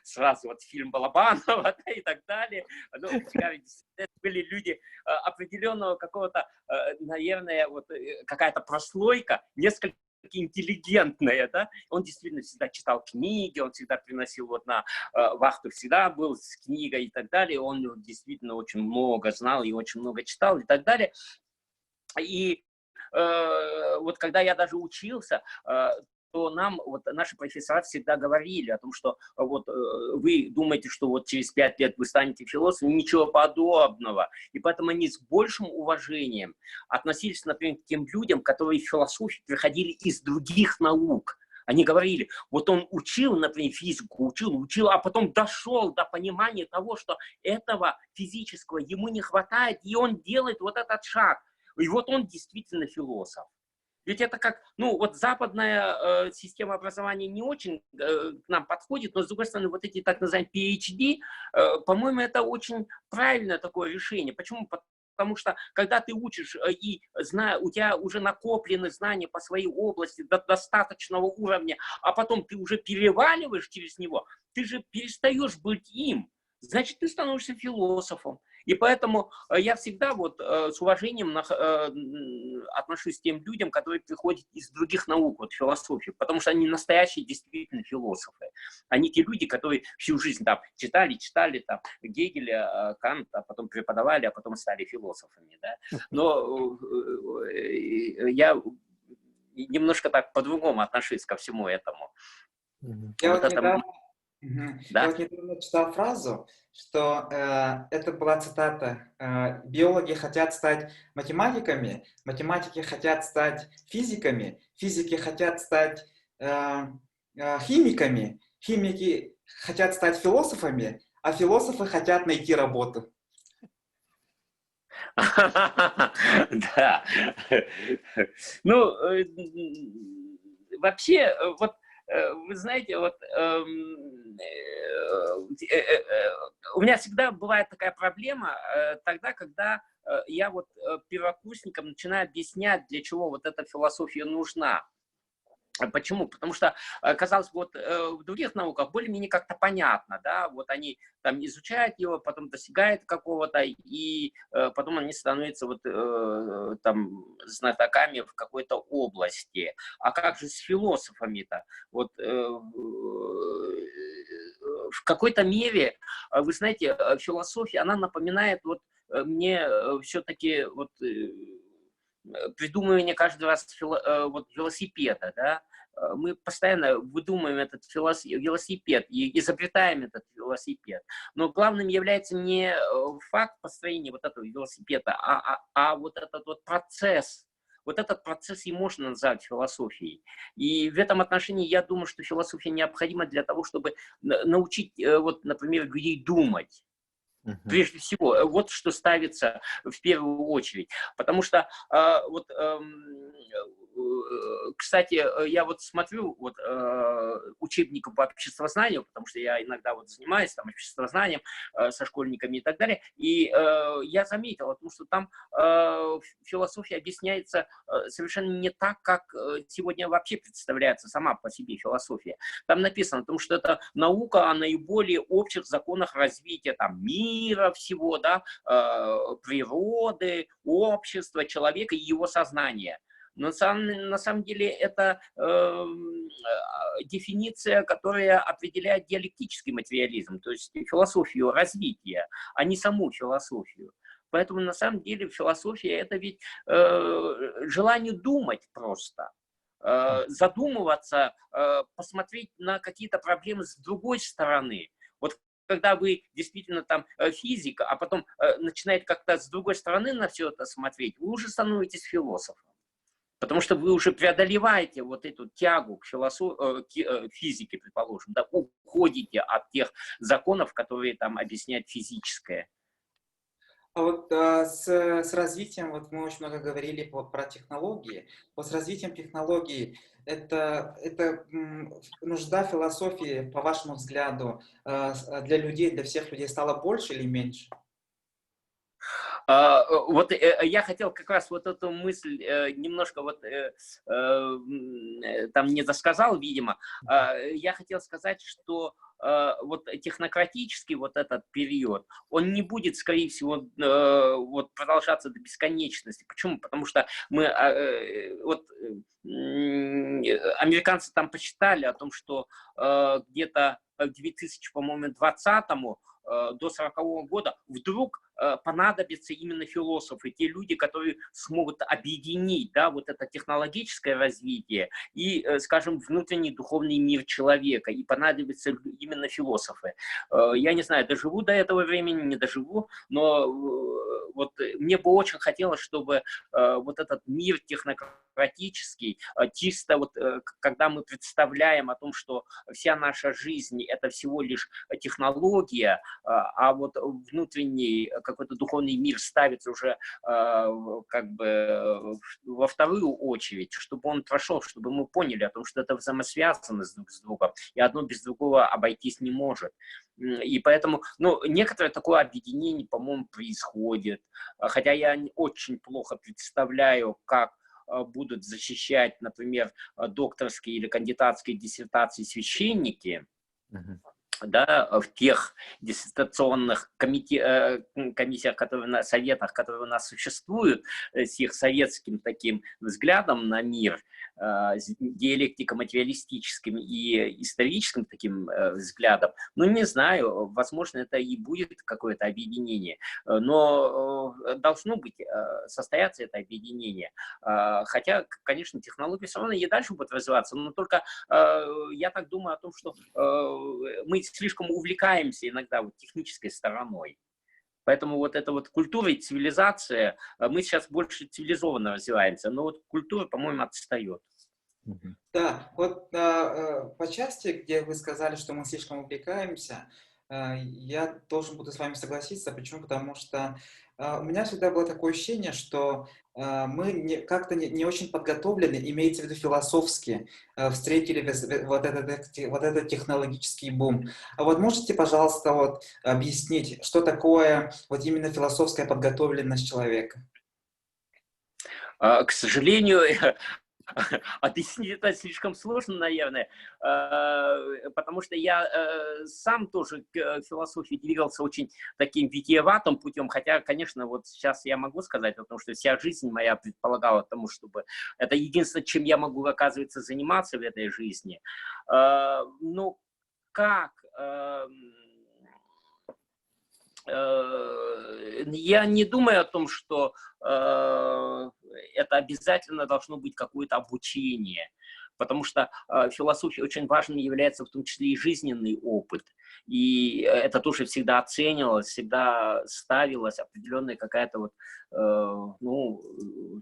сразу вот фильм Балабанова, да, и так далее. Ну, были люди определенного какого-то, наверное, вот какая-то прослойка, несколько интеллигентная, да, он действительно всегда читал книги, он всегда приносил вот на вахту, всегда был с книгой и так далее, он действительно очень много знал и очень много читал и так далее. И вот когда я даже учился, то нам вот наши профессора всегда говорили о том, что вот вы думаете, что вот через 5 лет вы станете философом, ничего подобного. И поэтому они с большим уважением относились, например, к тем людям, которые в философию приходили из других наук. Они говорили, вот он учил, например, физику, учил, а потом дошел до понимания того, что этого физического ему не хватает, и он делает вот этот шаг. И вот он действительно философ. Ведь это как, ну вот западная система образования не очень к нам подходит, но с другой стороны вот эти так называемые PhD, по-моему, это очень правильное такое решение. Почему? Потому что когда ты учишь и у тебя уже накоплены знания по своей области до достаточного уровня, а потом ты уже переваливаешь через него, ты же перестаешь быть им. Значит, ты становишься философом. И поэтому я всегда вот с уважением отношусь к тем людям, которые приходят из других наук, вот философии, потому что они настоящие действительно философы. Они те люди, которые всю жизнь там читали там Гегеля, Канта, а потом преподавали, а потом стали философами. Да? Но я немножко так по-другому отношусь ко всему этому. Я вот вот это... недавно... Да? Я вот недавно читал фразу, что это была цитата: «Биологи хотят стать математиками, математики хотят стать физиками, физики хотят стать химиками, химики хотят стать философами, а философы хотят найти работу». Да. Ну, вообще, вот вы знаете, вот у меня всегда бывает такая проблема тогда, когда я вот первокурсникам начинаю объяснять, для чего вот эта философия нужна. Почему? Потому что, казалось бы, вот в других науках более-менее как-то понятно, да, вот они там изучают его, потом достигают какого-то, и потом они становятся вот там знатоками в какой-то области. А как же с философами-то? Вот в какой-то мере, вы знаете, философия, она напоминает вот мне все-таки вот придумывание каждый раз вот велосипеда, да, мы постоянно выдумываем этот велосипед и изобретаем этот велосипед. Но главным является не факт построения вот этого велосипеда, а вот этот вот процесс. Вот этот процесс и можно назвать философией. И в этом отношении я думаю, что философия необходима для того, чтобы научить, вот, например, людей думать. Прежде всего, вот что ставится в первую очередь. Потому что, вот, кстати, я вот смотрю вот, учебники по обществознанию, потому что я иногда вот занимаюсь там обществознанием со школьниками и так далее, и я заметил, потому что там философия объясняется совершенно не так, как сегодня вообще представляется сама по себе философия. Там написано, потому что это наука о наиболее общих законах развития там, мира всего, да, природы, общества, человека и его сознания. На самом деле это дефиниция, которая определяет диалектический материализм, то есть философию развития, а не саму философию. Поэтому на самом деле философия это ведь желание думать просто, задумываться, посмотреть на какие-то проблемы с другой стороны. Вот когда вы действительно там физик, а потом начинаете как-то с другой стороны на все это смотреть, вы уже становитесь философом. Потому что вы уже преодолеваете вот эту тягу к физике, предположим, да, уходите от тех законов, которые там объясняют физическое. А вот с развитием, вот мы очень много говорили про технологии. Вот с развитием технологий, это нужда философии, по вашему взгляду, для людей, для всех людей стала больше или меньше? Вот я хотел как раз вот эту мысль немножко вот там не досказал, видимо. Я хотел сказать, что вот технократический вот этот период, он не будет, скорее всего, вот продолжаться до бесконечности. Почему? Потому что мы, вот американцы там посчитали о том, что где-то к 2020-му до 40-го года вдруг понадобятся именно философы, те люди, которые смогут объединить, да, вот это технологическое развитие и, скажем, внутренний духовный мир человека, и понадобятся именно философы. Я не знаю, доживу до этого времени, не доживу, но вот мне бы очень хотелось, чтобы вот этот мир технократический, чисто вот когда мы представляем о том, что вся наша жизнь это всего лишь технология, а вот внутренний какой-то духовный мир ставится уже как бы во вторую очередь, чтобы он прошел, чтобы мы поняли о том, что это взаимосвязано друг с другом, и одно без другого обойтись не может. И поэтому, ну, некоторое такое объединение, по-моему, происходит, хотя я очень плохо представляю, как будут защищать, например, докторские или кандидатские диссертации священники, да, в тех диссертационных комиссиях, которые советах, которые у нас существуют, с их советским таким взглядом на мир, диалектико-материалистическим и историческим таким взглядом. Ну, не знаю, возможно, это и будет какое-то объединение, но должно быть, состояться это объединение. Хотя, конечно, технологии все равно и дальше будут развиваться, но только я так думаю о том, что мы слишком увлекаемся иногда вот технической стороной. Поэтому вот эта вот культура и цивилизация, мы сейчас больше цивилизованно развиваемся, но вот культура, по-моему, отстает. Да, вот по части, где вы сказали, что мы слишком увлекаемся, я должен буду с вами согласиться. Почему? Потому что у меня всегда было такое ощущение, что мы как-то не очень подготовлены, имеется в виду философски, встретили вот этот технологический бум. А вот можете, пожалуйста, вот объяснить, что такое вот именно философская подготовленность человека? К сожалению, объяснить это слишком сложно, наверное, потому что я сам тоже к философии двигался очень таким витиеватым путем, хотя, конечно, вот сейчас я могу сказать о том, что вся жизнь моя предполагала тому, чтобы это единственное, чем я могу, оказывается, заниматься в этой жизни. Ну, как... Я не думаю о том, что это обязательно должно быть какое-то обучение, потому что философия очень важным является в том числе и жизненный опыт. И это тоже всегда оценивалось, всегда ставилось определенная какая-то вот, ну,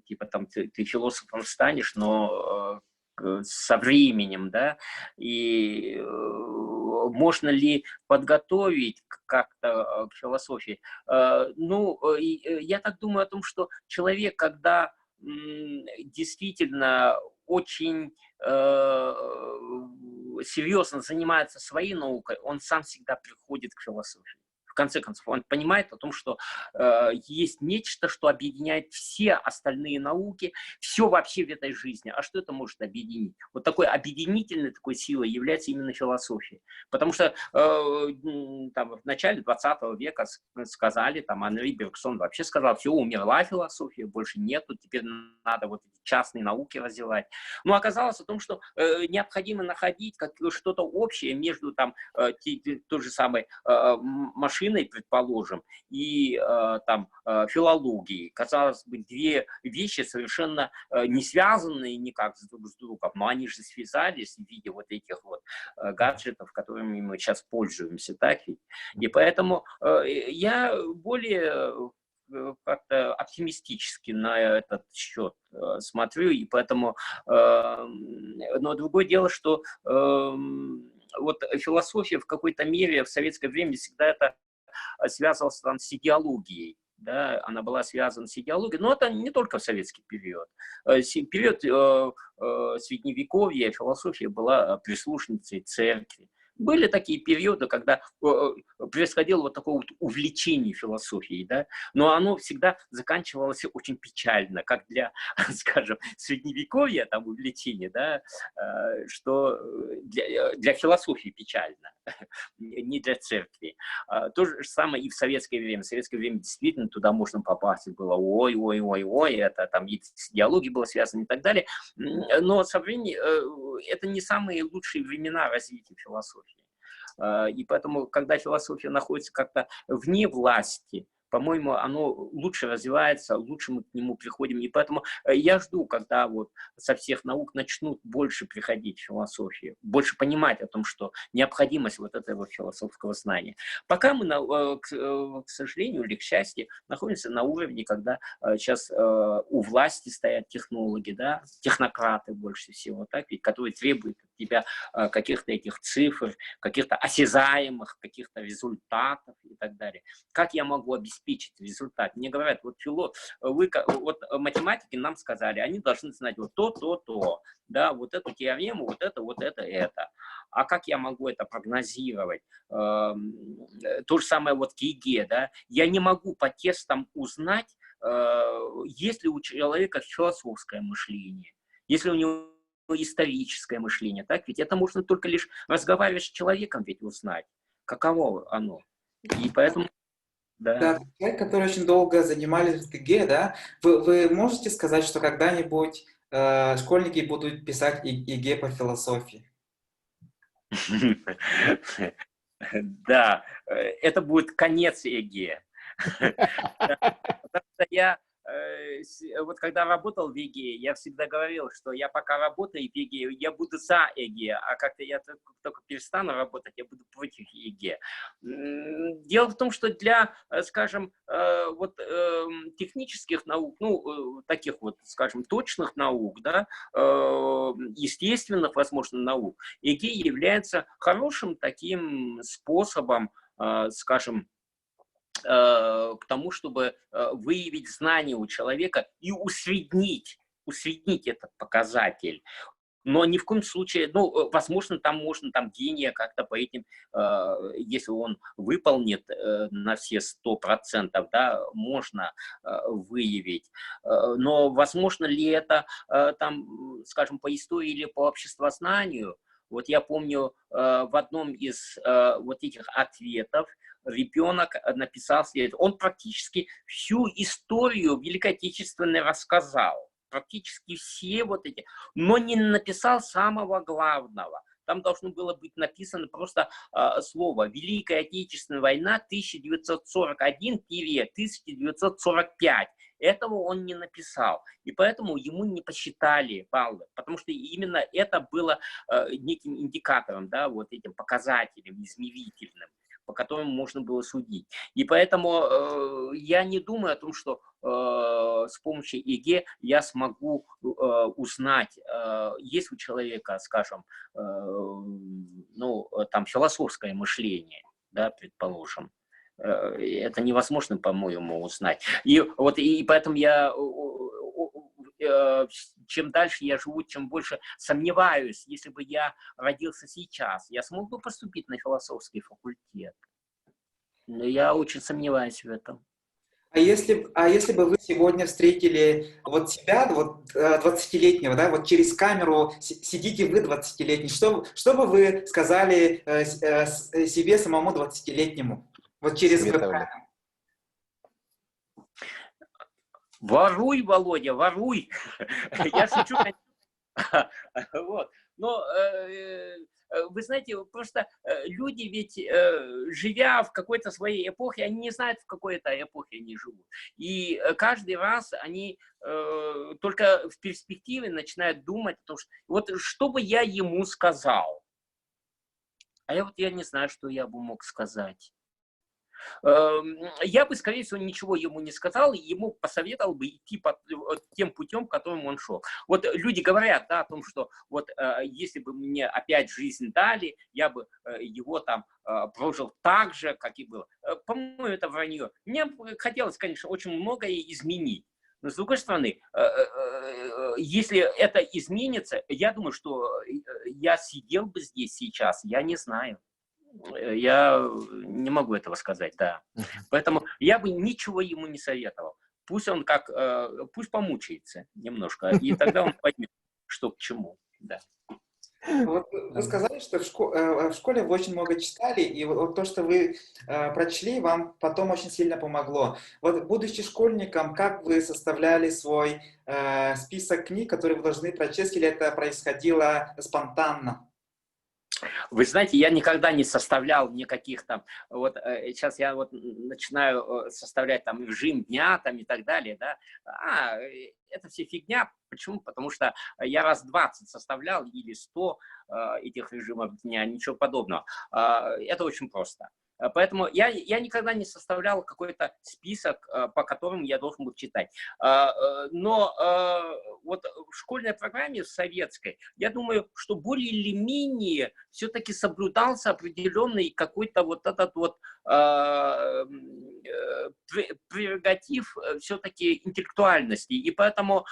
типа там ты философом станешь, но со временем, да, и можно ли подготовить как-то к философии? Ну, я так думаю о том, что человек, когда действительно очень серьезно занимается своей наукой, он сам всегда приходит к философии. В конце концов, он понимает о том, что есть нечто, что объединяет все остальные науки, все вообще в этой жизни. А что это может объединить? Вот такой объединительной такой силой является именно философия. Потому что там, в начале 20 века сказали, там Анри Бергсон вообще сказал, все, умерла философия, больше нету, теперь надо вот эти частные науки развивать. Но оказалось о том, что необходимо находить что-то общее между там той же самой машиной, предположим, и там филологией. Казалось бы, две вещи совершенно не связанные никак друг с другом, но они же связались в виде вот этих вот гаджетов, которыми мы сейчас пользуемся, так ведь? И поэтому я более как-то оптимистически на этот счет смотрю, и поэтому, но другое дело, что вот философия в какой-то мере в советское время всегда это связывалась там с идеологией. Да, она была связана с идеологией, но это не только в советский период. Период Средневековья философия была прислушницей церкви. Были такие периоды, когда происходило вот такое вот увлечение философией, да, но оно всегда заканчивалось очень печально, как для, скажем, Средневековья, там, увлечение, да, что для философии печально, не для церкви. То же самое и в советское время. В советское время действительно туда можно попасть, и было ой, это там и с идеологией было связано и так далее, но со временем это не самые лучшие времена развития философии. И поэтому, когда философия находится как-то вне власти, по-моему, оно лучше развивается, лучше мы к нему приходим. И поэтому я жду, когда вот со всех наук начнут больше приходить в философию, больше понимать о том, что необходимость вот этого философского знания. Пока мы, к сожалению или к счастью, находимся на уровне, когда сейчас у власти стоят технологи, да, технократы больше всего, так, ведь, которые требуют от тебя каких-то этих цифр, каких-то осязаемых, каких-то результатов и так далее. Как я могу обеспечить результат? Мне говорят, вот вот математики нам сказали, они должны знать вот то, да, вот эту теорему, вот это. А как я могу это прогнозировать? То же самое вот к ЕГЭ, да. Я не могу по тестам узнать, есть ли у человека философское мышление, если у него историческое мышление, так ведь это можно только лишь разговаривать с человеком ведь узнать, каково оно. И поэтому, да. Да, человек, который очень долго занимались в ЕГЭ, да, вы можете сказать, что когда-нибудь школьники будут писать ЕГЭ по философии? Да, это будет конец ЕГЭ. Потому что я вот когда работал в ЕГЭ, я всегда говорил, что я пока работаю в ЕГЭ, я буду за ЕГЭ, а как-то я только перестану работать, я буду против ЕГЭ. Дело в том, что для, скажем, вот технических наук, ну, таких вот, скажем, точных наук, да, естественных, возможно, наук, ЕГЭ является хорошим таким способом, скажем, к тому, чтобы выявить знания у человека и усреднить этот показатель. Но ни в коем случае, ну, возможно, там можно гения как-то по этим, если он выполнит на все 100%, да, можно выявить. Но возможно ли это, там, скажем, по истории или по обществознанию? Вот я помню, в одном из вот этих ответов ребенок написал следующее. Он практически всю историю Великой Отечественной рассказал. Практически все вот эти. Но не написал самого главного. Там должно было быть написано просто слово «Великая Отечественная война 1941-1945». Этого он не написал. И поэтому ему не посчитали баллы. Потому что именно это было неким индикатором, да, вот этим показателем измерительным, по которому можно было судить. И поэтому я не думаю о том, что с помощью ЕГЭ я смогу узнать, есть у человека, скажем, ну, там, философское мышление, да, предположим. Это невозможно, по-моему, узнать. И поэтому я чем дальше я живу, чем больше сомневаюсь, если бы я родился сейчас, я смог бы поступить на философский факультет. Но я очень сомневаюсь в этом. А если бы вы сегодня встретили вот себя, вот 20-летнего, да, вот через камеру сидите вы 20-летний, что бы вы сказали себе самому 20-летнему? Вот через веб-камеру. Воруй, Володя, воруй. Я шучу. Вот. Но вы знаете, просто люди ведь, живя в какой-то своей эпохе, они не знают, в какой это эпохе они живут. И каждый раз они только в перспективе начинают думать о том, что вот что бы я ему сказал. А я не знаю, что я бы мог сказать. Я бы, скорее всего, ничего ему не сказал, ему посоветовал бы идти по тем путем, которым он шел. Вот люди говорят, да, о том, что вот если бы мне опять жизнь дали, я бы его там прожил так же, как и было. По-моему, это вранье. Мне хотелось, конечно, очень многое изменить. Но, с другой стороны, если это изменится, я думаю, что я сидел бы здесь сейчас, я не знаю. Я не могу этого сказать, да. Поэтому я бы ничего ему не советовал. Пусть он пусть помучается немножко, и тогда он поймет, что к чему, да. Вот вы сказали, что в школе вы очень много читали, и вот то, что вы прочли, вам потом очень сильно помогло. Вот, будучи школьником, как вы составляли свой список книг, которые вы должны прочесть, или это происходило спонтанно? Вы знаете, я никогда не составлял никаких там, вот сейчас я вот начинаю составлять там режим дня там и так далее, да, это все фигня. Почему? Потому что я раз 20 составлял или 100 этих режимов дня, ничего подобного. Это очень просто. Поэтому я никогда не составлял какой-то список, по которому я должен был читать. Но вот в школьной программе, в советской, я думаю, что более или менее все-таки соблюдался определенный какой-то вот этот вот прерогатив все-таки интеллектуальности. И поэтому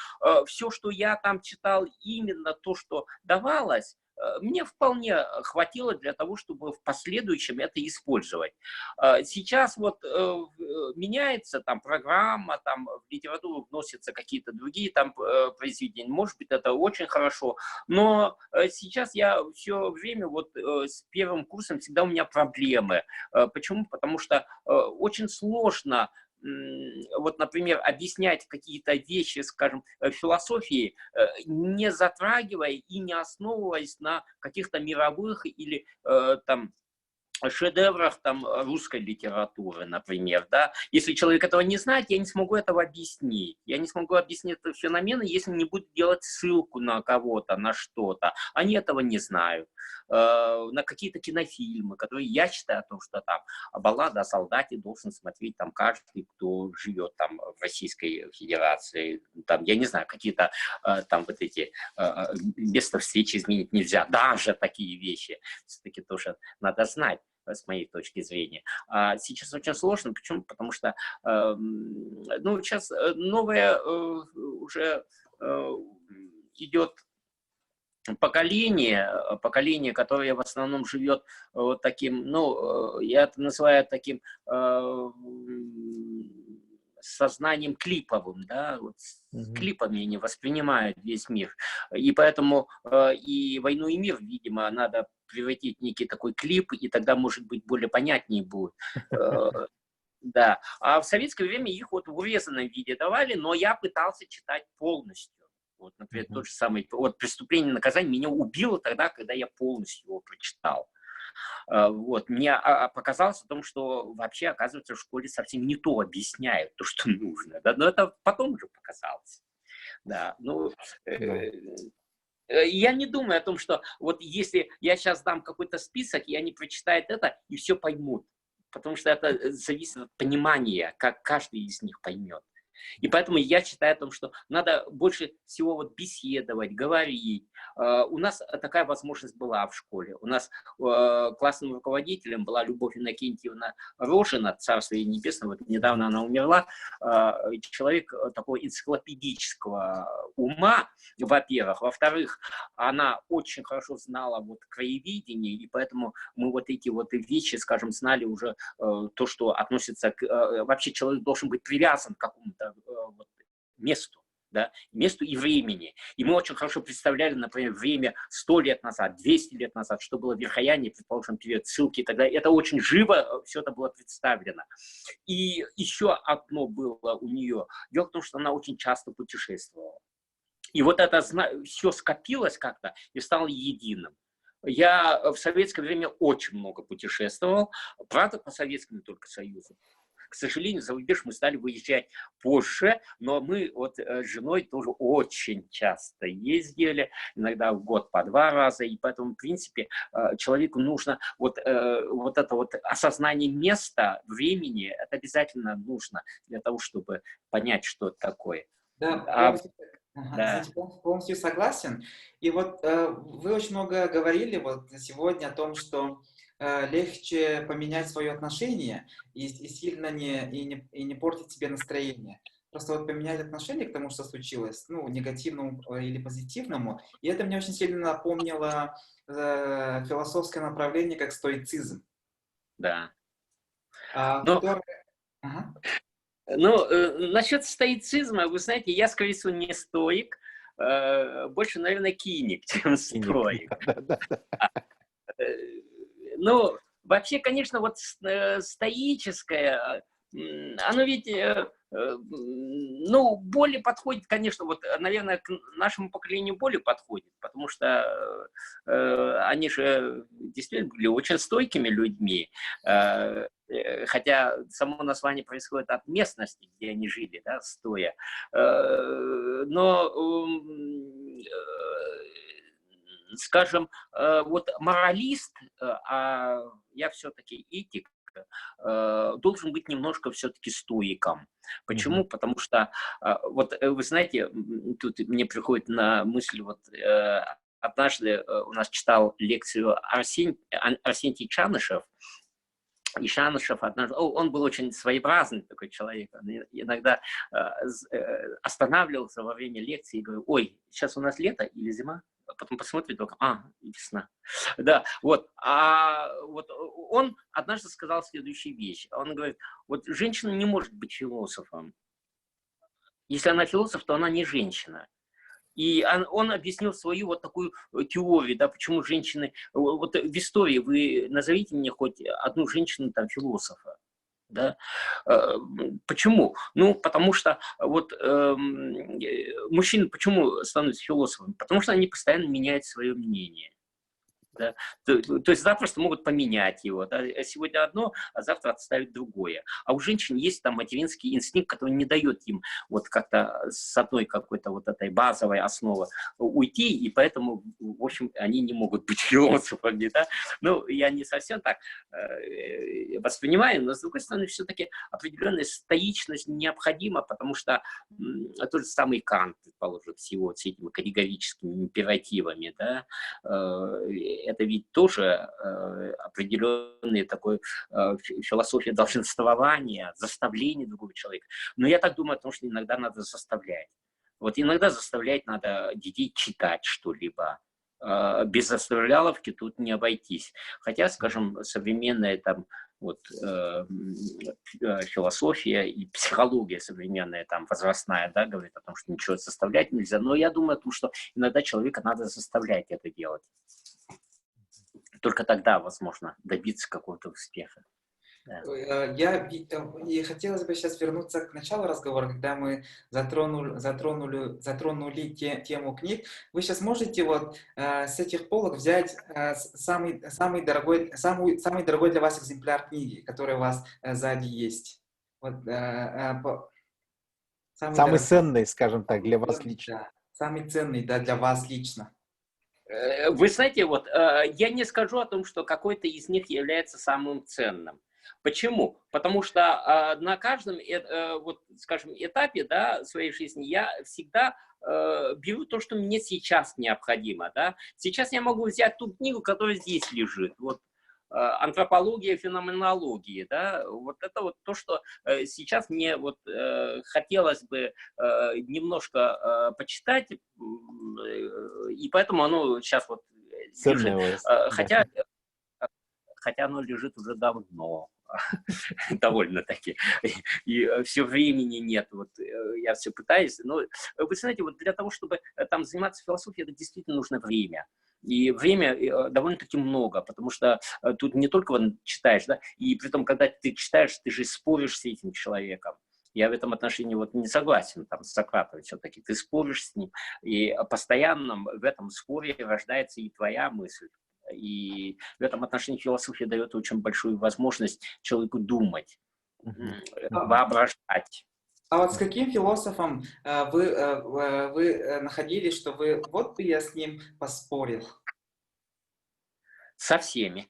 все, что я там читал, именно то, что давалось, мне вполне хватило для того, чтобы в последующем это использовать. Сейчас вот меняется там программа, там в литературу вносятся какие-то другие там произведения. Может быть, это очень хорошо, но сейчас я все время вот с первым курсом всегда у меня проблемы. Почему? Потому что очень сложно вот, например, объяснять какие-то вещи, скажем, философии, не затрагивая и не основываясь на каких-то мировых или там шедеврах там русской литературы, например, да. Если человек этого не знает, я не смогу этого объяснить. Я не смогу объяснить этот феномен, если не буду делать ссылку на кого-то, на что-то. Они этого не знают. На какие-то кинофильмы, которые я считаю о том, что там баллада о солдате должен смотреть там каждый, кто живет там в Российской Федерации. Там, я не знаю, какие-то там вот эти место встречи изменить нельзя. Даже такие вещи все-таки тоже надо знать, с моей точки зрения. А сейчас очень сложно. Почему? Потому что ну, сейчас новое уже идет поколение, которое в основном живет вот таким, ну, я это называю таким сознанием клиповым, да, вот с клипами они воспринимают весь мир. И поэтому и «Войну и мир», видимо, надо превратить в некий такой клип, и тогда, может быть, более понятнее будет. Да. А в советское время их вот в урезанном виде давали, но я пытался читать полностью. Вот, например, тот же самый вот «Преступление и наказание» меня убило тогда, когда я полностью его прочитал. Вот. Мне показалось о том, что вообще, оказывается, в школе совсем не то объясняют, то, что нужно. Да? Но это потом уже показалось. Да. Ну, я не думаю о том, что вот если я сейчас дам какой-то список, и они прочитают это, и все поймут. Потому что это зависит от понимания, как каждый из них поймет. И поэтому я считаю о том, что надо больше всего вот беседовать, говорить. У нас такая возможность была в школе. У нас классным руководителем была Любовь Иннокентьевна Рожина, царство ей небесное, вот недавно она умерла. Человек такого энциклопедического ума, во-первых. Во-вторых, она очень хорошо знала вот краеведение, и поэтому мы вот эти вот вещи, скажем, знали уже то, что относится к... вообще человек должен быть привязан к какому-то вот месту. Да, месту и времени. И мы очень хорошо представляли, например, время 100 лет назад, 200 лет назад, что было в Верхояне, предположим, период ссылки и так далее. Это очень живо все это было представлено. И еще одно было у нее. Дело в том, что она очень часто путешествовала. И вот это все скопилось как-то и стало единым. Я в советское время очень много путешествовал, правда, по Советскому только Союзу. К сожалению, за рубеж мы стали выезжать позже, но мы вот с женой тоже очень часто ездили, иногда в год по 2 раза, и поэтому, в принципе, человеку нужно вот это вот осознание места, времени, это обязательно нужно для того, чтобы понять, что это такое. Да, Да. Извините, полностью согласен. И вот вы очень много говорили вот сегодня о том, что легче поменять свое отношение и сильно не портить себе настроение. Просто вот поменять отношение к тому, что случилось, ну, негативному или позитивному. И это мне очень сильно напомнило философское направление, как стоицизм. Да. Ага. Ну, насчет стоицизма, вы знаете, я, скорее всего, не стоик, больше, наверное, киник, чем стоик. Ну, вообще, конечно, вот стоическое, оно ведь, ну, более подходит, конечно, вот, наверное, к нашему поколению более подходит, потому что они же действительно были очень стойкими людьми, хотя само название происходит от местности, где они жили, да, стоя. Но скажем, вот моралист, а я все-таки этик, должен быть немножко все-таки стоиком. Почему? Потому что, вот вы знаете, тут мне приходит на мысль, вот однажды у нас читал лекцию Арсентий Чанышев, и Чанышев однажды, он был очень своеобразный такой человек, он иногда останавливался во время лекции и говорил: ой, сейчас у нас лето или зима? Потом посмотрит, только, весна. Да, вот. А вот он однажды сказал следующую вещь. Он говорит: вот женщина не может быть философом. Если она философ, то она не женщина. И он объяснил свою вот такую теорию, да, почему женщины... Вот в истории вы назовите мне хоть одну женщину, там, философа. Да? Почему? Ну, потому что вот мужчины почему становятся философами? Потому что они постоянно меняют свое мнение. Да? То есть запросто могут поменять его. Да? Сегодня одно, а завтра отставить другое. А у женщин есть там материнский инстинкт, который не дает им вот как-то с одной какой-то вот этой базовой основы уйти, и поэтому, в общем, они не могут быть философами. Да? Ну, я не совсем так воспринимаю, но, с другой стороны, все-таки определенная стоичность необходима, потому что тот же самый Кант, предположим, с его с этими категорическими императивами, да, это ведь тоже определенная такой философия долженствования, заставления другого человека. Но я так думаю о том, что иногда надо заставлять. Вот иногда заставлять надо детей читать что-либо. Без заставляловки тут не обойтись. Хотя, скажем, современная там вот философия и психология современная, там, возрастная, да, говорит о том, что ничего заставлять нельзя. Но я думаю о том, что иногда человека надо заставлять это делать. Только тогда возможно добиться какого-то успеха. Да. И хотелось бы сейчас вернуться к началу разговора, когда мы затронули тему книг. Вы сейчас можете вот с этих полок взять самый дорогой для вас экземпляр книги, который у вас сзади есть. Вот, самый ценный, скажем так, для вас лично. Да, самый ценный, да, для вас лично. Вы знаете, вот я не скажу о том, что какой-то из них является самым ценным. Почему? Потому что на каждом, вот, скажем, этапе, да, своей жизни я всегда беру то, что мне сейчас необходимо. Да? Сейчас я могу взять ту книгу, которая здесь лежит. Вот, антропология феноменологии, да, вот это вот то, что сейчас мне вот хотелось бы немножко почитать, и поэтому оно сейчас вот лежит, хотя оно лежит уже давно, довольно-таки, и все времени нет, вот я все пытаюсь, но вы знаете, вот для того, чтобы там заниматься философией, это действительно нужно время. И время довольно-таки много, потому что тут не только читаешь, да, и при том, когда ты читаешь, ты же споришь с этим человеком. Я в этом отношении вот не согласен там, с Сократом все-таки. Ты споришь с ним, и постоянно в этом споре рождается и твоя мысль. И в этом отношении философия дает очень большую возможность человеку думать, воображать. А вот с каким философом вы находились, что вы, вот бы я с ним поспорил? Со всеми.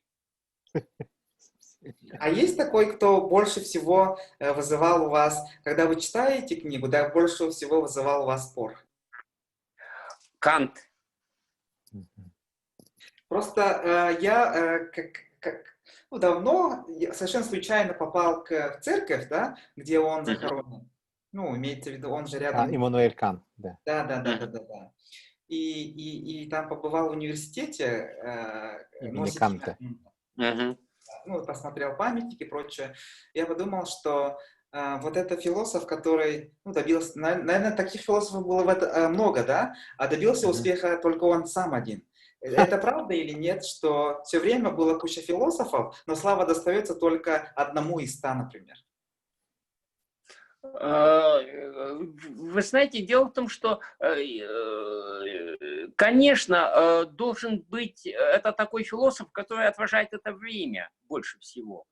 А есть такой, кто больше всего вызывал у вас, когда вы читаете книгу, да, больше всего вызывал у вас спор? Кант. Просто я давно, совершенно случайно попал в церковь, да, где он захоронен. Ну, имеется в виду, он же рядом. Иммануэль Кант, да. Да. И там побывал в университете. Имени Канта. Ну, посмотрел памятники и прочее. Я подумал, что вот это философ, который добился... Наверное, таких философов было много, да? А добился успеха только он сам один. Это правда или нет, что все время было куча философов, но слава достается только одному из 100, например? Вы знаете, дело в том, что, конечно, должен быть это такой философ, который отражает это время больше всего.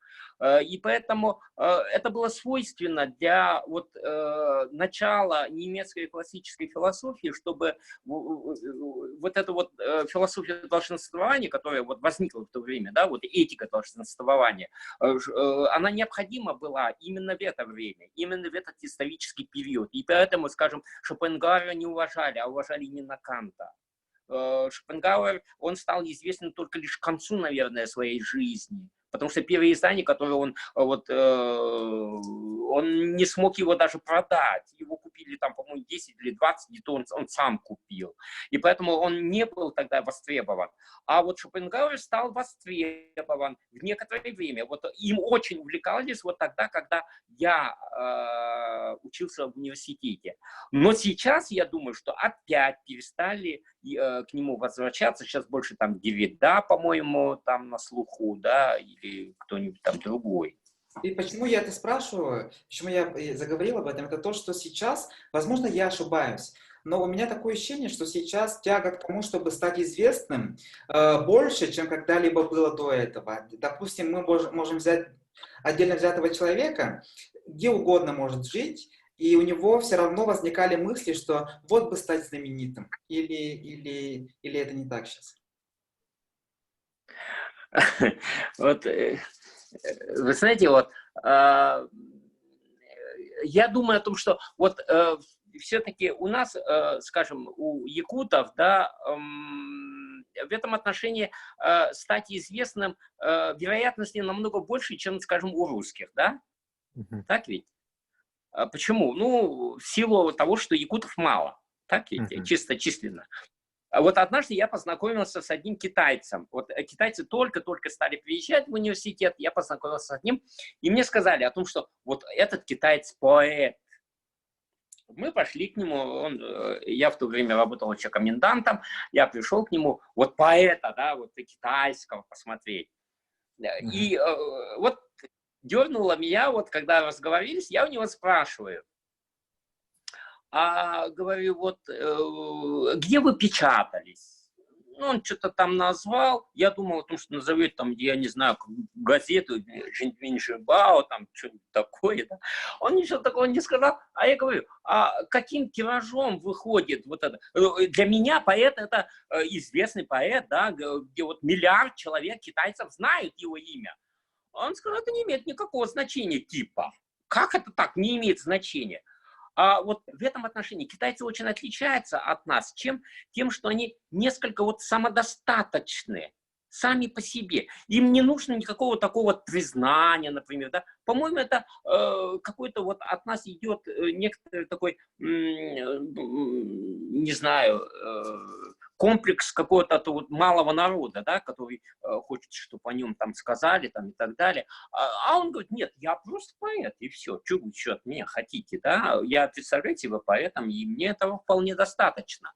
И поэтому это было свойственно для вот, начала немецкой классической философии, чтобы вот эта вот философия долженствования, которая вот возникла в то время, да, вот этика долженствования, она необходима была именно в это время, именно в этот исторический период. И поэтому, скажем, Шопенгауэра не уважали, а уважали именно Канта. Шопенгауэр, он стал известен только лишь к концу, наверное, своей жизни. Потому что первое издание, которое он не смог его даже продать. Его купили там, по-моему, 10 или 20, где-то он сам купил. И поэтому он не был тогда востребован. А вот Шопенгауэр стал востребован в некоторое время. Вот им очень увлекались вот тогда, когда я учился в университете. Но сейчас, я думаю, что опять перестали к нему возвращаться. Сейчас больше там Девида, по-моему, там на слуху, да, или кто-нибудь там другой. И почему я это спрашиваю, почему я заговорил об этом, это то, что сейчас, возможно, я ошибаюсь, но у меня такое ощущение, что сейчас тяга к тому, чтобы стать известным, больше, чем когда-либо было до этого. Допустим, мы можем взять отдельно взятого человека, где угодно может жить, и у него все равно возникали мысли, что вот бы стать знаменитым. Или это не так сейчас? Вот, вы знаете, вот, я думаю о том, что вот все-таки у нас, скажем, у якутов, да, в этом отношении стать известным вероятности намного больше, чем, скажем, у русских, да? Так ведь? Почему? Ну, в силу того, что якутов мало, так ведь, чисто численно. Вот однажды я познакомился с одним китайцем. Вот китайцы только-только стали приезжать в университет, я познакомился с ним, и мне сказали о том, что вот этот китаец поэт. Мы пошли к нему, я в то время работал еще комендантом, я пришел к нему, вот поэта, да, вот китайского посмотреть. И вот дернуло меня, вот когда разговорились, я у него спрашиваю, говорю, вот где вы печатались? Ну, он что-то там назвал, я думал о том, что назовет там, я не знаю, газету, Жинбао, там что-нибудь такое. Да? Он ничего такого не сказал, а я говорю, а каким тиражом выходит вот это? Для меня поэт это известный поэт, да, где вот миллиард человек, китайцев, знают его имя. Он сказал, это не имеет никакого значения типа. Как это так, не имеет значения? А вот в этом отношении китайцы очень отличаются от нас, тем, что они несколько вот самодостаточны. сами по себе. Им не нужно никакого такого признания, например, да. По-моему, это какой-то вот от нас идет некоторый такой, не знаю, комплекс какого-то вот малого народа, да, который хочет, чтобы о нем там сказали там, и так далее. А он говорит, нет, я просто поэт, и все. Что вы еще от меня хотите, да? Я, представляете, вы поэтом, и мне этого вполне достаточно.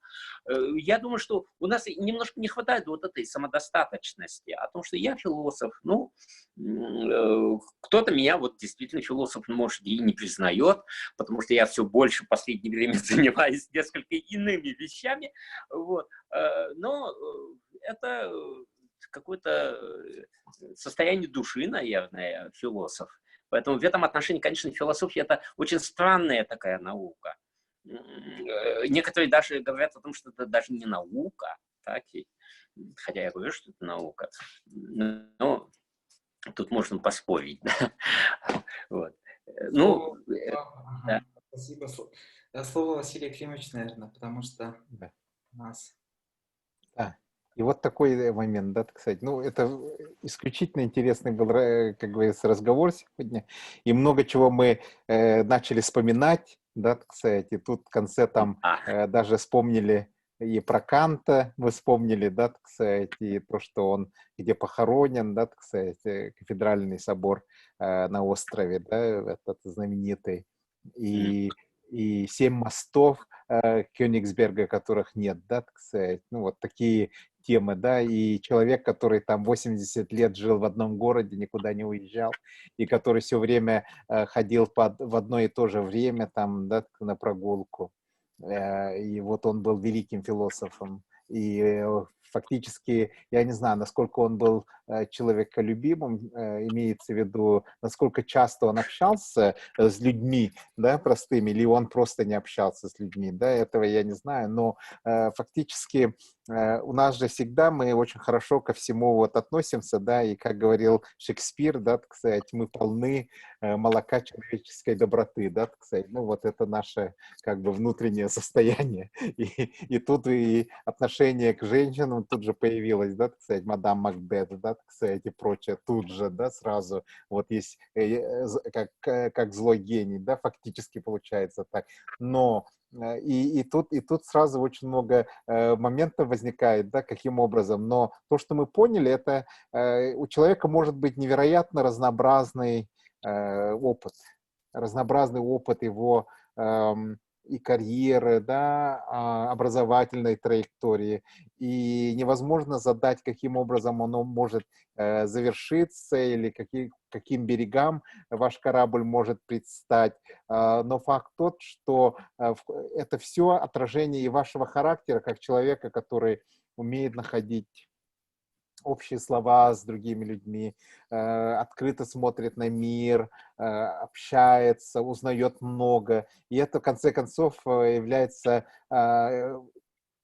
Я думаю, что у нас немножко не хватает вот этой самодостаточности, о том, что я философ. Ну, кто-то меня вот действительно философ, может, и не признает, потому что я все больше в последнее время занимаюсь несколько иными вещами, вот. Но это какое-то состояние души, наверное, философ. Поэтому в этом отношении, конечно, философия – это очень странная такая наука. Некоторые даже говорят о том, что это даже не наука, так? Хотя я говорю, что это наука. Но тут можно поспорить. Вот. Ну, да. Спасибо. Слово Василий Климович, наверное, потому что у нас... Да. И вот такой момент, да, так сказать. Ну, это исключительно интересный был, как говорится, разговор сегодня. И много чего мы начали вспоминать, да, так сказать. И тут в конце там даже вспомнили и про Канта, мы вспомнили, да, так сказать, и то, что он где похоронен, да, так сказать, кафедральный собор на острове, да, этот знаменитый. И 7 мостов Кёнигсберга, которых нет, да, так сказать. Ну, вот такие темы, да, и человек, который там 80 лет жил в одном городе, никуда не уезжал, и который все время ходил в одно и то же время там, да, на прогулку. И вот он был великим философом. И фактически, я не знаю, насколько он был человеколюбимым, имеется в виду, насколько часто он общался с людьми, да, простыми, или он просто не общался с людьми, да, этого я не знаю, но фактически у нас же всегда мы очень хорошо ко всему вот относимся, да, и как говорил Шекспир, да, так сказать, мы полны молока человеческой доброты, да, так сказать, ну вот это наше как бы внутреннее состояние, и тут и отношение к женщинам тут же появилось, да, так сказать, мадам Макбет, да, так сказать, и прочее, тут же, да, сразу, вот есть как злой гений, да, фактически получается так, но и тут сразу очень много моментов возникает, да, каким образом. Но то, что мы поняли, это у человека может быть невероятно разнообразный опыт его и карьеры, да, образовательной траектории. И невозможно задать, каким образом оно может завершиться или каким берегам ваш корабль может предстать. Но факт тот, что это все отражение и вашего характера, как человека, который умеет находить общие слова с другими людьми, открыто смотрит на мир, общается, узнает много. И это, в конце концов, является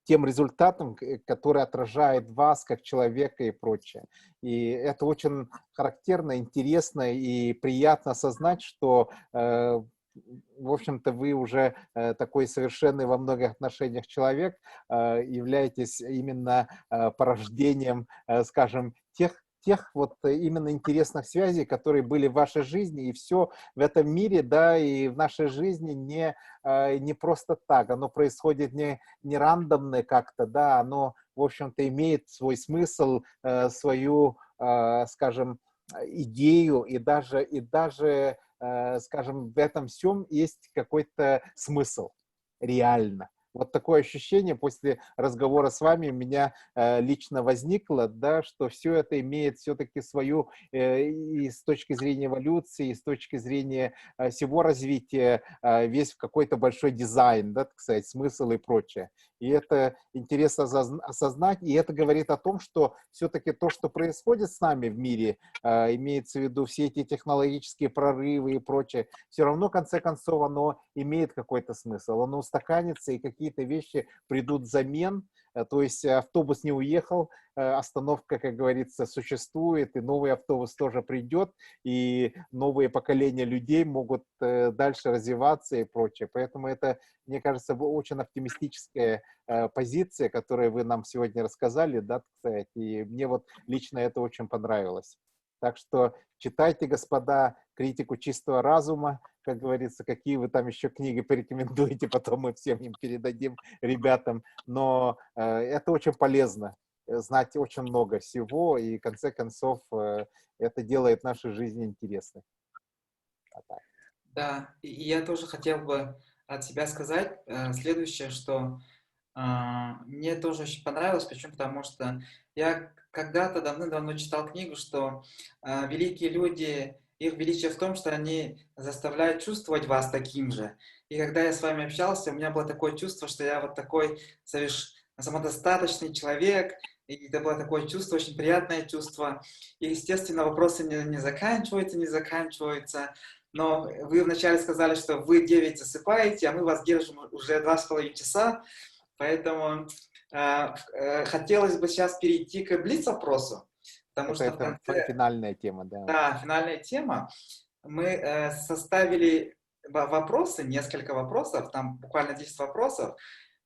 тем результатом, который отражает вас как человека и прочее. И это очень характерно, интересно и приятно осознать, что в общем-то, вы уже такой совершенный во многих отношениях человек, являетесь именно порождением, скажем, тех вот именно интересных связей, которые были в вашей жизни, и все в этом мире, да, и в нашей жизни не просто так, оно происходит не рандомно как-то, да, оно, в общем-то, имеет свой смысл, свою, скажем, идею, и даже скажем, в этом всем есть какой-то смысл, реально. Вот такое ощущение после разговора с вами у меня лично возникло, да, что все это имеет все-таки свою, и с точки зрения эволюции, и с точки зрения всего развития, весь какой-то большой дизайн, да, так сказать, смысл и прочее. И это интересно осознать, и это говорит о том, что все-таки то, что происходит с нами в мире, имеется в виду все эти технологические прорывы и прочее, все равно, в конце концов, оно имеет какой-то смысл, оно устаканится, и какие-то вещи придут взамен, То есть автобус не уехал, остановка, как говорится, существует, и новый автобус тоже придет, и новые поколения людей могут дальше развиваться и прочее. Поэтому это, мне кажется, очень оптимистическая позиция, которую вы нам сегодня рассказали, да, кстати, и мне вот лично это очень понравилось. Так что читайте, господа, «Критику чистого разума», как говорится, какие вы там еще книги порекомендуете, потом мы всем им передадим ребятам. Но это очень полезно, знать очень много всего, и в конце концов это делает нашу жизнь интересной. Да, и я тоже хотел бы от себя сказать следующее, что мне тоже очень понравилось. Почему? Потому что я когда-то давным-давно читал книгу, что великие люди, их величие в том, что они заставляют чувствовать вас таким же. И когда я с вами общался, у меня было такое чувство, что я вот такой самодостаточный человек, и это было такое чувство, очень приятное чувство. И, естественно, вопросы не заканчиваются. Но вы вначале сказали, что вы 9 засыпаете, а мы вас держим уже 2,5 часа. Поэтому хотелось бы сейчас перейти к блиц-опросу, потому что в Это конце... финальная тема, да. Да, финальная тема. Мы составили вопросы, несколько вопросов, там буквально 10 вопросов.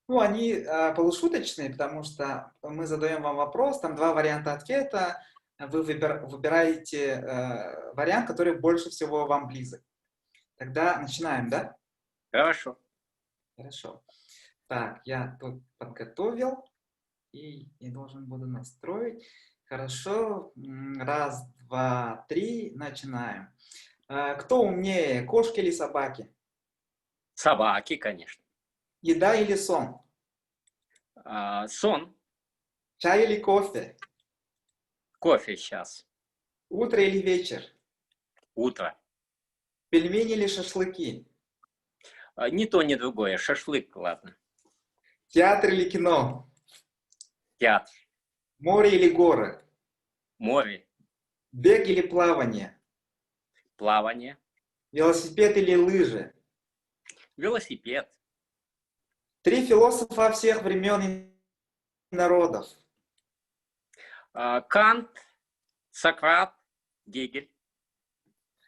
Ну, они полушуточные, потому что мы задаем вам вопрос, там 2 варианта ответа, вы выбираете вариант, который больше всего вам близок. Тогда начинаем, да? Хорошо. Хорошо. Так, я тут подготовил и должен буду настроить. Хорошо. 1, 2, 3, начинаем. Кто умнее, кошки или собаки? Собаки, конечно. Еда или сон? Сон. Чай или кофе? Кофе сейчас. Утро или вечер? Утро. Пельмени или шашлыки? Ни то, ни другое. Шашлык, ладно. Театр или кино? Театр. Море или горы? Море. Бег или плавание? Плавание. Велосипед или лыжи? Велосипед. 3 философа всех времен и народов. Кант, Сократ, Гегель.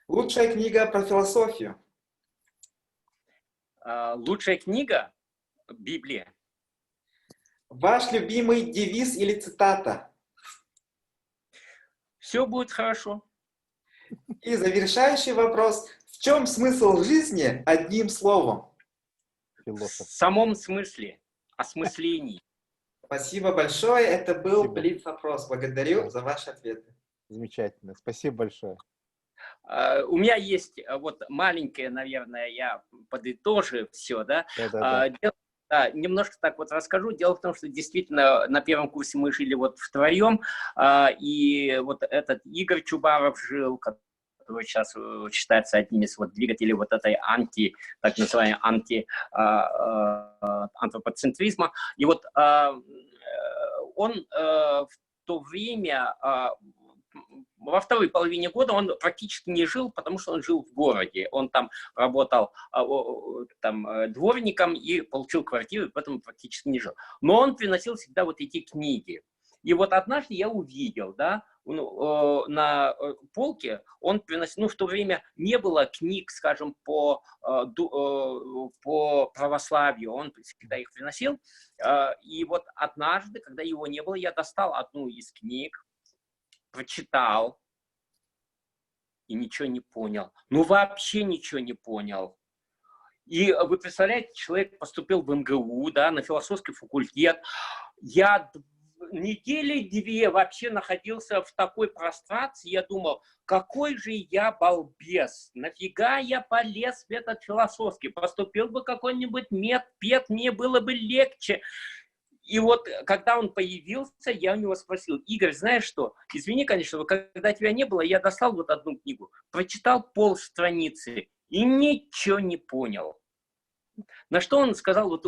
Лучшая книга про философию. Лучшая книга — Библия. Ваш любимый девиз или цитата? Все будет хорошо. И завершающий вопрос. В чем смысл жизни одним словом? В самом смысле, осмыслении. Спасибо большое. Это был Спасибо. блиц-опрос. Благодарю за ваши ответы. Замечательно. Спасибо большое. У меня есть вот маленькое, наверное, я подытожу все, да. Да, немножко так вот расскажу. Дело в том, что действительно на первом курсе мы жили вот втроем, и вот этот Игорь Чубаров жил, который сейчас считается одним из вот двигателей вот этой так называемой антропоцентризма. И вот он в то время, во второй половине года он практически не жил, потому что он жил в городе. Он там работал дворником и получил квартиру, поэтому практически не жил. Но он приносил всегда вот эти книги. И вот однажды я увидел, да, на полке он приносил, в то время не было книг, скажем, по православию, он всегда их приносил. И вот однажды, когда его не было, я достал одну из книг, прочитал и ничего не понял. Ну, вообще ничего не понял. И вы представляете, человек поступил в МГУ, да, на философский факультет. Я 2 недели вообще находился в такой прострации. Я думал, какой же я балбес. Нафига я полез в этот философский? Поступил бы какой-нибудь медпед, мне было бы легче. И вот, когда он появился, я у него спросил: Игорь, знаешь что, извини, конечно, когда тебя не было, я достал вот одну книгу, прочитал полстраницы и ничего не понял. На что он сказал вот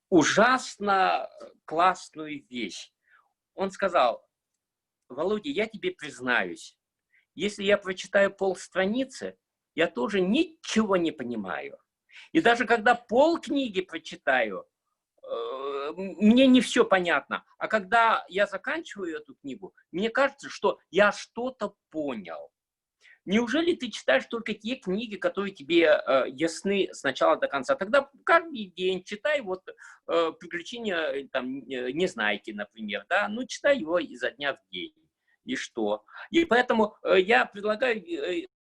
ужасно классную вещь. Он сказал: Володя, я тебе признаюсь, если я прочитаю полстраницы, я тоже ничего не понимаю. И даже когда полкниги прочитаю, мне не все понятно. А когда я заканчиваю эту книгу, мне кажется, что я что-то понял. Неужели ты читаешь только те книги, которые тебе ясны с начала до конца? Тогда каждый день читай вот «Приключения там, Незнайки», например, да? Ну, читай его изо дня в день. И что? И поэтому я предлагаю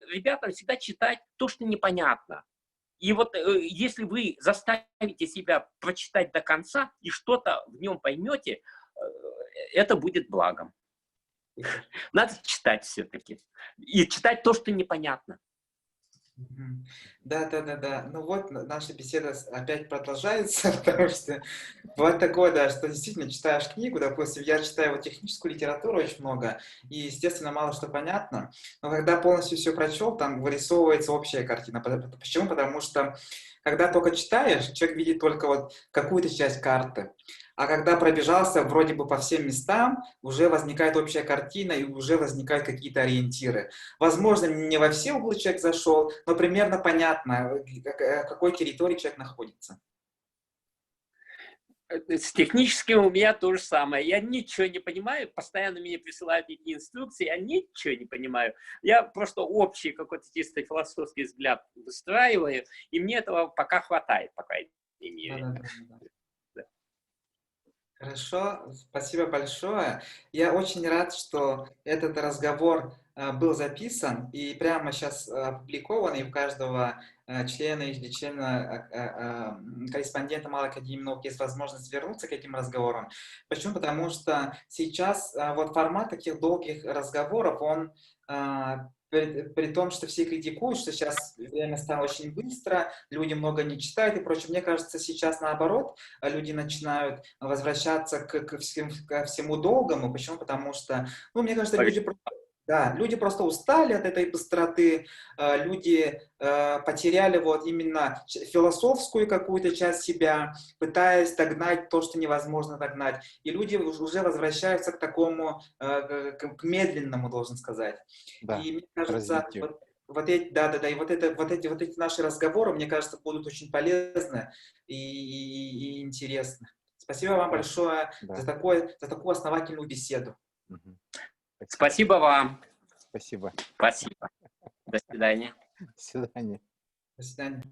ребятам всегда читать то, что непонятно. И вот если вы заставите себя прочитать до конца и что-то в нем поймете, это будет благом. Надо читать все-таки. И читать то, что непонятно. Да. Ну вот, наша беседа опять продолжается, потому что бывает такое, да, что действительно читаешь книгу, допустим, я читаю вот техническую литературу очень много, и, естественно, мало что понятно, но когда полностью все прочел, там вырисовывается общая картина. Почему? Потому что, когда только читаешь, человек видит только вот какую-то часть карты, а когда пробежался вроде бы по всем местам, уже возникает общая картина и уже возникают какие-то ориентиры. Возможно, не во все углы человек зашел, но примерно понятно, в какой территории человек находится. С техническим у меня то же самое. Я ничего не понимаю, постоянно мне присылают эти инструкции, я ничего не понимаю. Я просто общий какой-то чисто философский взгляд выстраиваю, и мне этого пока хватает, по крайней мере. Да. Хорошо, спасибо большое. Я очень рад, что этот разговор был записан и прямо сейчас опубликован, и у каждого члена или члена корреспондента Малой академии наук есть возможность вернуться к этим разговорам. Почему? Потому что сейчас вот формат таких долгих разговоров, он при том, что все критикуют, что сейчас время стало очень быстро, люди много не читают и прочее. Мне кажется, сейчас наоборот, люди начинают возвращаться ко всему долгому. Почему? Потому что, ну, мне кажется, люди просто устали от этой быстроты, люди потеряли вот именно философскую какую-то часть себя, пытаясь догнать то, что невозможно догнать. И люди уже возвращаются к такому, к медленному, должен сказать. Да, И мне кажется, развитию. и вот эти наши разговоры, мне кажется, будут очень полезны и интересны. Спасибо вам большое Да. за такую основательную беседу. Спасибо вам. Спасибо. Спасибо. До свидания. До свидания. До свидания.